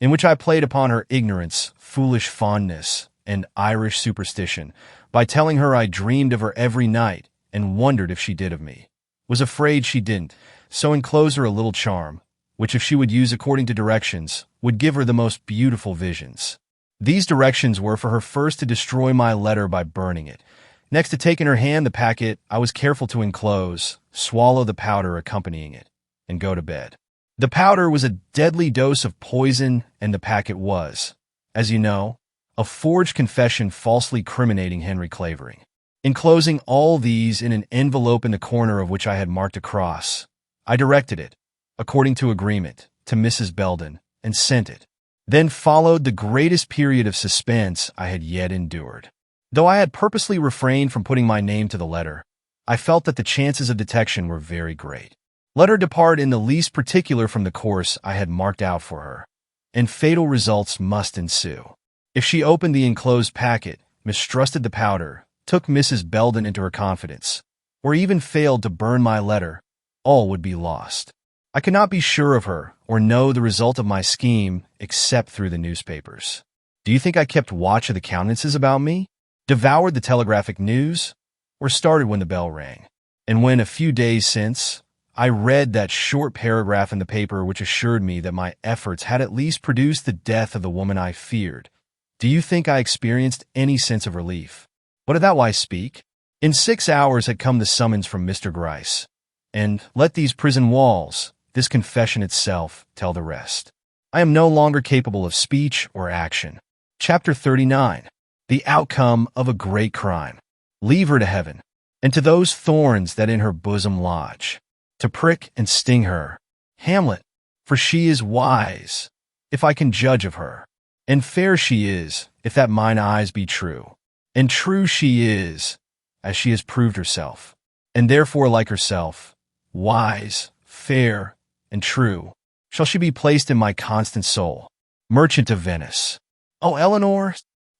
in which I played upon her ignorance, foolish fondness, and Irish superstition by telling her I dreamed of her every night and wondered if she did of me, was afraid she didn't, so enclosed her a little charm, which if she would use according to directions, would give her the most beautiful visions. These directions were for her first to destroy my letter by burning it, next to take in her hand the packet I was careful to enclose, swallow the powder accompanying it, and go to bed. The powder was a deadly dose of poison, and the packet was, as you know, a forged confession falsely criminating Henry Clavering. Enclosing all these in an envelope in the corner of which I had marked a cross, I directed it, according to agreement, to Mrs. Belden, and sent it. Then followed the greatest period of suspense I had yet endured. Though I had purposely refrained from putting my name to the letter, I felt that the chances of detection were very great. Let her depart in the least particular from the course I had marked out for her, and fatal results must ensue. If she opened the enclosed packet, mistrusted the powder, took Mrs. Belden into her confidence, or even failed to burn my letter, all would be lost. I could not be sure of her or know the result of my scheme except through the newspapers. Do you think I kept watch of the countenances about me, devoured the telegraphic news, or started when the bell rang? And when, a few days since, I read that short paragraph in the paper which assured me that my efforts had at least produced the death of the woman I feared, do you think I experienced any sense of relief? But of that why speak? In 6 hours had come the summons from Mr. Gryce, and let these prison walls, this confession itself, tell the rest. I am no longer capable of speech or action. Chapter 39. The outcome of a great crime. Leave her to heaven, and to those thorns that in her bosom lodge, to prick and sting her, Hamlet, for she is wise, if I can judge of her, and fair she is, if that mine eyes be true, and true she is, as she has proved herself, and therefore like herself, wise, fair, and true, shall she be placed in my constant soul, merchant of Venice. Oh, Eleanor,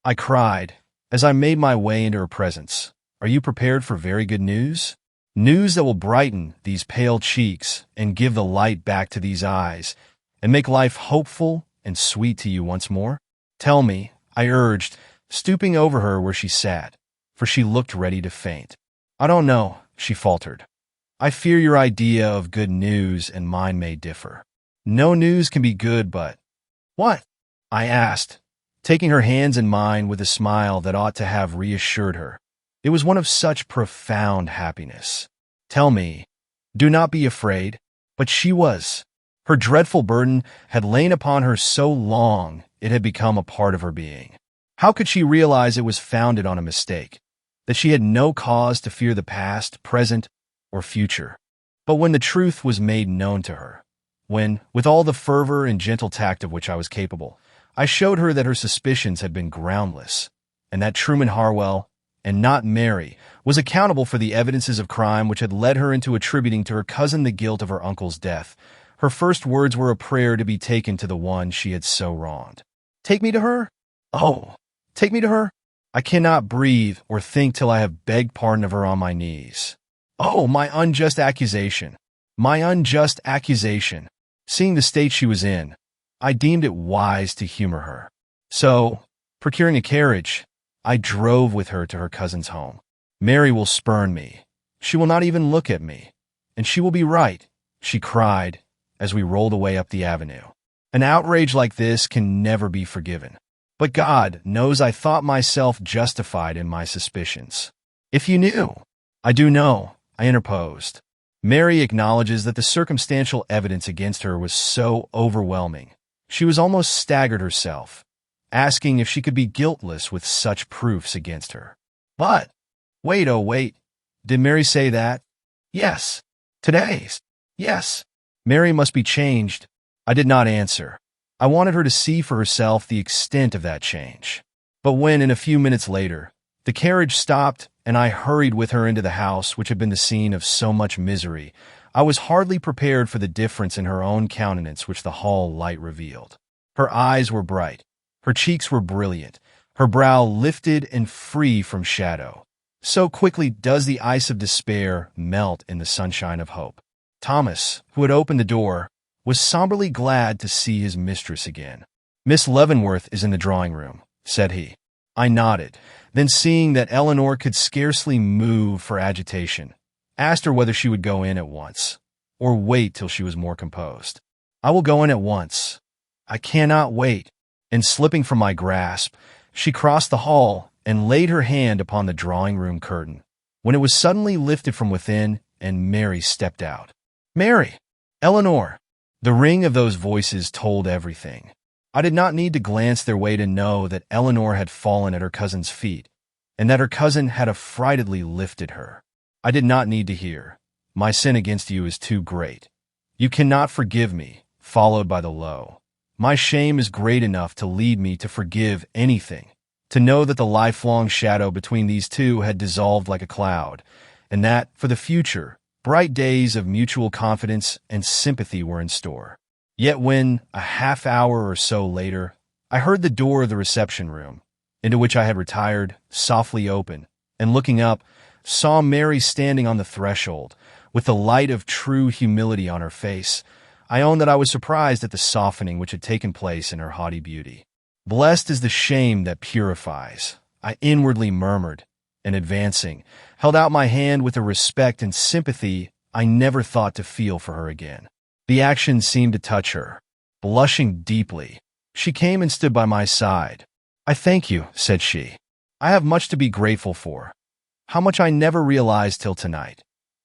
I cried, as I made my way into her presence, are you prepared for very good news? News that will brighten these pale cheeks and give the light back to these eyes and make life hopeful and sweet to you once more? Tell me, I urged, stooping over her where she sat, for she looked ready to faint. I don't know, she faltered. I fear your idea of good news and mine may differ. No news can be good but— What? I asked, taking her hands in mine with a smile that ought to have reassured her. It was one of such profound happiness. Tell me, do not be afraid. But she was. Her dreadful burden had lain upon her so long it had become a part of her being. How could she realize it was founded on a mistake, that she had no cause to fear the past, present, or future? But when the truth was made known to her, when, with all the fervor and gentle tact of which I was capable, I showed her that her suspicions had been groundless, and that Truman Harwell, and not Mary, was accountable for the evidences of crime which had led her into attributing to her cousin the guilt of her uncle's death, her first words were a prayer to be taken to the one she had so wronged. Take me to her? Oh, take me to her? I cannot breathe or think till I have begged pardon of her on my knees. Oh, my unjust accusation! My unjust accusation! Seeing the state she was in, I deemed it wise to humor her. So, procuring a carriage, I drove with her to her cousin's home. Mary will spurn me. She will not even look at me. And she will be right, she cried as we rolled away up the avenue. An outrage like this can never be forgiven. But God knows I thought myself justified in my suspicions. If you knew. I do know, I interposed. Mary acknowledges that the circumstantial evidence against her was so overwhelming. She was almost staggered herself, asking if she could be guiltless with such proofs against her. But, wait, oh wait, did Mary say that? Yes. Today's. Yes. Mary must be changed. I did not answer. I wanted her to see for herself the extent of that change. But when, in a few minutes later, the carriage stopped and I hurried with her into the house which had been the scene of so much misery, I was hardly prepared for the difference in her own countenance which the hall light revealed. Her eyes were bright, her cheeks were brilliant, her brow lifted and free from shadow. So quickly does the ice of despair melt in the sunshine of hope. Thomas, who had opened the door, was somberly glad to see his mistress again. "Miss Leavenworth is in the drawing-room," said he. I nodded, then seeing that Eleanor could scarcely move for agitation, asked her whether she would go in at once, or wait till she was more composed. "I will go in at once. I cannot wait." And slipping from my grasp, she crossed the hall and laid her hand upon the drawing-room curtain, when it was suddenly lifted from within, and Mary stepped out. "Mary! Eleanor!" The ring of those voices told everything. I did not need to glance their way to know that Eleanor had fallen at her cousin's feet, and that her cousin had affrightedly lifted her. I did not need to hear, "My sin against you is too great. You cannot forgive me," followed by the low, "My shame is great enough to lead me to forgive anything," to know that the lifelong shadow between these two had dissolved like a cloud, and that, for the future, bright days of mutual confidence and sympathy were in store. Yet when, a half-hour or so later, I heard the door of the reception-room, into which I had retired, softly open, and looking up, saw Mary standing on the threshold, with the light of true humility on her face, I own that I was surprised at the softening which had taken place in her haughty beauty. "Blessed is the shame that purifies," I inwardly murmured, and advancing, held out my hand with a respect and sympathy I never thought to feel for her again. The action seemed to touch her. Blushing deeply, she came and stood by my side. "I thank you," said she. "I have much to be grateful for. How much I never realized till tonight.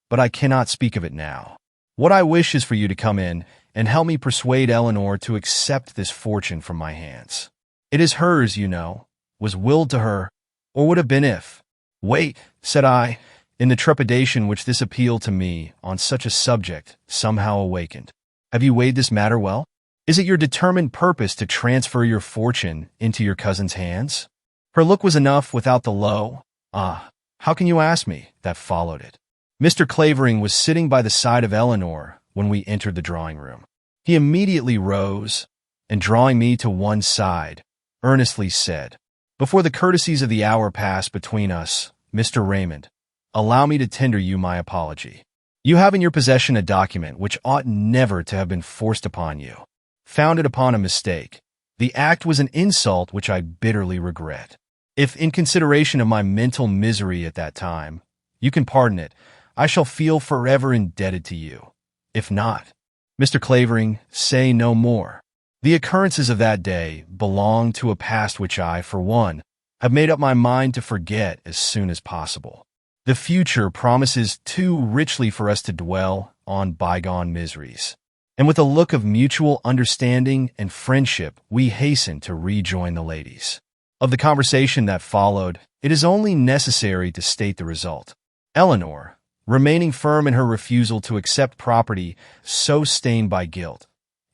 But I cannot speak of it now. What I wish is for you to come in and help me persuade Eleanor to accept this fortune from my hands. It is hers, you know, was willed to her, or would have been if—" "Wait," said I, in the trepidation which this appeal to me on such a subject somehow awakened. "Have you weighed this matter well? Is it your determined purpose to transfer your fortune into your cousin's hands?" Her look was enough without the low, "Ah, how can you ask me?" that followed it. Mr. Clavering was sitting by the side of Eleanor when we entered the drawing-room. He immediately rose, and drawing me to one side, earnestly said, "Before the courtesies of the hour pass between us, Mr. Raymond, allow me to tender you my apology. You have in your possession a document which ought never to have been forced upon you, founded upon a mistake. The act was an insult which I bitterly regret. If, in consideration of my mental misery at that time, you can pardon it, I shall feel forever indebted to you. If not, Mr. Clavering, say no more. The occurrences of that day belong to a past which I, for one, have made up my mind to forget as soon as possible. The future promises too richly for us to dwell on bygone miseries." And with a look of mutual understanding and friendship, we hastened to rejoin the ladies. Of the conversation that followed, it is only necessary to state the result. Eleanor, remaining firm in her refusal to accept property so stained by guilt,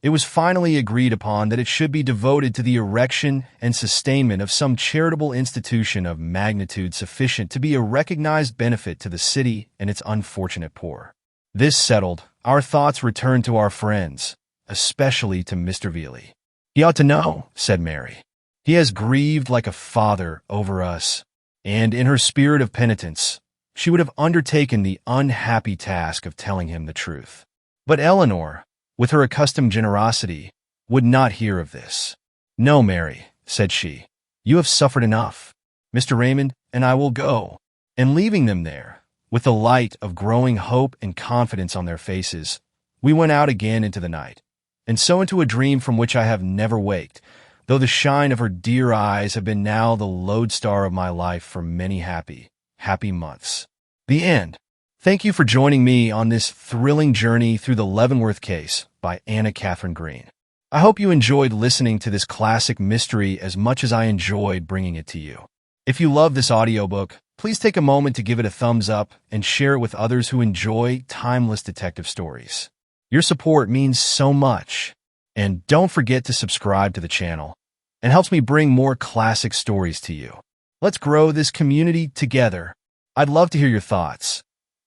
it was finally agreed upon that it should be devoted to the erection and sustainment of some charitable institution of magnitude sufficient to be a recognized benefit to the city and its unfortunate poor. This settled, our thoughts returned to our friends, especially to Mr. Veely. "He ought to know," said Mary. "He has grieved like a father over us," and in her spirit of penitence, she would have undertaken the unhappy task of telling him the truth. But Eleanor, with her accustomed generosity, would not hear of this. "No, Mary," said she. "You have suffered enough. Mr. Raymond and I will go." And leaving them there, with the light of growing hope and confidence on their faces, we went out again into the night, and so into a dream from which I have never waked, though the shine of her dear eyes have been now the lodestar of my life for many happy, happy months. The end. Thank you for joining me on this thrilling journey through the Leavenworth Case by Anna Katharine Green. I hope you enjoyed listening to this classic mystery as much as I enjoyed bringing it to you. If you love this audiobook, please take a moment to give it a thumbs up and share it with others who enjoy timeless detective stories. Your support means so much. And don't forget to subscribe to the channel. It helps me bring more classic stories to you. Let's grow this community together. I'd love to hear your thoughts.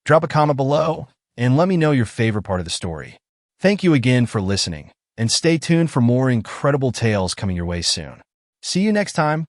Drop a comment below and let me know your favorite part of the story. Thank you again for listening, and stay tuned for more incredible tales coming your way soon. See you next time.